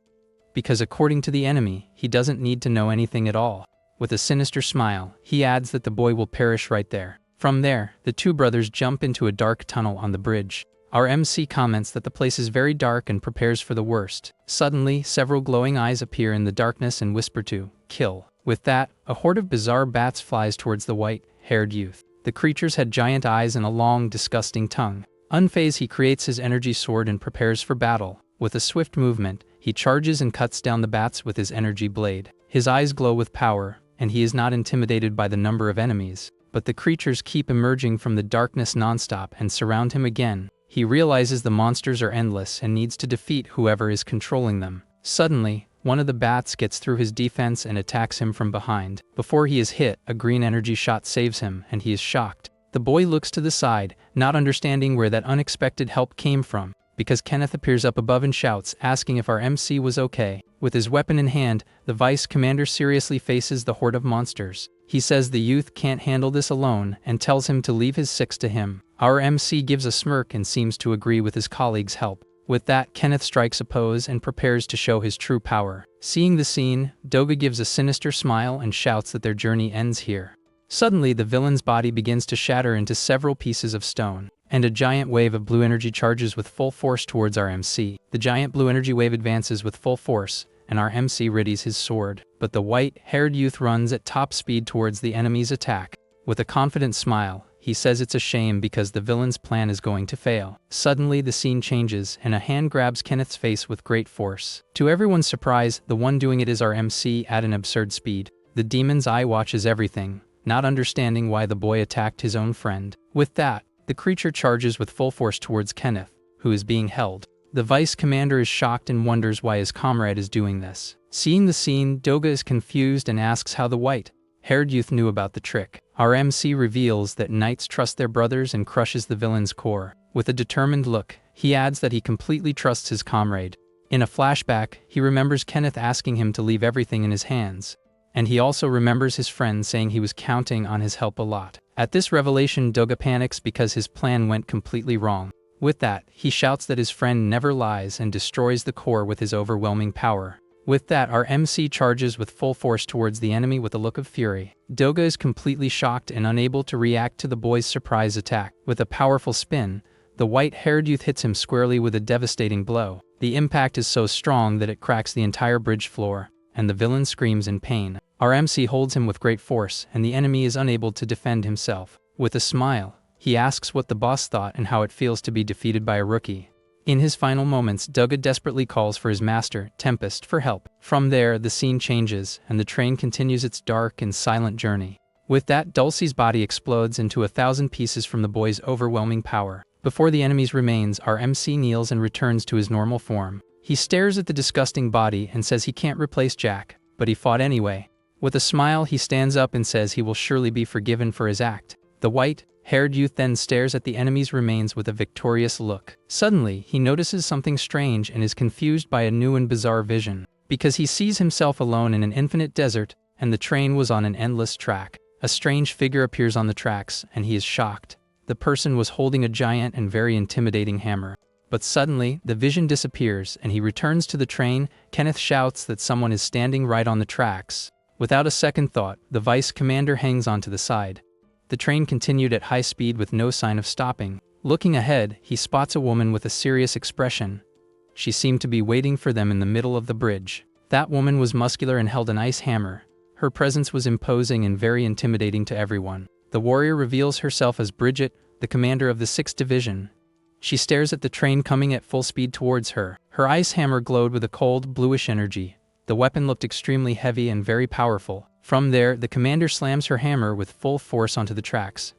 Because according to the enemy, he doesn't need to know anything at all. With a sinister smile, he adds that the boy will perish right there. From there, the two brothers jump into a dark tunnel on the bridge. Our MC comments that the place is very dark and prepares for the worst. Suddenly, several glowing eyes appear in the darkness and whisper to kill. With that, a horde of bizarre bats flies towards the white-haired youth. The creatures had giant eyes and a long, disgusting tongue. Unfazed, he creates his energy sword and prepares for battle. With a swift movement, he charges and cuts down the bats with his energy blade. His eyes glow with power, and he is not intimidated by the number of enemies. But the creatures keep emerging from the darkness nonstop and surround him again. He realizes the monsters are endless and needs to defeat whoever is controlling them. Suddenly, one of the bats gets through his defense and attacks him from behind. Before he is hit, a green energy shot saves him, and he is shocked. The boy looks to the side, not understanding where that unexpected help came from, because Kenneth appears up above and shouts, asking if our MC was okay. With his weapon in hand, the vice commander seriously faces the horde of monsters. He says the youth can't handle this alone and tells him to leave his six to him. Our MC gives a smirk and seems to agree with his colleague's help. With that, Kenneth strikes a pose and prepares to show his true power. Seeing the scene, Doga gives a sinister smile and shouts that their journey ends here. Suddenly, the villain's body begins to shatter into several pieces of stone, and a giant wave of blue energy charges with full force towards our MC. The giant blue energy wave advances with full force, and our MC readies his sword. But the white-haired youth runs at top speed towards the enemy's attack. With a confident smile, he He says it's a shame because the villain's plan is going to fail. Suddenly the scene changes and a hand grabs Kenneth's face with great force. To everyone's surprise, the one doing it is our MC at an absurd speed. The demon's eye watches everything, not understanding why the boy attacked his own friend. With that, the creature charges with full force towards Kenneth, who is being held. The vice commander is shocked and wonders why his comrade is doing this. Seeing the scene, Doga is confused and asks how the white-haired youth knew about the trick. Our MC reveals that knights trust their brothers and crushes the villain's core. With a determined look, he adds that he completely trusts his comrade. In a flashback, he remembers Kenneth asking him to leave everything in his hands. And he also remembers his friend saying he was counting on his help a lot. At this revelation, Doga panics because his plan went completely wrong. With that, he shouts that his friend never lies and destroys the core with his overwhelming power. With that, our MC charges with full force towards the enemy with a look of fury. Doga is completely shocked and unable to react to the boy's surprise attack. With a powerful spin, the white-haired youth hits him squarely with a devastating blow. The impact is so strong that it cracks the entire bridge floor, and the villain screams in pain. Our MC holds him with great force, and the enemy is unable to defend himself. With a smile, he asks what the boss thought and how it feels to be defeated by a rookie. In his final moments, Doga desperately calls for his master, Tempest, for help. From there, the scene changes, and the train continues its dark and silent journey. With that, Dulcie's body explodes into 1,000 pieces from the boy's overwhelming power. Before the enemy's remains, our MC kneels and returns to his normal form. He stares at the disgusting body and says he can't replace Jack, but he fought anyway. With a smile, he stands up and says he will surely be forgiven for his act. The white-haired youth then stares at the enemy's remains with a victorious look. Suddenly, he notices something strange and is confused by a new and bizarre vision. Because he sees himself alone in an infinite desert, and the train was on an endless track. A strange figure appears on the tracks, and he is shocked. The person was holding a giant and very intimidating hammer. But suddenly, the vision disappears, and he returns to the train. Kenneth shouts that someone is standing right on the tracks. Without a second thought, the vice commander hangs onto the side. The train continued at high speed with no sign of stopping. Looking ahead, he spots a woman with a serious expression. She seemed to be waiting for them in the middle of the bridge. That woman was muscular and held an ice hammer. Her presence was imposing and very intimidating to everyone. The warrior reveals herself as Bridget, the commander of the 6th Division. She stares at the train coming at full speed towards her. Her ice hammer glowed with a cold, bluish energy. The weapon looked extremely heavy and very powerful. From there, the commander slams her hammer with full force onto the tracks.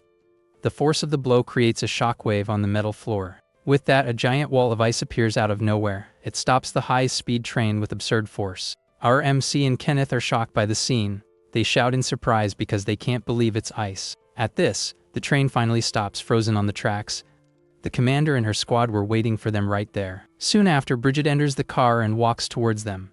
The force of the blow creates a shockwave on the metal floor. With that, a giant wall of ice appears out of nowhere. It stops the high-speed train with absurd force. Our MC and Kenneth are shocked by the scene. They shout in surprise because they can't believe it's ice. At this, the train finally stops, frozen on the tracks. The commander and her squad were waiting for them right there. Soon after, Bridget enters the car and walks towards them.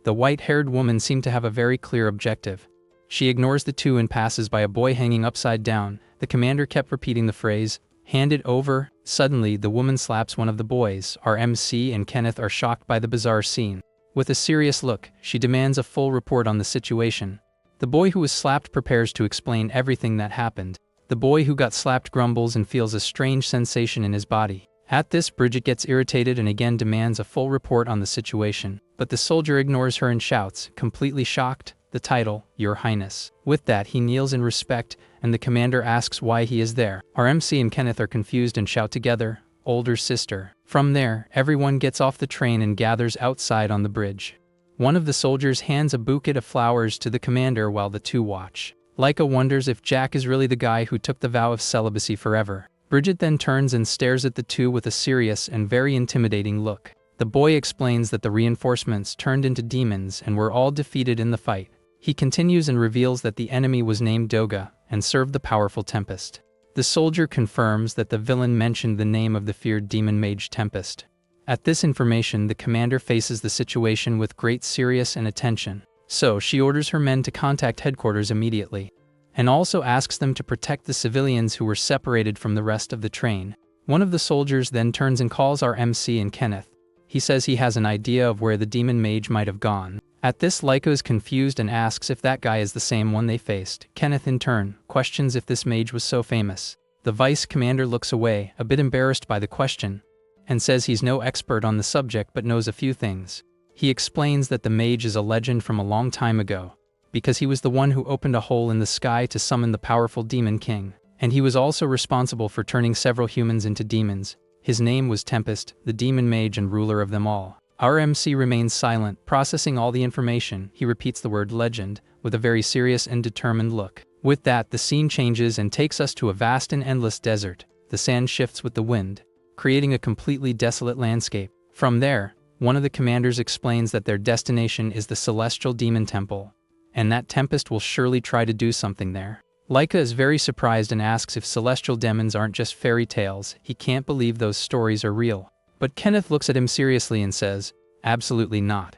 The white-haired woman seemed to have a very clear objective. She ignores the two and passes by a boy hanging upside down. The commander kept repeating the phrase, "Hand it over." Suddenly, the woman slaps one of the boys. Our MC and Kenneth are shocked by the bizarre scene. With a serious look, she demands a full report on the situation. The boy who was slapped prepares to explain everything that happened. The boy who got slapped grumbles and feels a strange sensation in his body. At this, Bridget gets irritated and again demands a full report on the situation. But the soldier ignores her and shouts, completely shocked, the title, "Your Highness." With that, he kneels in respect, and the commander asks why he is there. Our MC and Kenneth are confused and shout together, "Older sister." From there, everyone gets off the train and gathers outside on the bridge. One of the soldiers hands a bouquet of flowers to the commander while the two watch. Laika wonders if Jack is really the guy who took the vow of celibacy forever. Bridget then turns and stares at the two with a serious and very intimidating look. The boy explains that the reinforcements turned into demons and were all defeated in the fight. He continues and reveals that the enemy was named Doga and served the powerful Tempest. The soldier confirms that the villain mentioned the name of the feared demon mage Tempest. At this information, the commander faces the situation with great seriousness and attention. So she orders her men to contact headquarters immediately, and also asks them to protect the civilians who were separated from the rest of the train. One of the soldiers then turns and calls our MC and Kenneth. He says he has an idea of where the demon mage might have gone. At this, Laika is confused and asks if that guy is the same one they faced. Kenneth, in turn, questions if this mage was so famous. The vice commander looks away, a bit embarrassed by the question, and says he's no expert on the subject but knows a few things. He explains that the mage is a legend from a long time ago, because he was the one who opened a hole in the sky to summon the powerful demon king. And he was also responsible for turning several humans into demons. His name was Tempest, the demon mage and ruler of them all. Our MC remains silent, processing all the information. He repeats the word legend, with a very serious and determined look. With that, the scene changes and takes us to a vast and endless desert. The sand shifts with the wind, creating a completely desolate landscape. From there, one of the commanders explains that their destination is the Celestial Demon Temple, and that Tempest will surely try to do something there. Laika is very surprised and asks if celestial demons aren't just fairy tales. He can't believe those stories are real. But Kenneth looks at him seriously and says, absolutely not.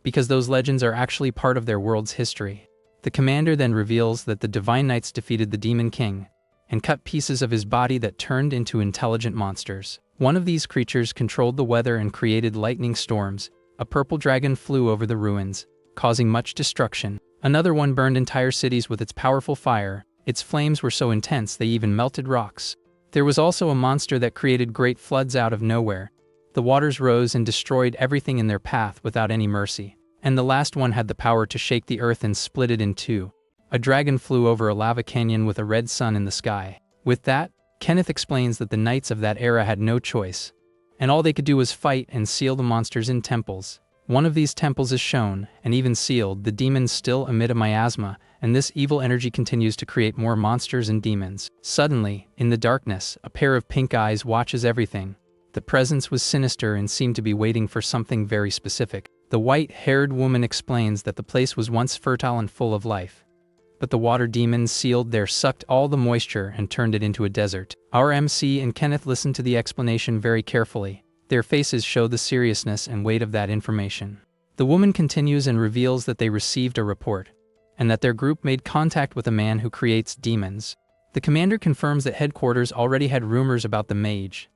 Because those legends are actually part of their world's history. The commander then reveals that the Divine Knights defeated the Demon King and cut pieces of his body that turned into intelligent monsters. One of these creatures controlled the weather and created lightning storms. A purple dragon flew over the ruins, causing much destruction. Another one burned entire cities with its powerful fire. Its flames were so intense they even melted rocks. There was also a monster that created great floods out of nowhere. The waters rose and destroyed everything in their path without any mercy. And the last one had the power to shake the earth and split it in two. A dragon flew over a lava canyon with a red sun in the sky. With that, Kenneth explains that the knights of that era had no choice, and all they could do was fight and seal the monsters in temples. One of these temples is shown, and even sealed, the demons still emit a miasma, and this evil energy continues to create more monsters and demons. Suddenly, in the darkness, a pair of pink eyes watches everything. The presence was sinister and seemed to be waiting for something very specific. The white-haired woman explains that the place was once fertile and full of life, but the water demons sealed there sucked all the moisture and turned it into a desert. Our MC and Kenneth listen to the explanation very carefully. Their faces show the seriousness and weight of that information. The woman continues and reveals that they received a report, and that their group made contact with a man who creates demons. The commander confirms that headquarters already had rumors about the mage,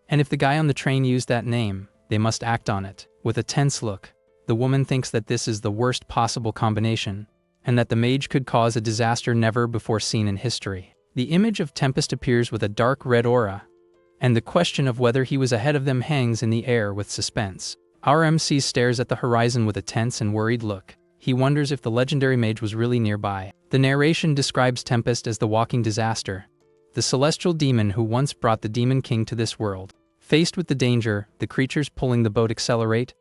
and if the guy on the train used that name, they must act on it. With a tense look, the woman thinks that this is the worst possible combination, and that the mage could cause a disaster never before seen in history. The image of Tempest appears with a dark red aura, and the question of whether he was ahead of them hangs in the air with suspense. Our MC stares at the horizon with a tense and worried look. He wonders if the legendary mage was really nearby. The narration describes Tempest as the walking disaster, the celestial demon who once brought the Demon King to this world. Faced with the danger, the creatures pulling the boat accelerate.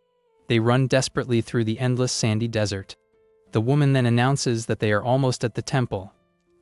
They run desperately through the endless sandy desert. The woman then announces that they are almost at the temple,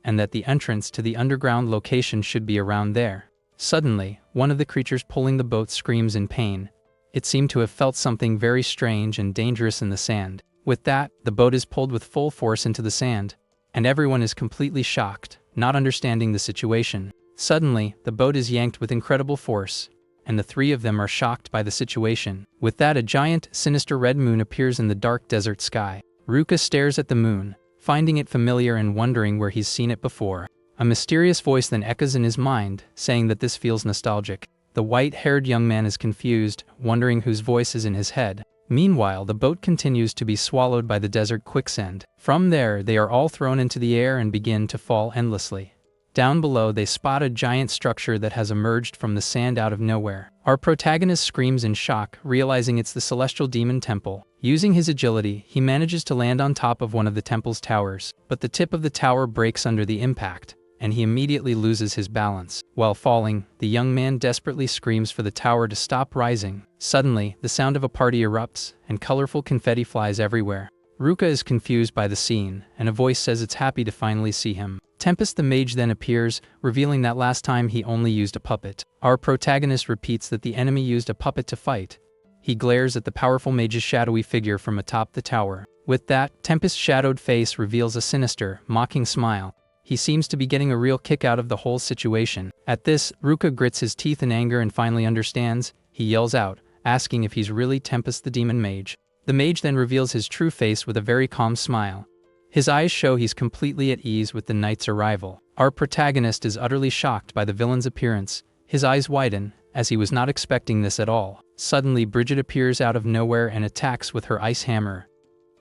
and that the entrance to the underground location should be around there. Suddenly, one of the creatures pulling the boat screams in pain. It seemed to have felt something very strange and dangerous in the sand. With that, the boat is pulled with full force into the sand, and everyone is completely shocked, not understanding the situation. Suddenly, the boat is yanked with incredible force, and the three of them are shocked by the situation. With that, a giant, sinister red moon appears in the dark desert sky. Ruka stares at the moon, finding it familiar and wondering where he's seen it before. A mysterious voice then echoes in his mind, saying that this feels nostalgic. The white-haired young man is confused, wondering whose voice is in his head. Meanwhile, the boat continues to be swallowed by the desert quicksand. From there, they are all thrown into the air and begin to fall endlessly. Down below, they spot a giant structure that has emerged from the sand out of nowhere. Our protagonist screams in shock, realizing it's the Celestial Demon Temple. Using his agility, he manages to land on top of one of the temple's towers, but the tip of the tower breaks under the impact, and he immediately loses his balance. While falling, the young man desperately screams for the tower to stop rising. Suddenly, the sound of a party erupts, and colorful confetti flies everywhere. Ruka is confused by the scene, and a voice says it's happy to finally see him. Tempest the mage then appears, revealing that last time he only used a puppet. Our protagonist repeats that the enemy used a puppet to fight. He glares at the powerful mage's shadowy figure from atop the tower. With that, Tempest's shadowed face reveals a sinister, mocking smile. He seems to be getting a real kick out of the whole situation. At this, Ruka grits his teeth in anger and finally understands. He yells out, asking if he's really Tempest the demon mage. The mage then reveals his true face with a very calm smile. His eyes show he's completely at ease with the knight's arrival. Our protagonist is utterly shocked by the villain's appearance. His eyes widen, as he was not expecting this at all. Suddenly, Bridget appears out of nowhere and attacks with her ice hammer.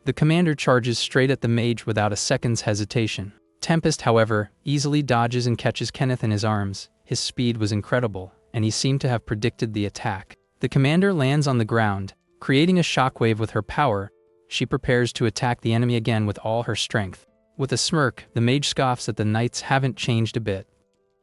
The commander charges straight at the mage without a second's hesitation. Tempest, however, easily dodges and catches Kenneth in his arms. His speed was incredible, and he seemed to have predicted the attack. The commander lands on the ground, creating a shockwave with her power. She prepares to attack the enemy again with all her strength. With a smirk, the mage scoffs that the knights haven't changed a bit.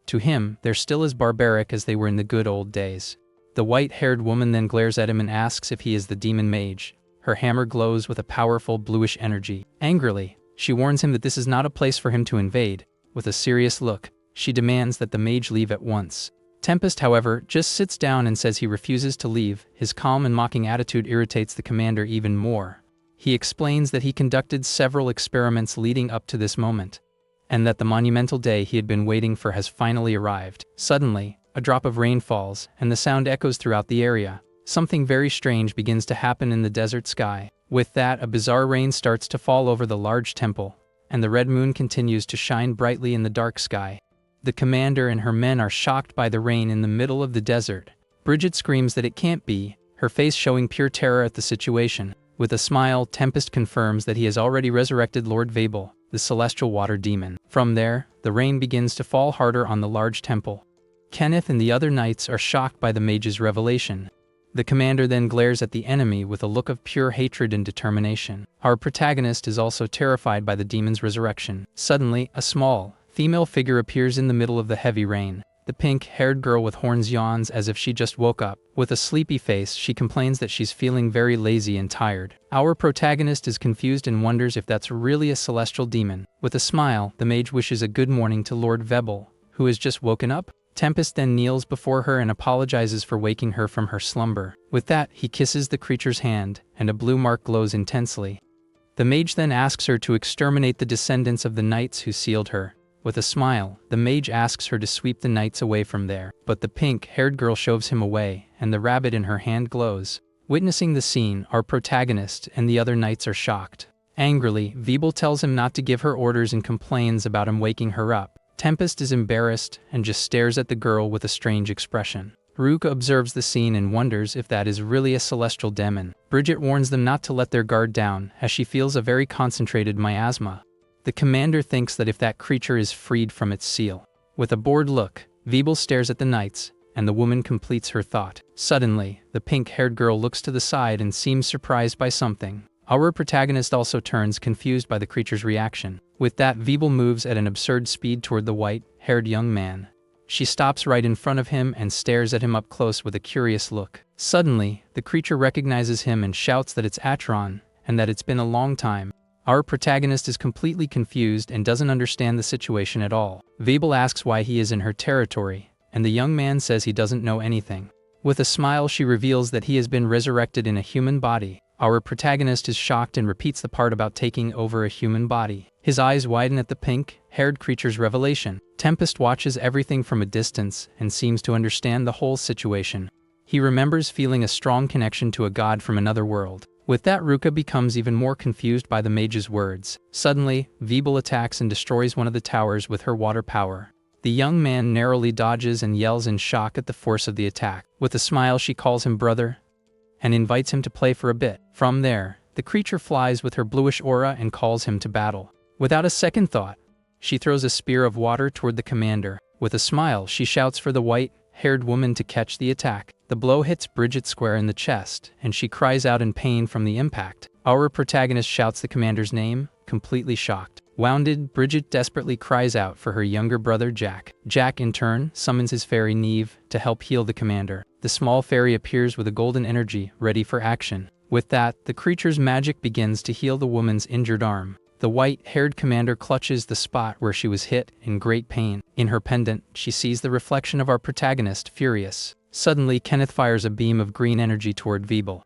To him, they're still as barbaric as they were in the good old days. The white-haired woman then glares at him and asks if he is the demon mage. Her hammer glows with a powerful bluish energy. Angrily, she warns him that this is not a place for him to invade. With a serious look, she demands that the mage leave at once. Tempest, however, just sits down and says he refuses to leave. His calm and mocking attitude irritates the commander even more. He explains that he conducted several experiments leading up to this moment, and that the monumental day he had been waiting for has finally arrived. Suddenly, a drop of rain falls, and the sound echoes throughout the area. Something very strange begins to happen in the desert sky. With that, a bizarre rain starts to fall over the large temple, and the red moon continues to shine brightly in the dark sky. The commander and her men are shocked by the rain in the middle of the desert. Bridget screams that it can't be, her face showing pure terror at the situation. With a smile, Tempest confirms that he has already resurrected Lord Veeble, the celestial water demon. From there, the rain begins to fall harder on the large temple. Kenneth and the other knights are shocked by the mage's revelation. The commander then glares at the enemy with a look of pure hatred and determination. Our protagonist is also terrified by the demon's resurrection. Suddenly, a small, female figure appears in the middle of the heavy rain. The pink-haired girl with horns yawns as if she just woke up. With a sleepy face, she complains that she's feeling very lazy and tired. Our protagonist is confused and wonders if that's really a celestial demon. With a smile, the mage wishes a good morning to Lord Veeble, who has just woken up. Tempest then kneels before her and apologizes for waking her from her slumber. With that, he kisses the creature's hand, and a blue mark glows intensely. The mage then asks her to exterminate the descendants of the knights who sealed her. With a smile, the mage asks her to sweep the knights away from there, but the pink-haired girl shoves him away, and the rabbit in her hand glows. Witnessing the scene, our protagonist and the other knights are shocked. Angrily, Veeble tells him not to give her orders and complains about him waking her up. Tempest is embarrassed and just stares at the girl with a strange expression. Ruka observes the scene and wonders if that is really a celestial demon. Bridget warns them not to let their guard down, as she feels a very concentrated miasma. The commander thinks that if that creature is freed from its seal. With a bored look, Veeble stares at the knights, and the woman completes her thought. Suddenly, the pink-haired girl looks to the side and seems surprised by something. Our protagonist also turns confused by the creature's reaction. With that, Veeble moves at an absurd speed toward the white-haired young man. She stops right in front of him and stares at him up close with a curious look. Suddenly, the creature recognizes him and shouts that it's Atron, and that it's been a long time. Our protagonist is completely confused and doesn't understand the situation at all. Veeble asks why he is in her territory, and the young man says he doesn't know anything. With a smile, she reveals that he has been resurrected in a human body. Our protagonist is shocked and repeats the part about taking over a human body. His eyes widen at the pink-haired creature's revelation. Tempest watches everything from a distance and seems to understand the whole situation. He remembers feeling a strong connection to a god from another world. With that, Ruka becomes even more confused by the mage's words. Suddenly, Veeble attacks and destroys one of the towers with her water power. The young man narrowly dodges and yells in shock at the force of the attack. With a smile, she calls him brother and invites him to play for a bit. From there, the creature flies with her bluish aura and calls him to battle. Without a second thought, she throws a spear of water toward the commander. With a smile, she shouts for the white-haired woman to catch the attack. The blow hits Bridget square in the chest, and she cries out in pain from the impact. Our protagonist shouts the commander's name, completely shocked. Wounded, Bridget desperately cries out for her younger brother Jack. Jack, in turn, summons his fairy Neve to help heal the commander. The small fairy appears with a golden energy, ready for action. With that, the creature's magic begins to heal the woman's injured arm. The white-haired commander clutches the spot where she was hit in great pain. In her pendant, she sees the reflection of our protagonist, furious. Suddenly, Kenneth fires a beam of green energy toward Veeble.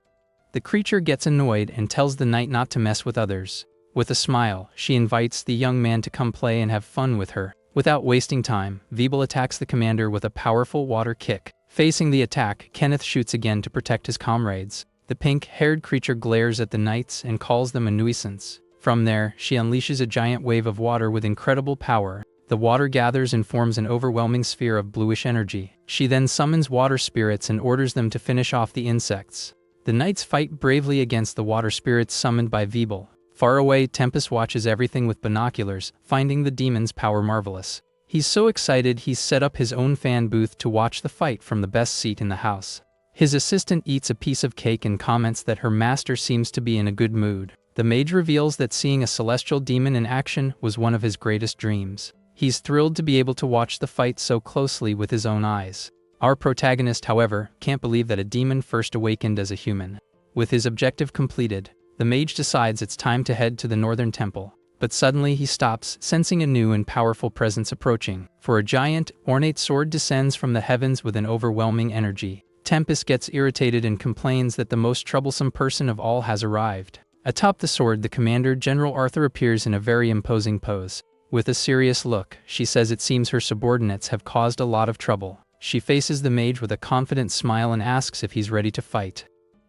The creature gets annoyed and tells the knight not to mess with others. With a smile, she invites the young man to come play and have fun with her. Without wasting time, Veeble attacks the commander with a powerful water kick. Facing the attack, Kenneth shoots again to protect his comrades. The pink-haired creature glares at the knights and calls them a nuisance. From there, she unleashes a giant wave of water with incredible power. The water gathers and forms an overwhelming sphere of bluish energy. She then summons water spirits and orders them to finish off the insects. The knights fight bravely against the water spirits summoned by Veeble. Far away, Tempest watches everything with binoculars, finding the demon's power marvelous. He's so excited he's set up his own fan booth to watch the fight from the best seat in the house. His assistant eats a piece of cake and comments that her master seems to be in a good mood. The mage reveals that seeing a celestial demon in action was one of his greatest dreams. He's thrilled to be able to watch the fight so closely with his own eyes. Our protagonist, however, can't believe that a demon first awakened as a human. With his objective completed, the mage decides it's time to head to the northern temple. But suddenly he stops, sensing a new and powerful presence approaching. For a giant, ornate sword descends from the heavens with an overwhelming energy. Tempest gets irritated and complains that the most troublesome person of all has arrived. Atop the sword, the commander, General Arthur, appears in a very imposing pose. With a serious look, she says it seems her subordinates have caused a lot of trouble. She faces the mage with a confident smile and asks if he's ready to fight.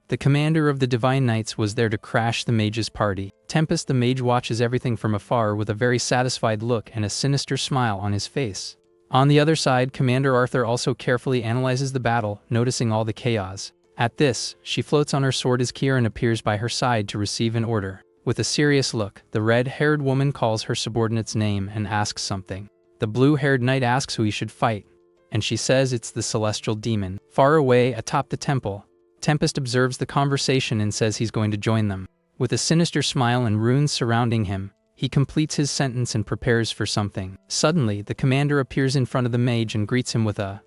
The commander of the Divine Knights was there to crash the mage's party. Tempest the mage watches everything from afar with a very satisfied look and a sinister smile on his face. On the other side, Commander Arthur also carefully analyzes the battle, noticing all the chaos. At this, she floats on her sword as Kieran appears by her side to receive an order. With a serious look, the red-haired woman calls her subordinate's name and asks something. The blue-haired knight asks who he should fight, and she says it's the celestial demon. Far away, atop the temple, Tempest observes the conversation and says he's going to join them. With a sinister smile and runes surrounding him, he completes his sentence and prepares for something. Suddenly, the commander appears in front of the mage and greets him with a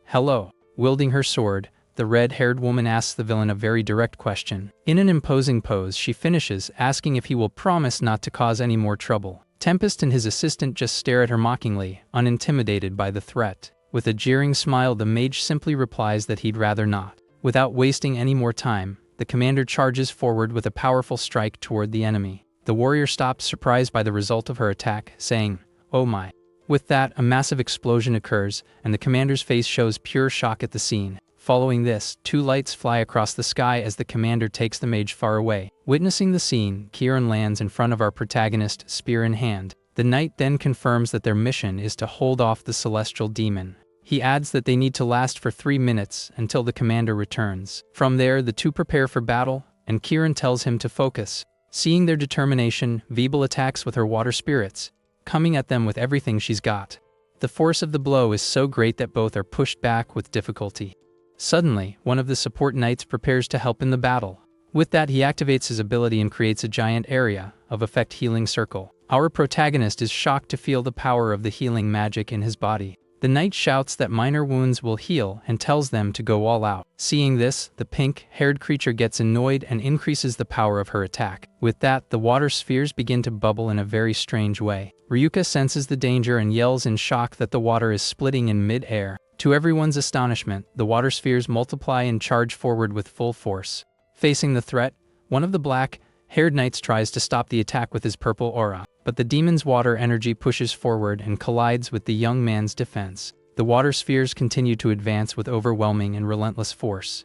"Hello." Wielding her sword, the red-haired woman asks the villain a very direct question. In an imposing pose, she finishes, asking if he will promise not to cause any more trouble. Tempest and his assistant just stare at her mockingly, unintimidated by the threat. With a jeering smile, the mage simply replies that he'd rather not. Without wasting any more time, the commander charges forward with a powerful strike toward the enemy. The warrior stops, surprised by the result of her attack, saying, "Oh my." With that, a massive explosion occurs, and the commander's face shows pure shock at the scene. Following this, two lights fly across the sky as the commander takes the mage far away. Witnessing the scene, Kieran lands in front of our protagonist, spear in hand. The knight then confirms that their mission is to hold off the celestial demon. He adds that they need to last for 3 minutes until the commander returns. From there, the two prepare for battle, and Kieran tells him to focus. Seeing their determination, Veeble attacks with her water spirits, coming at them with everything she's got. The force of the blow is so great that both are pushed back with difficulty. Suddenly, one of the support knights prepares to help in the battle. With that, he activates his ability and creates a giant area of effect healing circle. Our protagonist is shocked to feel the power of the healing magic in his body. The knight shouts that minor wounds will heal and tells them to go all out. Seeing this, the pink-haired creature gets annoyed and increases the power of her attack. With that, the water spheres begin to bubble in a very strange way. Ryuka senses the danger and yells in shock that the water is splitting in mid-air. To everyone's astonishment, the water spheres multiply and charge forward with full force. Facing the threat, one of the black-haired knights tries to stop the attack with his purple aura. But the demon's water energy pushes forward and collides with the young man's defense. The water spheres continue to advance with overwhelming and relentless force.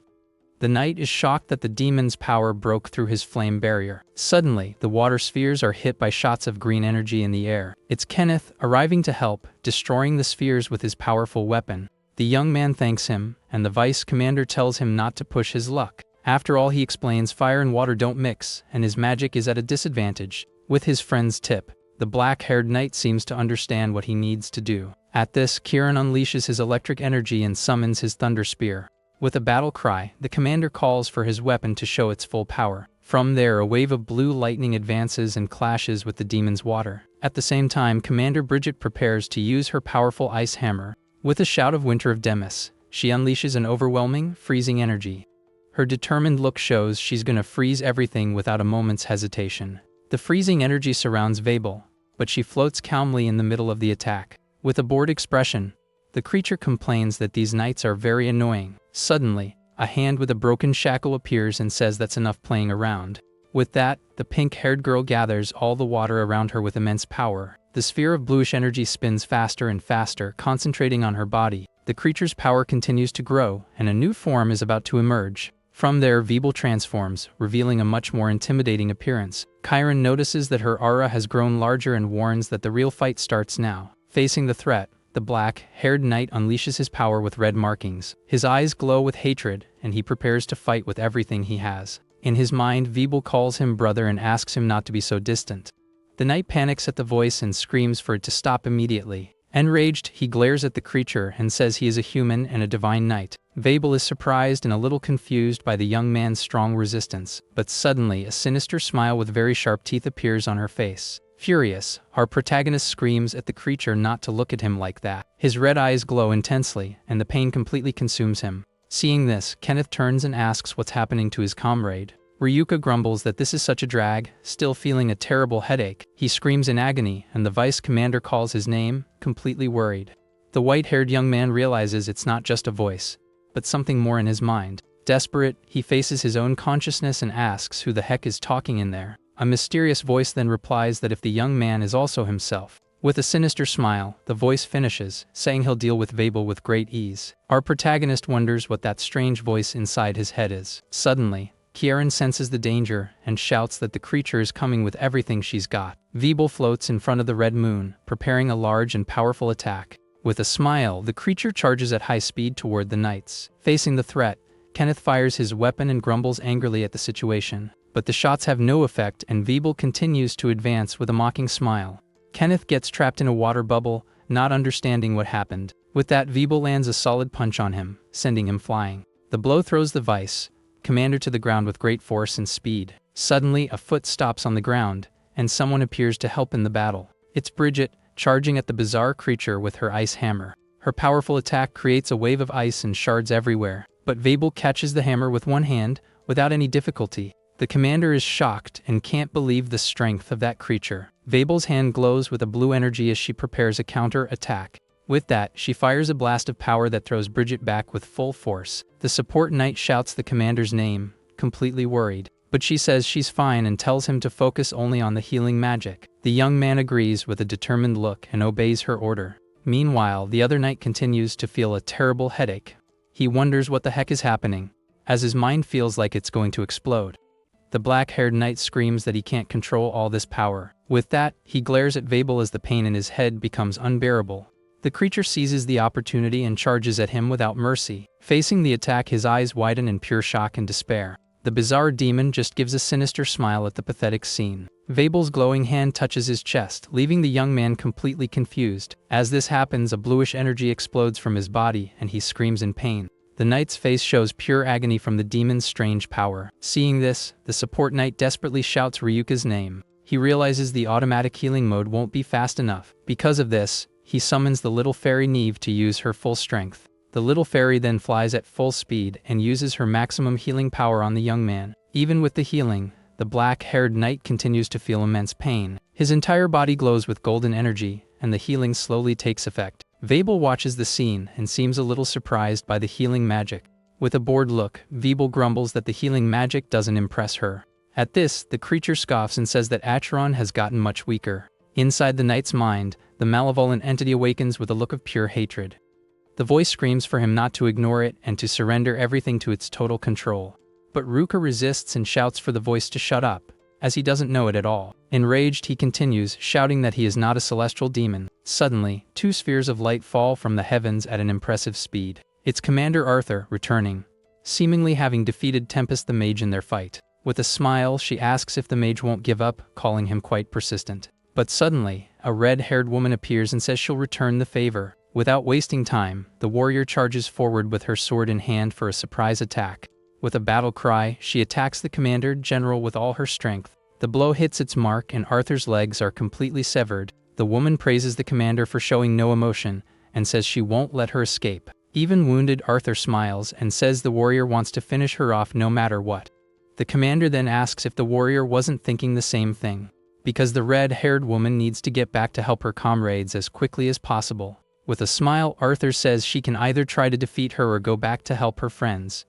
The knight is shocked that the demon's power broke through his flame barrier. Suddenly, the water spheres are hit by shots of green energy in the air. It's Kenneth, arriving to help, destroying the spheres with his powerful weapon. The young man thanks him, and the vice commander tells him not to push his luck. After all, he explains fire and water don't mix, and his magic is at a disadvantage. With his friend's tip, the black-haired knight seems to understand what he needs to do. At this, Kieran unleashes his electric energy and summons his thunder spear. With a battle cry, the commander calls for his weapon to show its full power. From there, a wave of blue lightning advances and clashes with the demon's water. At the same time, Commander Bridget prepares to use her powerful ice hammer. With a shout of Winter of Demis, she unleashes an overwhelming, freezing energy. Her determined look shows she's gonna freeze everything without a moment's hesitation. The freezing energy surrounds Veeble, but she floats calmly in the middle of the attack. With a bored expression, the creature complains that these knights are very annoying. Suddenly, a hand with a broken shackle appears and says that's enough playing around. With that, the pink-haired girl gathers all the water around her with immense power. The sphere of bluish energy spins faster and faster, concentrating on her body. The creature's power continues to grow, and a new form is about to emerge. From there, Veeble transforms, revealing a much more intimidating appearance. Kieran notices that her aura has grown larger and warns that the real fight starts now. Facing the threat, the black-haired knight unleashes his power with red markings. His eyes glow with hatred, and he prepares to fight with everything he has. In his mind, Veeble calls him brother and asks him not to be so distant. The knight panics at the voice and screams for it to stop immediately. Enraged, he glares at the creature and says he is a human and a divine knight. Veeble is surprised and a little confused by the young man's strong resistance, but suddenly a sinister smile with very sharp teeth appears on her face. Furious, our protagonist screams at the creature not to look at him like that. His red eyes glow intensely, and the pain completely consumes him. Seeing this, Kenneth turns and asks what's happening to his comrade. Ryuka grumbles that this is such a drag, still feeling a terrible headache. He screams in agony, and the vice commander calls his name, completely worried. The white-haired young man realizes it's not just a voice, but something more in his mind. Desperate, he faces his own consciousness and asks who the heck is talking in there. A mysterious voice then replies that if the young man is also himself. With a sinister smile, the voice finishes, saying he'll deal with Veeble with great ease. Our protagonist wonders what that strange voice inside his head is. Suddenly, Kieran senses the danger and shouts that the creature is coming with everything she's got. Veeble floats in front of the red moon, preparing a large and powerful attack. With a smile, the creature charges at high speed toward the knights. Facing the threat, Kenneth fires his weapon and grumbles angrily at the situation. But the shots have no effect and Veeble continues to advance with a mocking smile. Kenneth gets trapped in a water bubble, not understanding what happened. With that, Veeble lands a solid punch on him, sending him flying. The blow throws the vice commander to the ground with great force and speed. Suddenly, a foot stops on the ground, and someone appears to help in the battle. It's Bridget, charging at the bizarre creature with her ice hammer. Her powerful attack creates a wave of ice and shards everywhere, but Veeble catches the hammer with one hand, without any difficulty. The commander is shocked and can't believe the strength of that creature. Veeble's hand glows with a blue energy as she prepares a counter-attack. With that, she fires a blast of power that throws Bridget back with full force. The support knight shouts the commander's name, completely worried. But she says she's fine and tells him to focus only on the healing magic. The young man agrees with a determined look and obeys her order. Meanwhile, the other knight continues to feel a terrible headache. He wonders what the heck is happening, as his mind feels like it's going to explode. The black-haired knight screams that he can't control all this power. With that, he glares at Veeble as the pain in his head becomes unbearable. The creature seizes the opportunity and charges at him without mercy. Facing the attack, his eyes widen in pure shock and despair. The bizarre demon just gives a sinister smile at the pathetic scene. Veeble's glowing hand touches his chest, leaving the young man completely confused. As this happens, a bluish energy explodes from his body and he screams in pain. The knight's face shows pure agony from the demon's strange power. Seeing this, the support knight desperately shouts Ryuka's name. He realizes the automatic healing mode won't be fast enough. Because of this, he summons the little fairy Neve to use her full strength. The little fairy then flies at full speed and uses her maximum healing power on the young man. Even with the healing, the black-haired knight continues to feel immense pain. His entire body glows with golden energy, and the healing slowly takes effect. Veeble watches the scene and seems a little surprised by the healing magic. With a bored look, Veeble grumbles that the healing magic doesn't impress her. At this, the creature scoffs and says that Acheron has gotten much weaker. Inside the knight's mind, the malevolent entity awakens with a look of pure hatred. The voice screams for him not to ignore it and to surrender everything to its total control. But Ruka resists and shouts for the voice to shut up, as he doesn't know it at all. Enraged, he continues, shouting that he is not a celestial demon. Suddenly, two spheres of light fall from the heavens at an impressive speed. It's Commander Arthur, returning, seemingly having defeated Tempest the mage in their fight. With a smile, she asks if the mage won't give up, calling him quite persistent. But suddenly, a red-haired woman appears and says she'll return the favor. Without wasting time, the warrior charges forward with her sword in hand for a surprise attack. With a battle cry, she attacks the commander general with all her strength. The blow hits its mark and Arthur's legs are completely severed. The woman praises the commander for showing no emotion and says she won't let her escape. Even wounded, Arthur smiles and says the warrior wants to finish her off no matter what. The commander then asks if the warrior wasn't thinking the same thing, because the red-haired woman needs to get back to help her comrades as quickly as possible. With a smile, Arthur says she can either try to defeat her or go back to help her friends.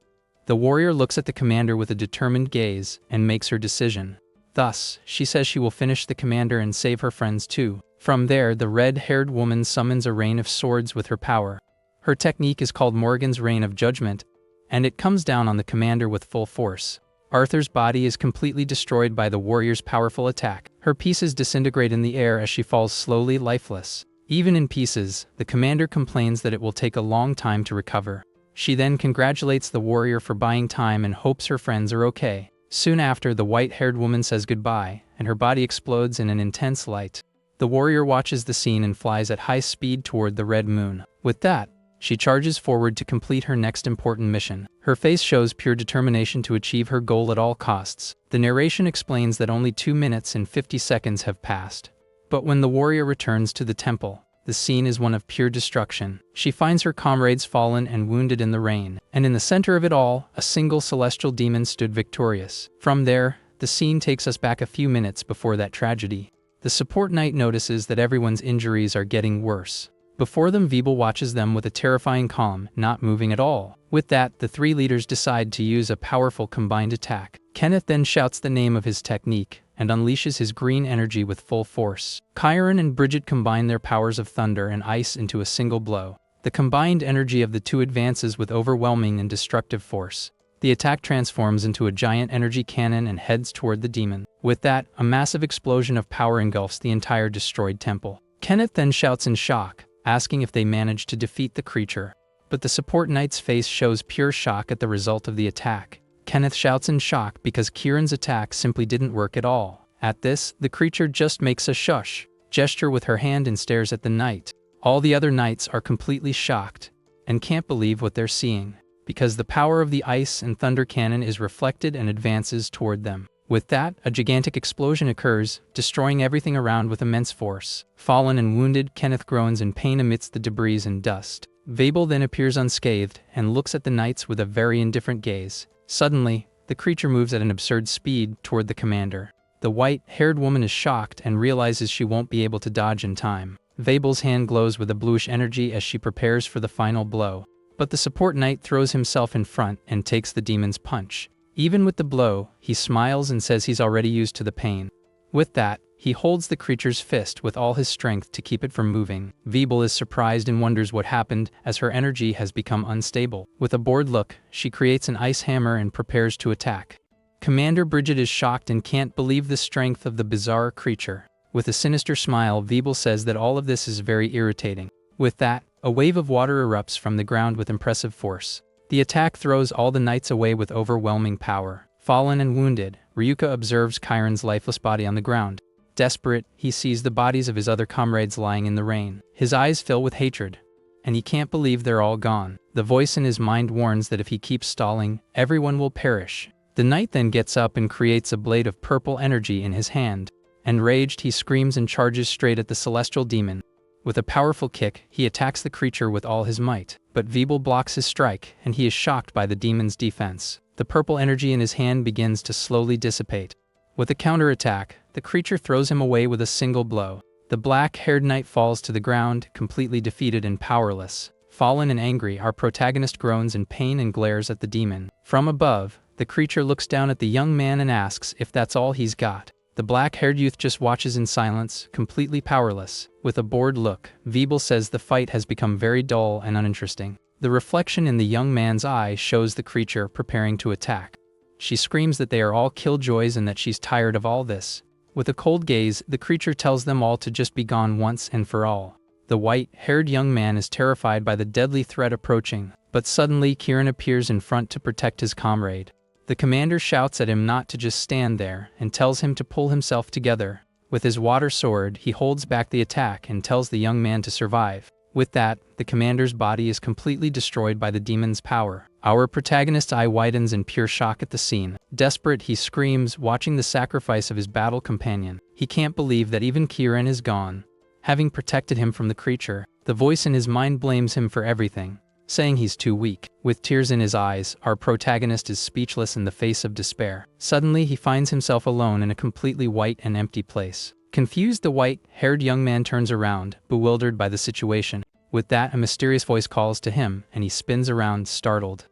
The warrior looks at the commander with a determined gaze and makes her decision. Thus, she says she will finish the commander and save her friends too. From there, the red-haired woman summons a rain of swords with her power. Her technique is called Morgan's Rain of Judgment, and it comes down on the commander with full force. Arthur's body is completely destroyed by the warrior's powerful attack. Her pieces disintegrate in the air as she falls slowly lifeless. Even in pieces, the commander complains that it will take a long time to recover. She then congratulates the warrior for buying time and hopes her friends are okay. Soon after, the white-haired woman says goodbye, and her body explodes in an intense light. The warrior watches the scene and flies at high speed toward the red moon. With that, she charges forward to complete her next important mission. Her face shows pure determination to achieve her goal at all costs. The narration explains that only 2 minutes and 50 seconds have passed. But when the warrior returns to the temple, the scene is one of pure destruction. She finds her comrades fallen and wounded in the rain, and in the center of it all, a single celestial demon stood victorious. From there, the scene takes us back a few minutes before that tragedy. The support knight notices that everyone's injuries are getting worse. Before them, Veeble watches them with a terrifying calm, not moving at all. With that, the three leaders decide to use a powerful combined attack. Kenneth then shouts the name of his technique and unleashes his green energy with full force. Chiron and Bridget combine their powers of thunder and ice into a single blow. The combined energy of the two advances with overwhelming and destructive force. The attack transforms into a giant energy cannon and heads toward the demon. With that, a massive explosion of power engulfs the entire destroyed temple. Kenneth then shouts in shock, asking if they managed to defeat the creature. But the support knight's face shows pure shock at the result of the attack. Kenneth shouts in shock because Kieran's attack simply didn't work at all. At this, the creature just makes a shush gesture with her hand and stares at the knight. All the other knights are completely shocked and can't believe what they're seeing, because the power of the ice and thunder cannon is reflected and advances toward them. With that, a gigantic explosion occurs, destroying everything around with immense force. Fallen and wounded, Kenneth groans in pain amidst the debris and dust. Veeble then appears unscathed and looks at the knights with a very indifferent gaze. Suddenly, the creature moves at an absurd speed toward the commander. The white-haired woman is shocked and realizes she won't be able to dodge in time. Veeble's hand glows with a bluish energy as she prepares for the final blow. But the support knight throws himself in front and takes the demon's punch. Even with the blow, he smiles and says he's already used to the pain. With that, he holds the creature's fist with all his strength to keep it from moving. Veeble is surprised and wonders what happened as her energy has become unstable. With a bored look, she creates an ice hammer and prepares to attack. Commander Bridget is shocked and can't believe the strength of the bizarre creature. With a sinister smile, Veeble says that all of this is very irritating. With that, a wave of water erupts from the ground with impressive force. The attack throws all the knights away with overwhelming power. Fallen and wounded, Ryuka observes Chiron's lifeless body on the ground. Desperate, he sees the bodies of his other comrades lying in the rain. His eyes fill with hatred, and he can't believe they're all gone. The voice in his mind warns that if he keeps stalling, everyone will perish. The knight then gets up and creates a blade of purple energy in his hand. Enraged, he screams and charges straight at the celestial demon. With a powerful kick, he attacks the creature with all his might. But Veeble blocks his strike, and he is shocked by the demon's defense. The purple energy in his hand begins to slowly dissipate. With a counterattack, the creature throws him away with a single blow. The black-haired knight falls to the ground, completely defeated and powerless. Fallen and angry, our protagonist groans in pain and glares at the demon. From above, the creature looks down at the young man and asks if that's all he's got. The black-haired youth just watches in silence, completely powerless. With a bored look, Veeble says the fight has become very dull and uninteresting. The reflection in the young man's eye shows the creature preparing to attack. She screams that they are all killjoys and that she's tired of all this. With a cold gaze, the creature tells them all to just be gone once and for all. The white-haired young man is terrified by the deadly threat approaching, but suddenly Kieran appears in front to protect his comrade. The commander shouts at him not to just stand there and tells him to pull himself together. With his water sword, he holds back the attack and tells the young man to survive. With that, the commander's body is completely destroyed by the demon's power. Our protagonist's eye widens in pure shock at the scene. Desperate, he screams, watching the sacrifice of his battle companion. He can't believe that even Kieran is gone, having protected him from the creature. The voice in his mind blames him for everything, saying he's too weak. With tears in his eyes, our protagonist is speechless in the face of despair. Suddenly, he finds himself alone in a completely white and empty place. Confused, the white-haired young man turns around, bewildered by the situation. With that, a mysterious voice calls to him, and he spins around, startled.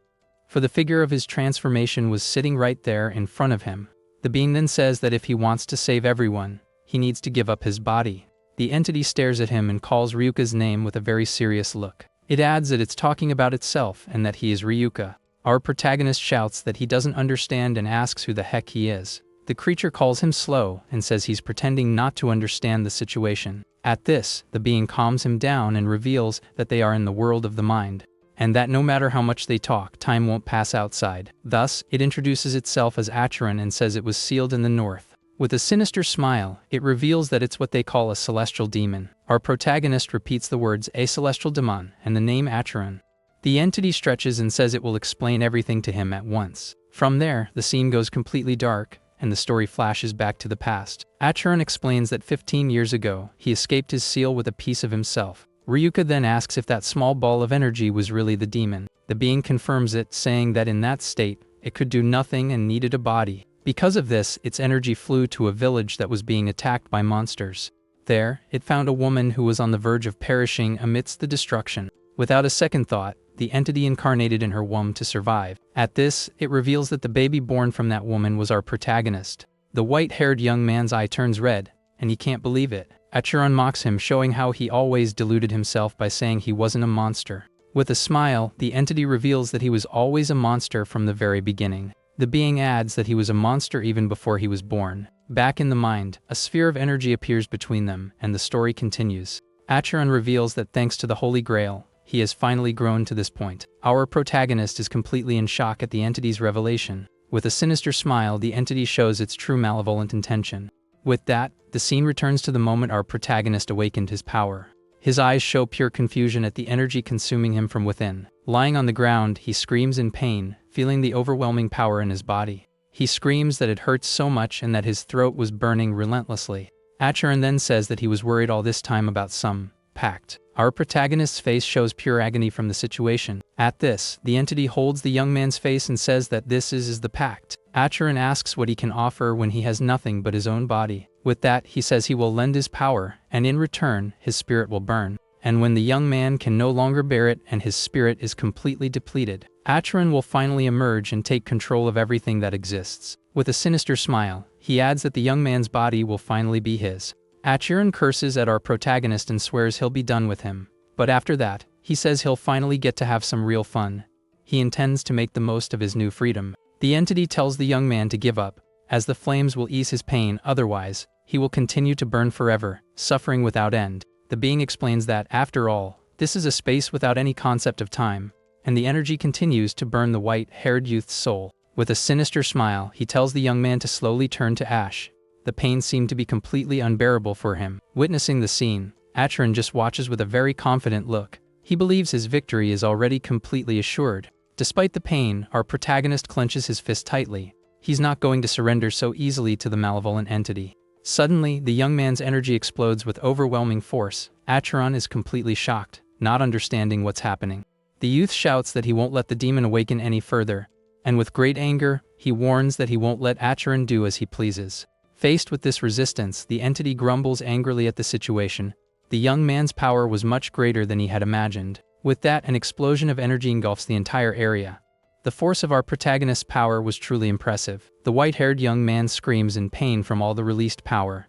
For the figure of his transformation was sitting right there in front of him. The being then says that if he wants to save everyone, he needs to give up his body. The entity stares at him and calls Ryuka's name with a very serious look. It adds that it's talking about itself and that he is Ryuka. Our protagonist shouts that he doesn't understand and asks who the heck he is. The creature calls him slow and says he's pretending not to understand the situation. At this, the being calms him down and reveals that they are in the world of the mind, and that no matter how much they talk, time won't pass outside. Thus, it introduces itself as Acheron and says it was sealed in the north. With a sinister smile, it reveals that it's what they call a celestial demon. Our protagonist repeats the words "a celestial demon" and the name Acheron. The entity stretches and says it will explain everything to him at once. From there, the scene goes completely dark, and the story flashes back to the past. Acheron explains that 15 years ago, he escaped his seal with a piece of himself. Ryuka then asks if that small ball of energy was really the demon. The being confirms it, saying that in that state, it could do nothing and needed a body. Because of this, its energy flew to a village that was being attacked by monsters. There, it found a woman who was on the verge of perishing amidst the destruction. Without a second thought, the entity incarnated in her womb to survive. At this, it reveals that the baby born from that woman was our protagonist. The white-haired young man's eye turns red, and he can't believe it. Acheron mocks him, showing how he always deluded himself by saying he wasn't a monster. With a smile, the entity reveals that he was always a monster from the very beginning. The being adds that he was a monster even before he was born. Back in the mind, a sphere of energy appears between them, and the story continues. Acheron reveals that thanks to the Holy Grail, he has finally grown to this point. Our protagonist is completely in shock at the entity's revelation. With a sinister smile, the entity shows its true malevolent intention. With that, the scene returns to the moment our protagonist awakened his power. His eyes show pure confusion at the energy consuming him from within. Lying on the ground, he screams in pain, feeling the overwhelming power in his body. He screams that it hurts so much and that his throat was burning relentlessly. Acheron then says that he was worried all this time about some pact. Our protagonist's face shows pure agony from the situation. At this, the entity holds the young man's face and says that this is the pact. Acheron asks what he can offer when he has nothing but his own body. With that, he says he will lend his power, and in return, his spirit will burn. And when the young man can no longer bear it and his spirit is completely depleted, Acheron will finally emerge and take control of everything that exists. With a sinister smile, he adds that the young man's body will finally be his. Acheron curses at our protagonist and swears he'll be done with him. But after that, he says he'll finally get to have some real fun. He intends to make the most of his new freedom. The entity tells the young man to give up, as the flames will ease his pain, otherwise, he will continue to burn forever, suffering without end. The being explains that, after all, this is a space without any concept of time, and the energy continues to burn the white-haired youth's soul. With a sinister smile, he tells the young man to slowly turn to ash. The pain seemed to be completely unbearable for him. Witnessing the scene, Acheron just watches with a very confident look. He believes his victory is already completely assured. Despite the pain, our protagonist clenches his fist tightly. He's not going to surrender so easily to the malevolent entity. Suddenly, the young man's energy explodes with overwhelming force. Acheron is completely shocked, not understanding what's happening. The youth shouts that he won't let the demon awaken any further, and with great anger, he warns that he won't let Acheron do as he pleases. Faced with this resistance, the entity grumbles angrily at the situation. The young man's power was much greater than he had imagined. With that, an explosion of energy engulfs the entire area. The force of our protagonist's power was truly impressive. The white-haired young man screams in pain from all the released power.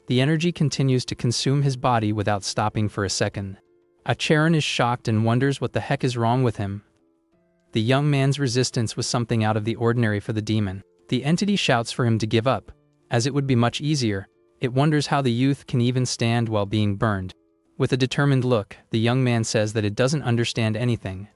The energy continues to consume his body without stopping for a second. Acheron is shocked and wonders what the heck is wrong with him. The young man's resistance was something out of the ordinary for the demon. The entity shouts for him to give up, as it would be much easier. It wonders how the youth can even stand while being burned. With a determined look, the young man says that it doesn't understand anything,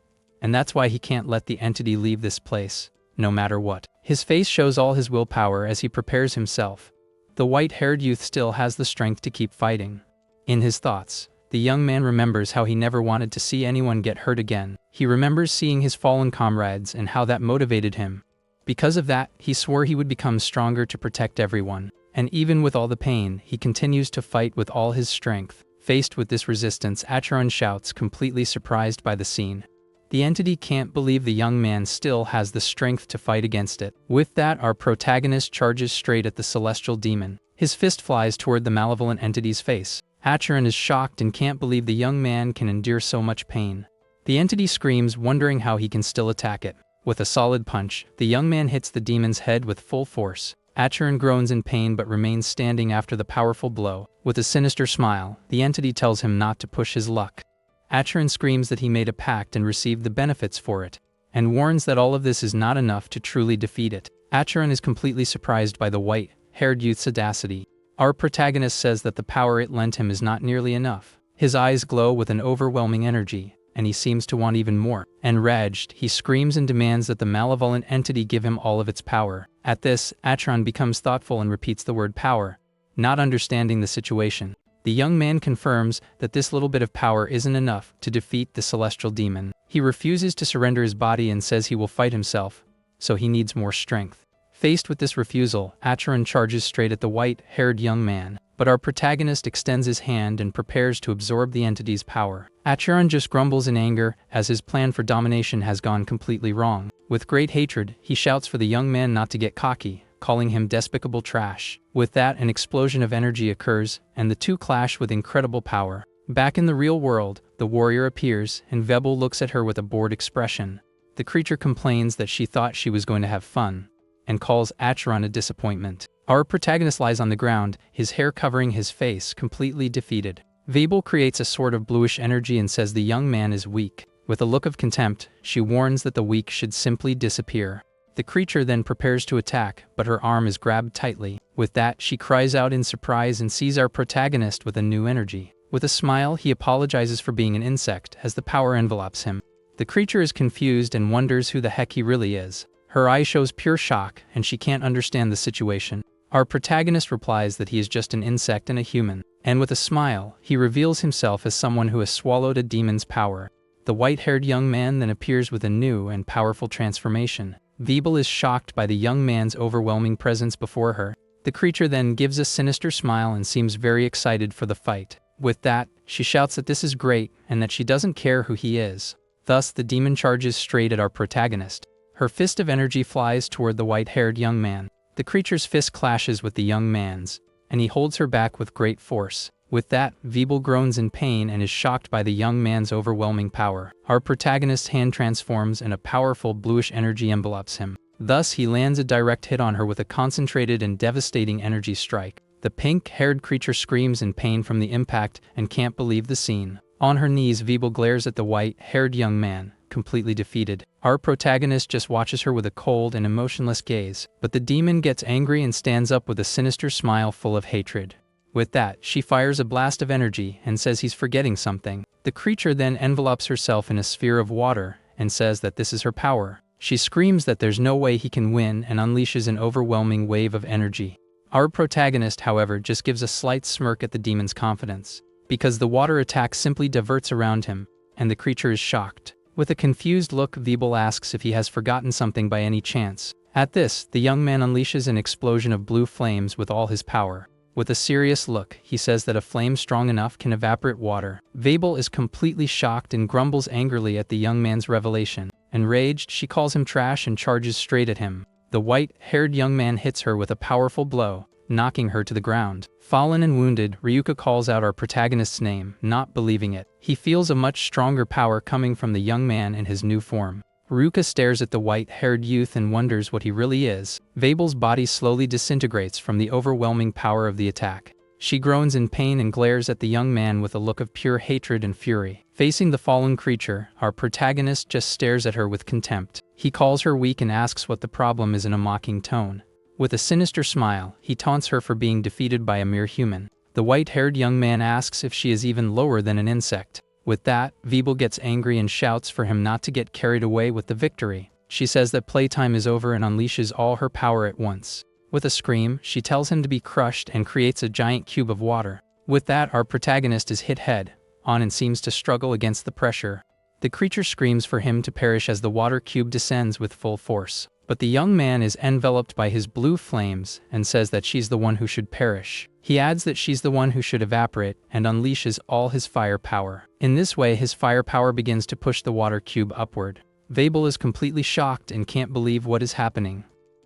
and that's why he can't let the entity leave this place, no matter what. His face shows all his willpower as he prepares himself. The white-haired youth still has the strength to keep fighting. In his thoughts, the young man remembers how he never wanted to see anyone get hurt again. He remembers seeing his fallen comrades and how that motivated him. Because of that, he swore he would become stronger to protect everyone. And even with all the pain, he continues to fight with all his strength. Faced with this resistance, Acheron shouts, completely surprised by the scene. The entity can't believe the young man still has the strength to fight against it. With that, our protagonist charges straight at the celestial demon. His fist flies toward the malevolent entity's face. Acheron is shocked and can't believe the young man can endure so much pain. The entity screams, wondering how he can still attack it. With a solid punch, the young man hits the demon's head with full force. Acheron groans in pain but remains standing after the powerful blow. With a sinister smile, the entity tells him not to push his luck. Acheron screams that he made a pact and received the benefits for it, and warns that all of this is not enough to truly defeat it. Acheron is completely surprised by the white-haired youth's audacity. Our protagonist says that the power it lent him is not nearly enough. His eyes glow with an overwhelming energy, and he seems to want even more. Enraged, he screams and demands that the malevolent entity give him all of its power. At this, Acheron becomes thoughtful and repeats the word power, not understanding the situation. The young man confirms that this little bit of power isn't enough to defeat the celestial demon. He refuses to surrender his body and says he will fight himself, so he needs more strength. Faced with this refusal, Acheron charges straight at the white-haired young man, but our protagonist extends his hand and prepares to absorb the entity's power. Acheron just grumbles in anger, as his plan for domination has gone completely wrong. With great hatred, he shouts for the young man not to get cocky, calling him despicable trash. With that, an explosion of energy occurs, and the two clash with incredible power. Back in the real world, the warrior appears, and Veeble looks at her with a bored expression. The creature complains that she thought she was going to have fun, and calls Acheron a disappointment. Our protagonist lies on the ground, his hair covering his face, completely defeated. Veeble creates a sort of bluish energy and says the young man is weak. With a look of contempt, she warns that the weak should simply disappear. The creature then prepares to attack, but her arm is grabbed tightly. With that, she cries out in surprise and sees our protagonist with a new energy. With a smile, he apologizes for being an insect as the power envelops him. The creature is confused and wonders who the heck he really is. Her eye shows pure shock, and she can't understand the situation. Our protagonist replies that he is just an insect and a human, and with a smile, he reveals himself as someone who has swallowed a demon's power. The white-haired young man then appears with a new and powerful transformation. Veeble is shocked by the young man's overwhelming presence before her. The creature then gives a sinister smile and seems very excited for the fight. With that, she shouts that this is great and that she doesn't care who he is. Thus, the demon charges straight at our protagonist. Her fist of energy flies toward the white-haired young man. The creature's fist clashes with the young man's, and he holds her back with great force. With that, Veeble groans in pain and is shocked by the young man's overwhelming power. Our protagonist's hand transforms and a powerful bluish energy envelops him. Thus, he lands a direct hit on her with a concentrated and devastating energy strike. The pink-haired creature screams in pain from the impact and can't believe the scene. On her knees, Veeble glares at the white-haired young man, completely defeated. Our protagonist just watches her with a cold and emotionless gaze, but the demon gets angry and stands up with a sinister smile full of hatred. With that, she fires a blast of energy and says he's forgetting something. The creature then envelopes herself in a sphere of water and says that this is her power. She screams that there's no way he can win and unleashes an overwhelming wave of energy. Our protagonist, however, just gives a slight smirk at the demon's confidence, because the water attack simply diverts around him, and the creature is shocked. With a confused look, Veeble asks if he has forgotten something by any chance. At this, the young man unleashes an explosion of blue flames with all his power. With a serious look, he says that a flame strong enough can evaporate water. Veeble is completely shocked and grumbles angrily at the young man's revelation. Enraged, she calls him trash and charges straight at him. The white-haired young man hits her with a powerful blow, knocking her to the ground. Fallen and wounded, Ryuka calls out our protagonist's name, not believing it. He feels a much stronger power coming from the young man in his new form. Ryuka stares at the white-haired youth and wonders what he really is. Veeble's body slowly disintegrates from the overwhelming power of the attack. She groans in pain and glares at the young man with a look of pure hatred and fury. Facing the fallen creature, our protagonist just stares at her with contempt. He calls her weak and asks what the problem is in a mocking tone. With a sinister smile, he taunts her for being defeated by a mere human. The white-haired young man asks if she is even lower than an insect. With that, Veeble gets angry and shouts for him not to get carried away with the victory. She says that playtime is over and unleashes all her power at once. With a scream, she tells him to be crushed and creates a giant cube of water. With that, our protagonist is hit head on and seems to struggle against the pressure. The creature screams for him to perish as the water cube descends with full force. But the young man is enveloped by his blue flames and says that she's the one who should perish. He adds that she's the one who should evaporate and unleashes all his fire power. In this way, his fire power begins to push the water cube upward. Veeble is completely shocked and can't believe what is happening.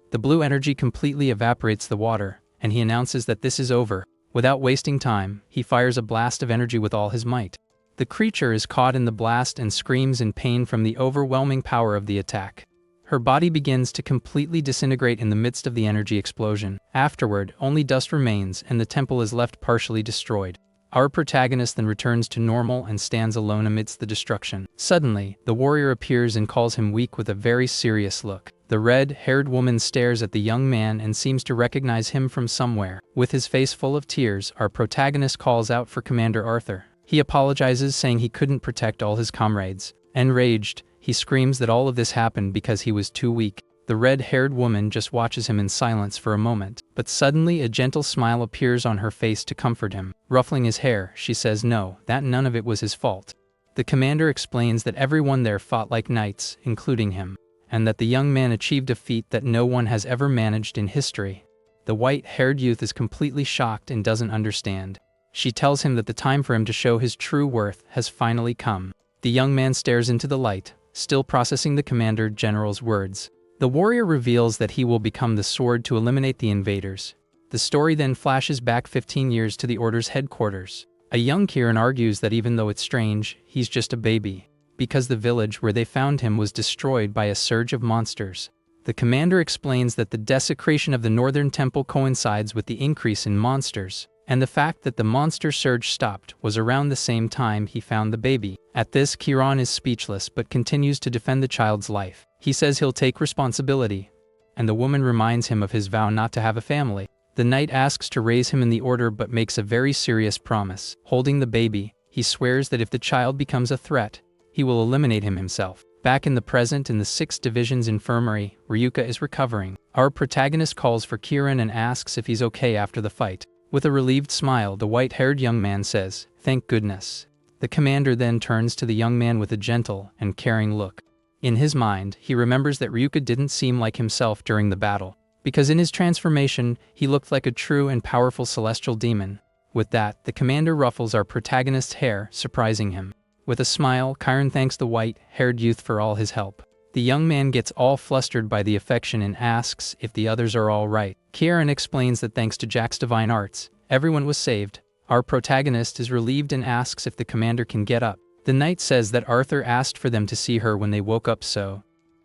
The blue energy completely evaporates the water, and he announces that this is over. Without wasting time, he fires a blast of energy with all his might. The creature is caught in the blast and screams in pain from the overwhelming power of the attack. Her body begins to completely disintegrate in the midst of the energy explosion. Afterward, only dust remains and the temple is left partially destroyed. Our protagonist then returns to normal and stands alone amidst the destruction. Suddenly, the warrior appears and calls him weak with a very serious look. The red-haired woman stares at the young man and seems to recognize him from somewhere. With his face full of tears, our protagonist calls out for Commander Arthur. He apologizes, saying he couldn't protect all his comrades. Enraged, he screams that all of this happened because he was too weak. The red-haired woman just watches him in silence for a moment, but suddenly a gentle smile appears on her face to comfort him. Ruffling his hair, she says no, that none of it was his fault. The commander explains that everyone there fought like knights, including him, and that the young man achieved a feat that no one has ever managed in history. The white-haired youth is completely shocked and doesn't understand. She tells him that the time for him to show his true worth has finally come. The young man stares into the light, still processing the commander general's words. The warrior reveals that he will become the sword to eliminate the invaders. The story then flashes back 15 years to the Order's headquarters. A young Kieran argues that even though it's strange, he's just a baby, because the village where they found him was destroyed by a surge of monsters. The commander explains that the desecration of the northern temple coincides with the increase in monsters, and the fact that the monster surge stopped was around the same time he found the baby. At this, Kieran is speechless but continues to defend the child's life. He says he'll take responsibility, and the woman reminds him of his vow not to have a family. The knight asks to raise him in the order but makes a very serious promise. Holding the baby, he swears that if the child becomes a threat, he will eliminate him himself. Back in the present in the 6th Division's infirmary, Ryuka is recovering. Our protagonist calls for Kieran and asks if he's okay after the fight. With a relieved smile, the white-haired young man says, "Thank goodness." The commander then turns to the young man with a gentle and caring look. In his mind, he remembers that Ryuka didn't seem like himself during the battle, because in his transformation, he looked like a true and powerful celestial demon. With that, the commander ruffles our protagonist's hair, surprising him. With a smile, Kieran thanks the white-haired youth for all his help. The young man gets all flustered by the affection and asks if the others are all right. Kieran explains that thanks to Jack's divine arts, everyone was saved. Our protagonist is relieved and asks if the commander can get up. The knight says that Arthur asked for them to see her when they woke up, so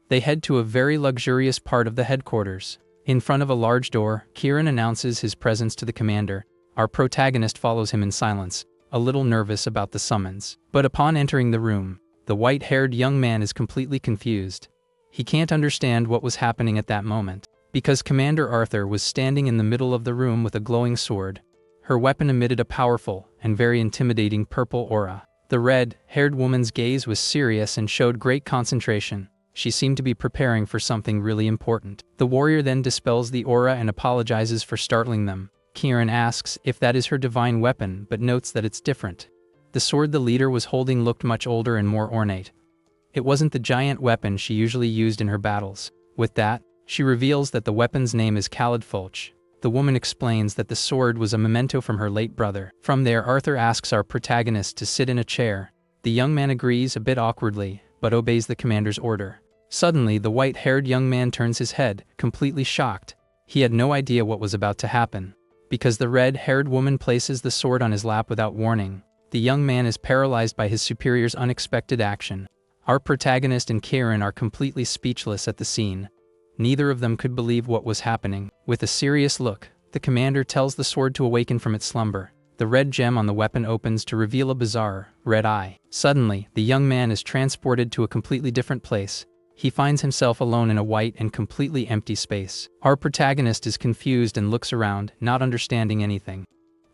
they head to a very luxurious part of the headquarters. In front of a large door, Kieran announces his presence to the commander. Our protagonist follows him in silence, a little nervous about the summons. But upon entering the room, the white-haired young man is completely confused. He can't understand what was happening at that moment, because Commander Arthur was standing in the middle of the room with a glowing sword. Her weapon emitted a powerful and very intimidating purple aura. The red-haired woman's gaze was serious and showed great concentration. She seemed to be preparing for something really important. The warrior then dispels the aura and apologizes for startling them. Kieran asks if that is her divine weapon, but notes that it's different. The sword the leader was holding looked much older and more ornate. It wasn't the giant weapon she usually used in her battles. With that, she reveals that the weapon's name is Khalid Fulch. The woman explains that the sword was a memento from her late brother. From there, Arthur asks our protagonist to sit in a chair. The young man agrees a bit awkwardly, but obeys the commander's order. Suddenly, the white-haired young man turns his head, completely shocked. He had no idea what was about to happen, because the red-haired woman places the sword on his lap without warning. The young man is paralyzed by his superior's unexpected action. Our protagonist and Kieran are completely speechless at the scene. Neither of them could believe what was happening. With a serious look, the commander tells the sword to awaken from its slumber. The red gem on the weapon opens to reveal a bizarre red eye. Suddenly, the young man is transported to a completely different place. He finds himself alone in a white and completely empty space. Our protagonist is confused and looks around, not understanding anything.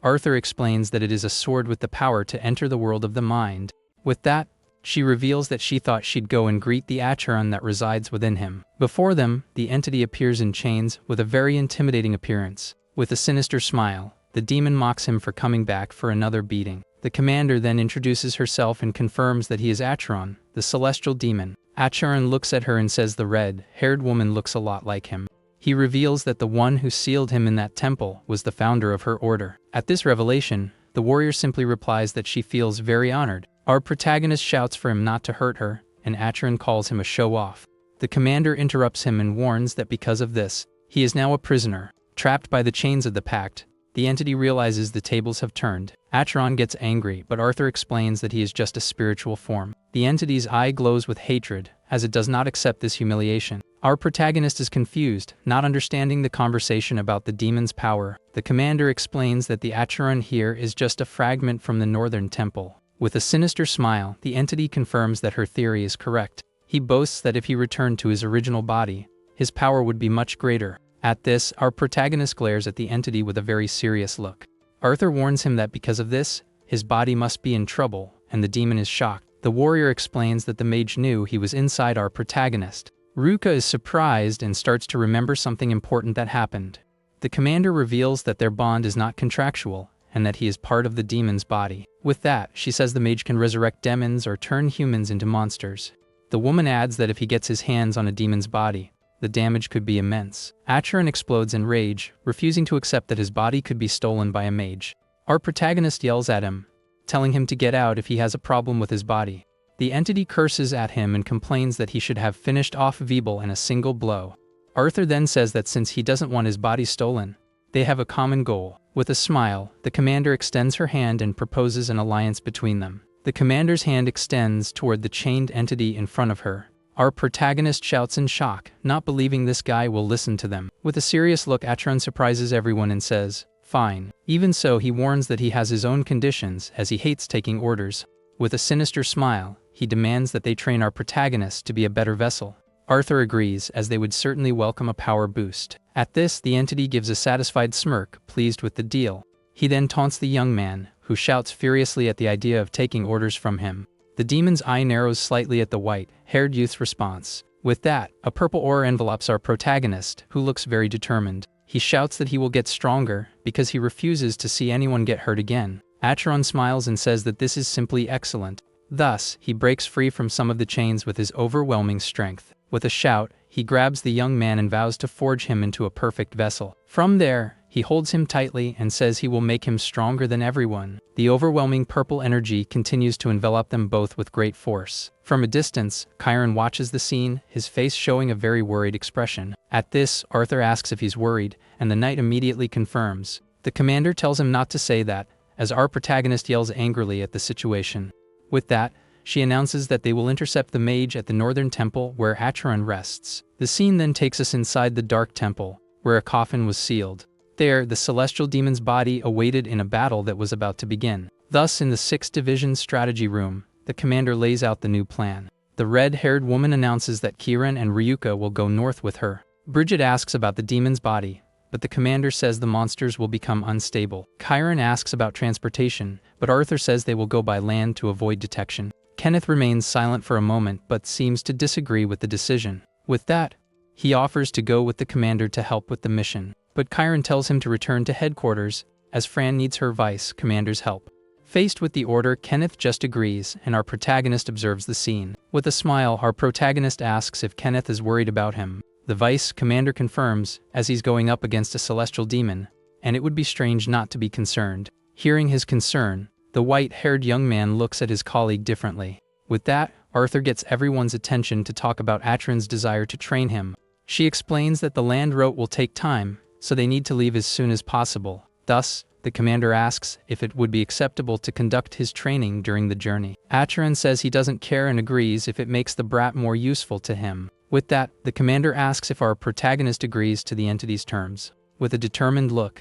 Arthur explains that it is a sword with the power to enter the world of the mind. With that, she reveals that she thought she'd go and greet the Acheron that resides within him. Before them, the entity appears in chains with a very intimidating appearance. With a sinister smile, the demon mocks him for coming back for another beating. The commander then introduces herself and confirms that he is Acheron, the celestial demon. Acheron looks at her and says the red-haired woman looks a lot like him. He reveals that the one who sealed him in that temple was the founder of her order. At this revelation, the warrior simply replies that she feels very honored. Our protagonist shouts for him not to hurt her, and Acheron calls him a show-off. The commander interrupts him and warns that because of this, he is now a prisoner. Trapped by the chains of the pact, the entity realizes the tables have turned. Acheron gets angry, but Arthur explains that he is just a spiritual form. The entity's eye glows with hatred, as it does not accept this humiliation. Our protagonist is confused, not understanding the conversation about the demon's power. The commander explains that the Acheron here is just a fragment from the northern temple. With a sinister smile, the entity confirms that her theory is correct. He boasts that if he returned to his original body, his power would be much greater. At this, our protagonist glares at the entity with a very serious look. Arthur warns him that because of this, his body must be in trouble, and the demon is shocked. The warrior explains that the mage knew he was inside our protagonist. Ruka is surprised and starts to remember something important that happened. The commander reveals that their bond is not contractual, and that he is part of the demon's body. With that, she says the mage can resurrect demons or turn humans into monsters. The woman adds that if he gets his hands on a demon's body, the damage could be immense. Acheron explodes in rage, refusing to accept that his body could be stolen by a mage. Our protagonist yells at him, telling him to get out if he has a problem with his body. The entity curses at him and complains that he should have finished off Veeble in a single blow. Arthur then says that since he doesn't want his body stolen, they have a common goal. With a smile, the commander extends her hand and proposes an alliance between them. The commander's hand extends toward the chained entity in front of her. Our protagonist shouts in shock, not believing this guy will listen to them. With a serious look, Acheron surprises everyone and says, "Fine." Even so, he warns that he has his own conditions, as he hates taking orders. With a sinister smile, he demands that they train our protagonist to be a better vessel. Arthur agrees, as they would certainly welcome a power boost. At this, the entity gives a satisfied smirk, pleased with the deal. He then taunts the young man, who shouts furiously at the idea of taking orders from him. The demon's eye narrows slightly at the white-haired youth's response. With that, a purple aura envelopes our protagonist, who looks very determined. He shouts that he will get stronger, because he refuses to see anyone get hurt again. Acheron smiles and says that this is simply excellent. Thus, he breaks free from some of the chains with his overwhelming strength. With a shout, he grabs the young man and vows to forge him into a perfect vessel. From there, he holds him tightly and says he will make him stronger than everyone. The overwhelming purple energy continues to envelop them both with great force. From a distance, Chiron watches the scene, his face showing a very worried expression. At this, Arthur asks if he's worried, and the knight immediately confirms. The commander tells him not to say that, as our protagonist yells angrily at the situation. With that, she announces that they will intercept the mage at the northern temple where Acheron rests. The scene then takes us inside the dark temple, where a coffin was sealed. There, the celestial demon's body awaited in a battle that was about to begin. Thus, in the 6th Division strategy room, the commander lays out the new plan. The red-haired woman announces that Kiran and Ryuka will go north with her. Bridget asks about the demon's body, but the commander says the monsters will become unstable. Chiron asks about transportation, but Arthur says they will go by land to avoid detection. Kenneth remains silent for a moment but seems to disagree with the decision. With that, he offers to go with the commander to help with the mission. But Chiron tells him to return to headquarters, as Fran needs her vice commander's help. Faced with the order, Kenneth just agrees, and our protagonist observes the scene. With a smile, our protagonist asks if Kenneth is worried about him. The vice commander confirms, as he's going up against a celestial demon, and it would be strange not to be concerned. Hearing his concern, the white-haired young man looks at his colleague differently. With that, Arthur gets everyone's attention to talk about Acheron's desire to train him. She explains that the land route will take time, so they need to leave as soon as possible. Thus, the commander asks if it would be acceptable to conduct his training during the journey. Acheron says he doesn't care and agrees if it makes the brat more useful to him. With that, the commander asks if our protagonist agrees to the entity's terms. With a determined look,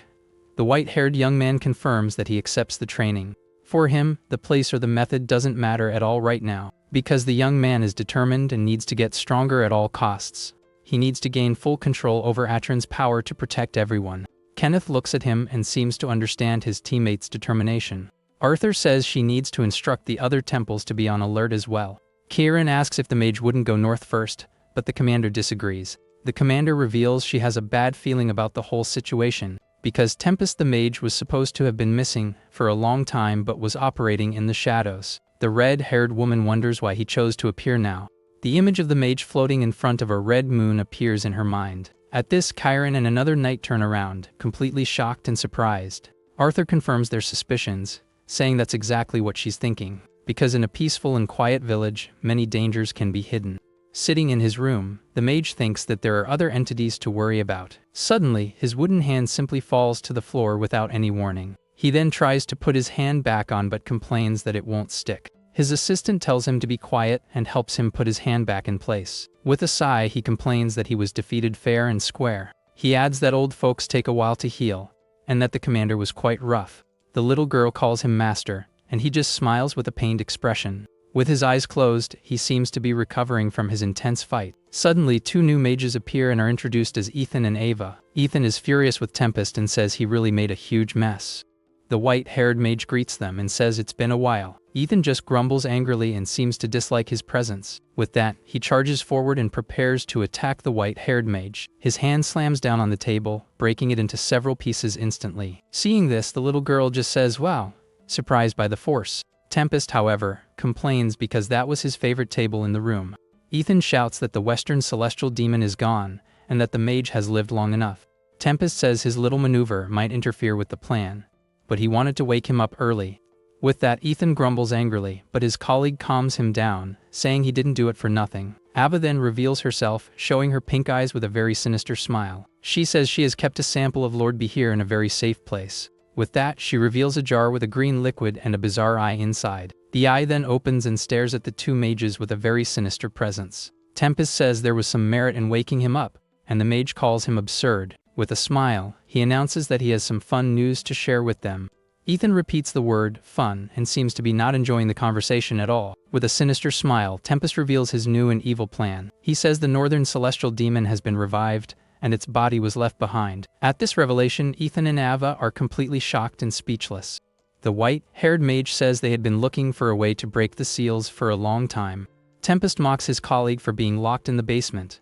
the white-haired young man confirms that he accepts the training. For him, the place or the method doesn't matter at all right now, because the young man is determined and needs to get stronger at all costs. He needs to gain full control over Acheron's power to protect everyone. Kenneth looks at him and seems to understand his teammate's determination. Arthur says she needs to instruct the other temples to be on alert as well. Kiran asks if the mage wouldn't go north first, but the commander disagrees. The commander reveals she has a bad feeling about the whole situation, because Tempest the mage was supposed to have been missing for a long time but was operating in the shadows. The red-haired woman wonders why he chose to appear now. The image of the mage floating in front of a red moon appears in her mind. At this, Chiron and another knight turn around, completely shocked and surprised. Arthur confirms their suspicions, saying that's exactly what she's thinking, because in a peaceful and quiet village, many dangers can be hidden. Sitting in his room, the mage thinks that there are other entities to worry about. Suddenly, his wooden hand simply falls to the floor without any warning. He then tries to put his hand back on but complains that it won't stick. His assistant tells him to be quiet and helps him put his hand back in place. With a sigh, he complains that he was defeated fair and square. He adds that old folks take a while to heal, and that the commander was quite rough. The little girl calls him master, and he just smiles with a pained expression. With his eyes closed, he seems to be recovering from his intense fight. Suddenly, 2 new mages appear and are introduced as Ethan and Ava. Ethan is furious with Tempest and says he really made a huge mess. The white-haired mage greets them and says it's been a while. Ethan just grumbles angrily and seems to dislike his presence. With that, he charges forward and prepares to attack the white-haired mage. His hand slams down on the table, breaking it into several pieces instantly. Seeing this, the little girl just says, "Wow," surprised by the force. Tempest, however, complains because that was his favorite table in the room. Ethan shouts that the Western celestial demon is gone, and that the mage has lived long enough. Tempest says his little maneuver might interfere with the plan, but he wanted to wake him up early. With that, Ethan grumbles angrily, but his colleague calms him down, saying he didn't do it for nothing. Ava then reveals herself, showing her pink eyes with a very sinister smile. She says she has kept a sample of Lord Behir in a very safe place. With that, she reveals a jar with a green liquid and a bizarre eye inside. The eye then opens and stares at the two mages with a very sinister presence. Tempest says there was some merit in waking him up, and the mage calls him absurd. With a smile, he announces that he has some fun news to share with them. Ethan repeats the word fun and seems to be not enjoying the conversation at all. With a sinister smile, Tempest reveals his new and evil plan. He says the northern celestial demon has been revived, and its body was left behind. At this revelation, Ethan and Ava are completely shocked and speechless. The white-haired mage says they had been looking for a way to break the seals for a long time. Tempest mocks his colleague for being locked in the basement,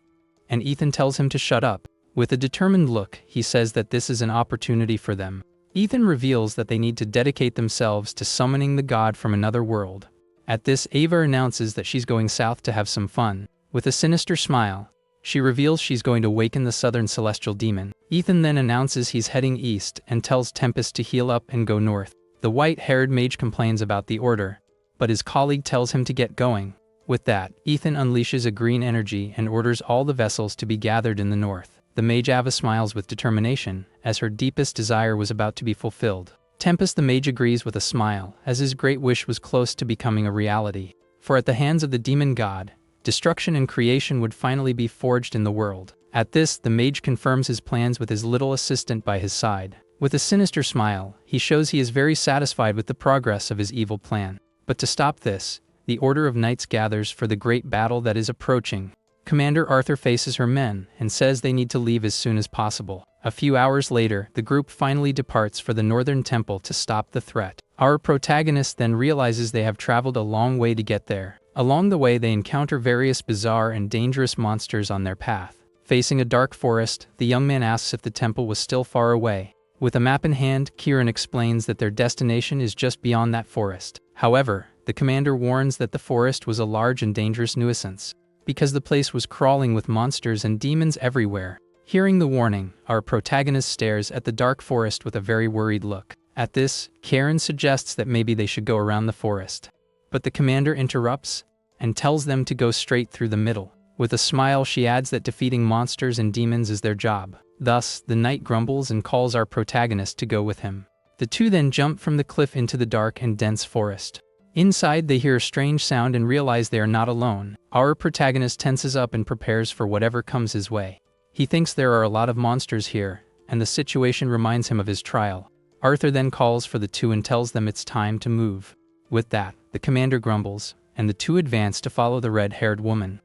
and Ethan tells him to shut up. With a determined look, he says that this is an opportunity for them. Ethan reveals that they need to dedicate themselves to summoning the god from another world. At this, Ava announces that she's going south to have some fun. With a sinister smile, she reveals she's going to waken the southern celestial demon. Ethan then announces he's heading east and tells Tempest to heal up and go north. The white-haired mage complains about the order, but his colleague tells him to get going. With that, Ethan unleashes a green energy and orders all the vessels to be gathered in the north. The mage Ava smiles with determination, as her deepest desire was about to be fulfilled. Tempest the mage agrees with a smile, as his great wish was close to becoming a reality. For at the hands of the demon god, destruction and creation would finally be forged in the world. At this, the mage confirms his plans with his little assistant by his side. With a sinister smile, he shows he is very satisfied with the progress of his evil plan. But to stop this, the Order of Knights gathers for the great battle that is approaching. Commander Arthur faces her men and says they need to leave as soon as possible. A few hours later, the group finally departs for the Northern Temple to stop the threat. Our protagonist then realizes they have traveled a long way to get there. Along the way, they encounter various bizarre and dangerous monsters on their path. Facing a dark forest, the young man asks if the temple was still far away. With a map in hand, Kieran explains that their destination is just beyond that forest. However, the commander warns that the forest was a large and dangerous nuisance, because the place was crawling with monsters and demons everywhere. Hearing the warning, our protagonist stares at the dark forest with a very worried look. At this, Karen suggests that maybe they should go around the forest. But the commander interrupts and tells them to go straight through the middle. With a smile, she adds that defeating monsters and demons is their job. Thus, the knight grumbles and calls our protagonist to go with him. The two then jump from the cliff into the dark and dense forest. Inside, they hear a strange sound and realize they are not alone. Our protagonist tenses up and prepares for whatever comes his way. He thinks there are a lot of monsters here, and the situation reminds him of his trial. Arthur then calls for the two and tells them it's time to move. With that, the commander grumbles, and the two advance to follow the red-haired woman.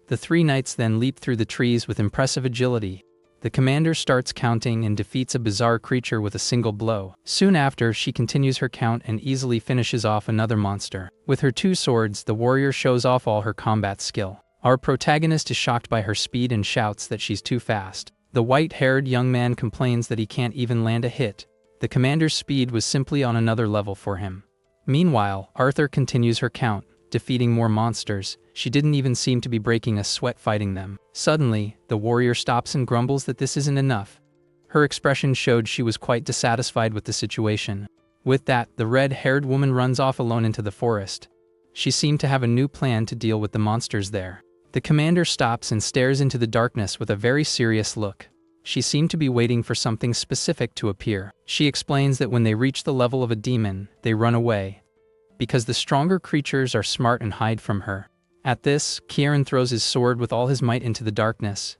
The three knights then leap through the trees with impressive agility. The commander starts counting and defeats a bizarre creature with a single blow. Soon after, she continues her count and easily finishes off another monster. With her two swords, the warrior shows off all her combat skill. Our protagonist is shocked by her speed and shouts that she's too fast. The white-haired young man complains that he can't even land a hit. The commander's speed was simply on another level for him. Meanwhile, Arthur continues her count, defeating more monsters. She didn't even seem to be breaking a sweat fighting them. Suddenly, the warrior stops and grumbles that this isn't enough. Her expression showed she was quite dissatisfied with the situation. With that, the red-haired woman runs off alone into the forest. She seemed to have a new plan to deal with the monsters there. The commander stops and stares into the darkness with a very serious look. She seemed to be waiting for something specific to appear. She explains that when they reach the level of a demon, they run away, because the stronger creatures are smart and hide from her. At this, Kieran throws his sword with all his might into the darkness.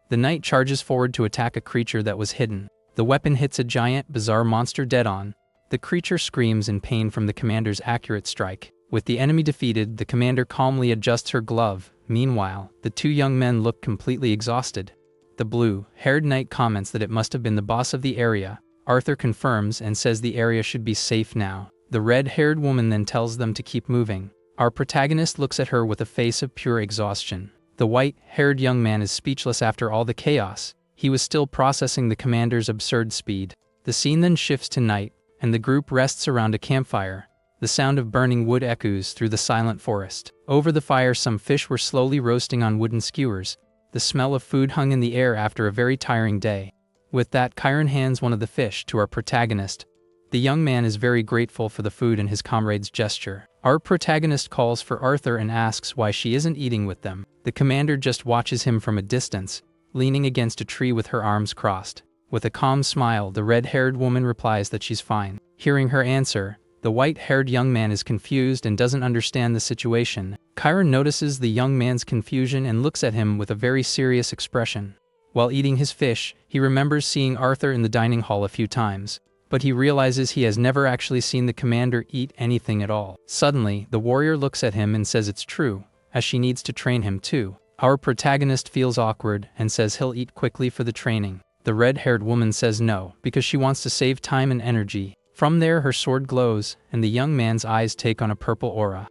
The knight charges forward to attack a creature that was hidden. The weapon hits a giant, bizarre monster dead on. The creature screams in pain from the commander's accurate strike. With the enemy defeated, the commander calmly adjusts her glove. Meanwhile, the two young men look completely exhausted. The blue-haired knight comments that it must have been the boss of the area. Arthur confirms and says the area should be safe now. The red-haired woman then tells them to keep moving. Our protagonist looks at her with a face of pure exhaustion. The white-haired young man is speechless after all the chaos. He was still processing the commander's absurd speed. The scene then shifts to night, and the group rests around a campfire. The sound of burning wood echoes through the silent forest. Over the fire, some fish were slowly roasting on wooden skewers. The smell of food hung in the air after a very tiring day. With that, Chiron hands one of the fish to our protagonist. The young man is very grateful for the food and his comrade's gesture. Our protagonist calls for Arthur and asks why she isn't eating with them. The commander just watches him from a distance, leaning against a tree with her arms crossed. With a calm smile, the red-haired woman replies that she's fine. Hearing her answer, the white-haired young man is confused and doesn't understand the situation. Chiron notices the young man's confusion and looks at him with a very serious expression. While eating his fish, he remembers seeing Arthur in the dining hall a few times, but he realizes he has never actually seen the commander eat anything at all. Suddenly, the warrior looks at him and says it's true, as she needs to train him too. Our protagonist feels awkward and says he'll eat quickly for the training. The red-haired woman says no, because she wants to save time and energy. From there, her sword glows, and the young man's eyes take on a purple aura.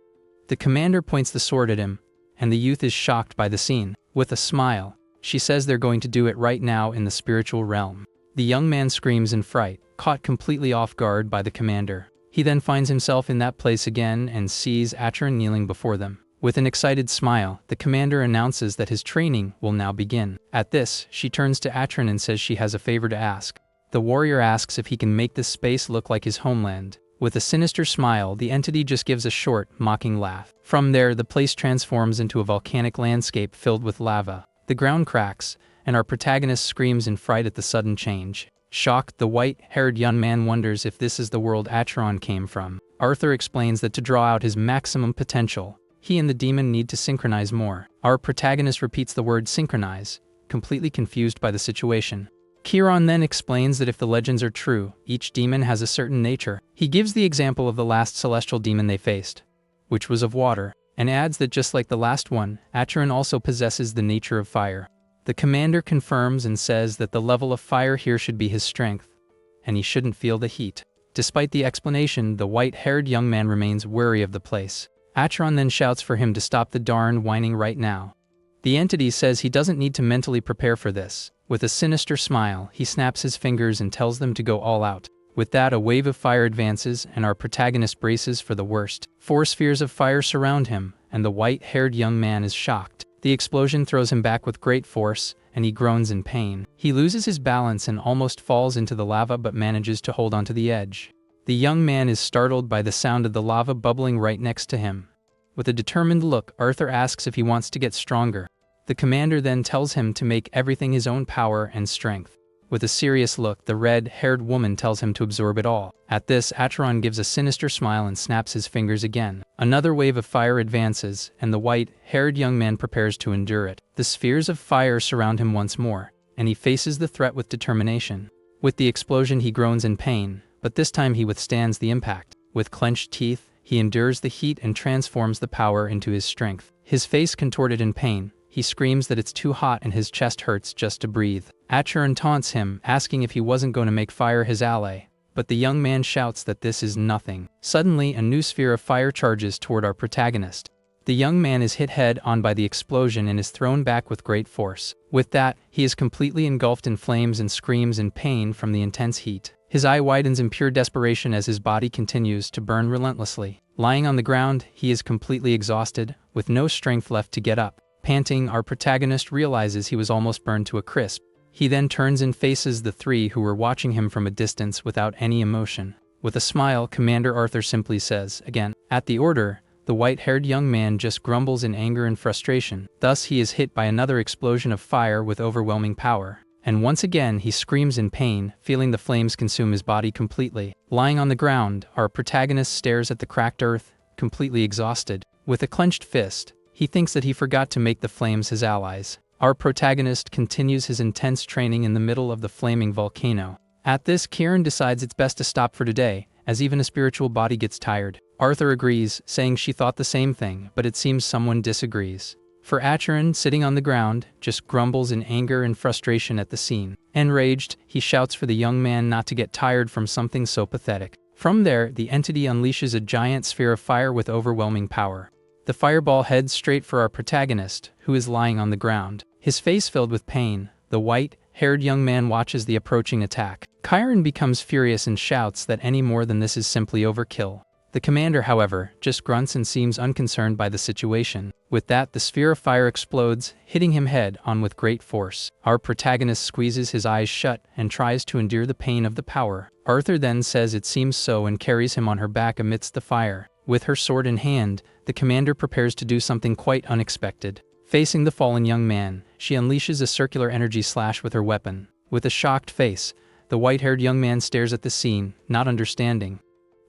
The commander points the sword at him, and the youth is shocked by the scene. With a smile, she says they're going to do it right now in the spiritual realm. The young man screams in fright, caught completely off guard by the commander. He then finds himself in that place again and sees Acheron kneeling before them. With an excited smile, the commander announces that his training will now begin. At this, she turns to Acheron and says she has a favor to ask. The warrior asks if he can make this space look like his homeland. With a sinister smile, the entity just gives a short, mocking laugh. From there, the place transforms into a volcanic landscape filled with lava. The ground cracks, and our protagonist screams in fright at the sudden change. Shocked, the white-haired young man wonders if this is the world Acheron came from. Arthur explains that to draw out his maximum potential, he and the demon need to synchronize more. Our protagonist repeats the word synchronize, completely confused by the situation. Chiron then explains that if the legends are true, each demon has a certain nature. He gives the example of the last celestial demon they faced, which was of water, and adds that just like the last one, Acheron also possesses the nature of fire. The commander confirms and says that the level of fire here should be his strength, and he shouldn't feel the heat. Despite the explanation, the white-haired young man remains wary of the place. Acheron then shouts for him to stop the darn whining right now. The entity says he doesn't need to mentally prepare for this. With a sinister smile, he snaps his fingers and tells them to go all out. With that, a wave of fire advances, and our protagonist braces for the worst. 4 spheres of fire surround him, and the white-haired young man is shocked. The explosion throws him back with great force, and he groans in pain. He loses his balance and almost falls into the lava but manages to hold onto the edge. The young man is startled by the sound of the lava bubbling right next to him. With a determined look, Arthur asks if he wants to get stronger. The commander then tells him to make everything his own power and strength. With a serious look, the red-haired woman tells him to absorb it all. At this, Acheron gives a sinister smile and snaps his fingers again. Another wave of fire advances, and the white-haired young man prepares to endure it. The spheres of fire surround him once more, and he faces the threat with determination. With the explosion, he groans in pain, but this time he withstands the impact. With clenched teeth, he endures the heat and transforms the power into his strength. His face contorted in pain, he screams that it's too hot and his chest hurts just to breathe. Acheron taunts him, asking if he wasn't going to make fire his ally, but the young man shouts that this is nothing. Suddenly, a new sphere of fire charges toward our protagonist. The young man is hit head-on by the explosion and is thrown back with great force. With that, he is completely engulfed in flames and screams in pain from the intense heat. His eye widens in pure desperation as his body continues to burn relentlessly. Lying on the ground, he is completely exhausted, with no strength left to get up. Panting, our protagonist realizes he was almost burned to a crisp. He then turns and faces the 3 who were watching him from a distance without any emotion. With a smile, Commander Arthur simply says, again, at the order, the white-haired young man just grumbles in anger and frustration. Thus, he is hit by another explosion of fire with overwhelming power. And once again, he screams in pain, feeling the flames consume his body completely. Lying on the ground, our protagonist stares at the cracked earth, completely exhausted. With a clenched fist, he thinks that he forgot to make the flames his allies. Our protagonist continues his intense training in the middle of the flaming volcano. At this, Chiron decides it's best to stop for today, as even a spiritual body gets tired. Arthur agrees, saying she thought the same thing, but it seems someone disagrees. For Acheron, sitting on the ground, just grumbles in anger and frustration at the scene. Enraged, he shouts for the young man not to get tired from something so pathetic. From there, the entity unleashes a giant sphere of fire with overwhelming power. The fireball heads straight for our protagonist, who is lying on the ground. His face filled with pain, the white-haired young man watches the approaching attack. Chiron becomes furious and shouts that any more than this is simply overkill. The commander, however, just grunts and seems unconcerned by the situation. With that, the sphere of fire explodes, hitting him head-on with great force. Our protagonist squeezes his eyes shut and tries to endure the pain of the power. Arthur then says it seems so and carries him on her back amidst the fire. With her sword in hand, the commander prepares to do something quite unexpected. Facing the fallen young man, she unleashes a circular energy slash with her weapon. With a shocked face, the white-haired young man stares at the scene, not understanding.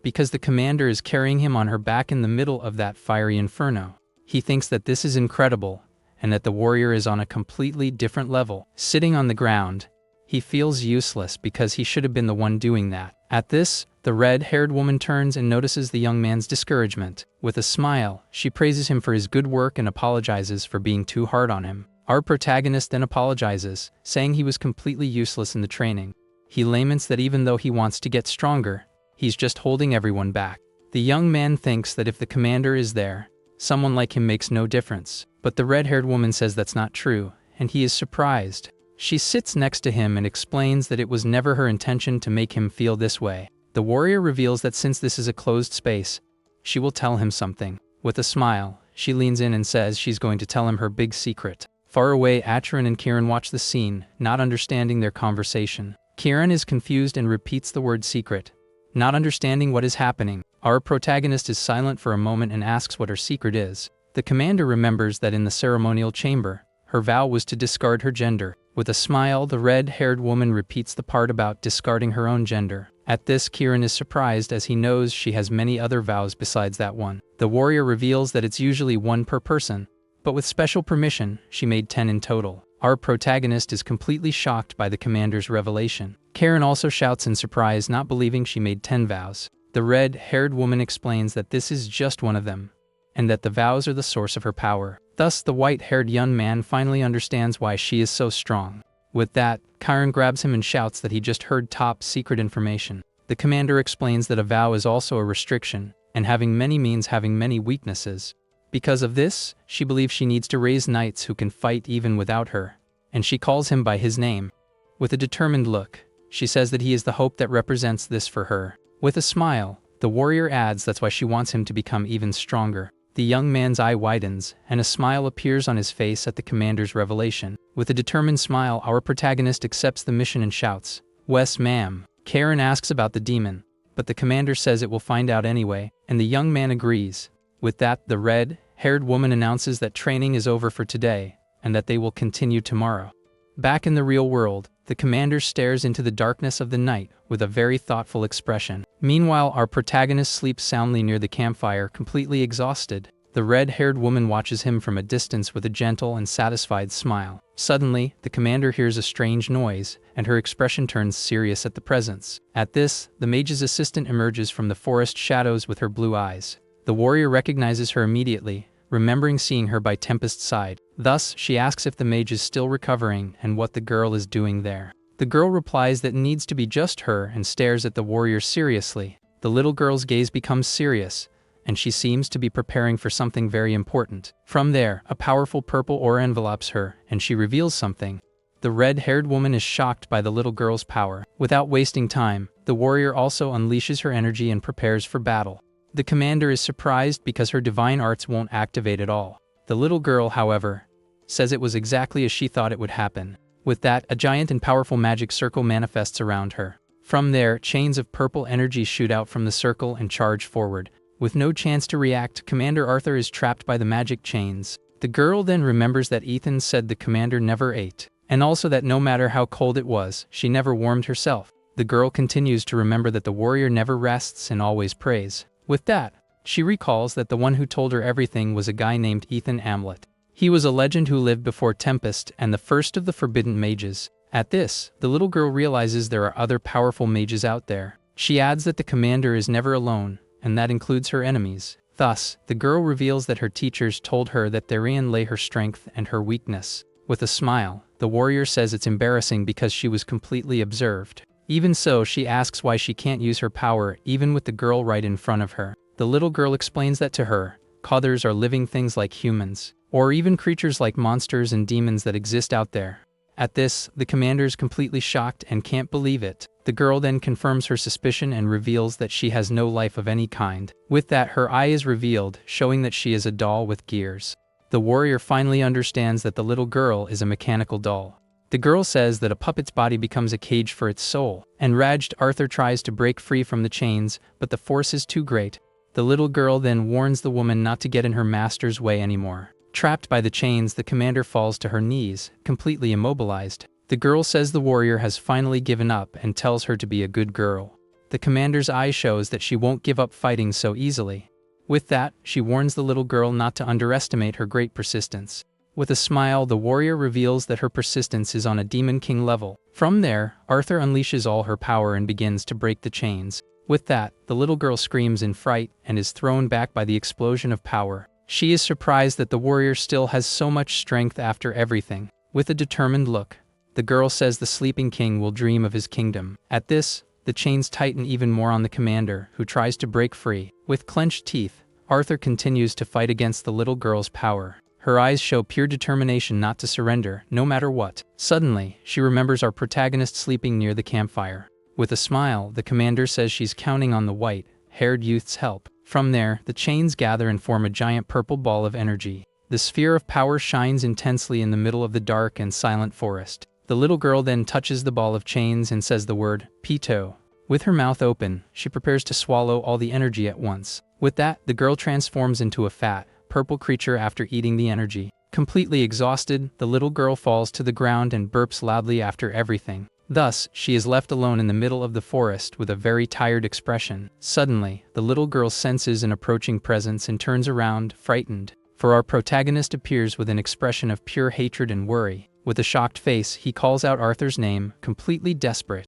Because the commander is carrying him on her back in the middle of that fiery inferno. He thinks that this is incredible, and that the warrior is on a completely different level. Sitting on the ground, he feels useless because he should have been the one doing that. At this, the red-haired woman turns and notices the young man's discouragement. With a smile, she praises him for his good work and apologizes for being too hard on him. Our protagonist then apologizes, saying he was completely useless in the training. He laments that even though he wants to get stronger, he's just holding everyone back. The young man thinks that if the commander is there, someone like him makes no difference. But the red-haired woman says that's not true, and he is surprised. She sits next to him and explains that it was never her intention to make him feel this way. The warrior reveals that since this is a closed space, she will tell him something. With a smile, she leans in and says she's going to tell him her big secret. Far away, Acheron and Kieran watch the scene, not understanding their conversation. Kieran is confused and repeats the word secret, not understanding what is happening. Our protagonist is silent for a moment and asks what her secret is. The commander remembers that in the ceremonial chamber, her vow was to discard her gender. With a smile, the red-haired woman repeats the part about discarding her own gender. At this, Kieran is surprised as he knows she has many other vows besides that one. The warrior reveals that it's usually one per person, but with special permission, she made 10 in total. Our protagonist is completely shocked by the commander's revelation. Karen also shouts in surprise, not believing she made 10 vows. The red-haired woman explains that this is just one of them, and that the vows are the source of her power. Thus, the white-haired young man finally understands why she is so strong. With that, Karen grabs him and shouts that he just heard top secret information. The commander explains that a vow is also a restriction, and having many means having many weaknesses. Because of this, she believes she needs to raise knights who can fight even without her, and she calls him by his name. With a determined look, she says that he is the hope that represents this for her. With a smile, the warrior adds that's why she wants him to become even stronger. The young man's eye widens, and a smile appears on his face at the commander's revelation. With a determined smile, our protagonist accepts the mission and shouts, "Wes, ma'am." Karen asks about the demon, but the commander says it will find out anyway, and the young man agrees. With that, the red-haired woman announces that training is over for today, and that they will continue tomorrow. Back in the real world, the commander stares into the darkness of the night with a very thoughtful expression. Meanwhile, our protagonist sleeps soundly near the campfire, completely exhausted. The red-haired woman watches him from a distance with a gentle and satisfied smile. Suddenly, the commander hears a strange noise, and her expression turns serious at the presence. At this, the mage's assistant emerges from the forest shadows with her blue eyes. The warrior recognizes her immediately, remembering seeing her by Tempest's side. Thus, she asks if the mage is still recovering and what the girl is doing there. The girl replies that it needs to be just her and stares at the warrior seriously. The little girl's gaze becomes serious, and she seems to be preparing for something very important. From there, a powerful purple aura envelopes her, and she reveals something. The red-haired woman is shocked by the little girl's power. Without wasting time, the warrior also unleashes her energy and prepares for battle. The commander is surprised because her divine arts won't activate at all. The little girl, however, says it was exactly as she thought it would happen. With that, a giant and powerful magic circle manifests around her. From there, chains of purple energy shoot out from the circle and charge forward. With no chance to react, Commander Arthur is trapped by the magic chains. The girl then remembers that Ethan said the commander never ate, and also that no matter how cold it was, she never warmed herself. The girl continues to remember that the warrior never rests and always prays. With that, she recalls that the one who told her everything was a guy named Ethan Amlet. He was a legend who lived before Tempest and the first of the forbidden mages. At this, the little girl realizes there are other powerful mages out there. She adds that the commander is never alone, and that includes her enemies. Thus, the girl reveals that her teachers told her that therein lay her strength and her weakness. With a smile, the warrior says it's embarrassing because she was completely observed. Even so, she asks why she can't use her power even with the girl right in front of her. The little girl explains that to her, others are living things like humans, or even creatures like monsters and demons that exist out there, At this, the commander is completely shocked and can't believe it. The girl then confirms her suspicion and reveals that she has no life of any kind. With that, her eye is revealed, showing that she is a doll with gears. The warrior finally understands that the little girl is a mechanical doll. The girl says that a puppet's body becomes a cage for its soul. Enraged, Arthur tries to break free from the chains, but the force is too great. The little girl then warns the woman not to get in her master's way anymore. Trapped by the chains, the commander falls to her knees, completely immobilized. The girl says the warrior has finally given up and tells her to be a good girl. The commander's eye shows that she won't give up fighting so easily. With that, she warns the little girl not to underestimate her great persistence. With a smile, the warrior reveals that her persistence is on a Demon King level. From there, Arthur unleashes all her power and begins to break the chains. With that, the little girl screams in fright and is thrown back by the explosion of power. She is surprised that the warrior still has so much strength after everything. With a determined look, the girl says the sleeping king will dream of his kingdom. At this, the chains tighten even more on the commander, who tries to break free. With clenched teeth, Arthur continues to fight against the little girl's power. Her eyes show pure determination not to surrender, no matter what. Suddenly, she remembers our protagonist sleeping near the campfire. With a smile, the commander says she's counting on the white-haired youth's help. From there, the chains gather and form a giant purple ball of energy. The sphere of power shines intensely in the middle of the dark and silent forest. The little girl then touches the ball of chains and says the word, Pito. With her mouth open, she prepares to swallow all the energy at once. With that, the girl transforms into a fat, purple creature after eating the energy. Completely exhausted, the little girl falls to the ground and burps loudly after everything. Thus, she is left alone in the middle of the forest with a very tired expression. Suddenly, the little girl senses an approaching presence and turns around, frightened. For our protagonist appears with an expression of pure hatred and worry. With a shocked face, he calls out Arthur's name, completely desperate.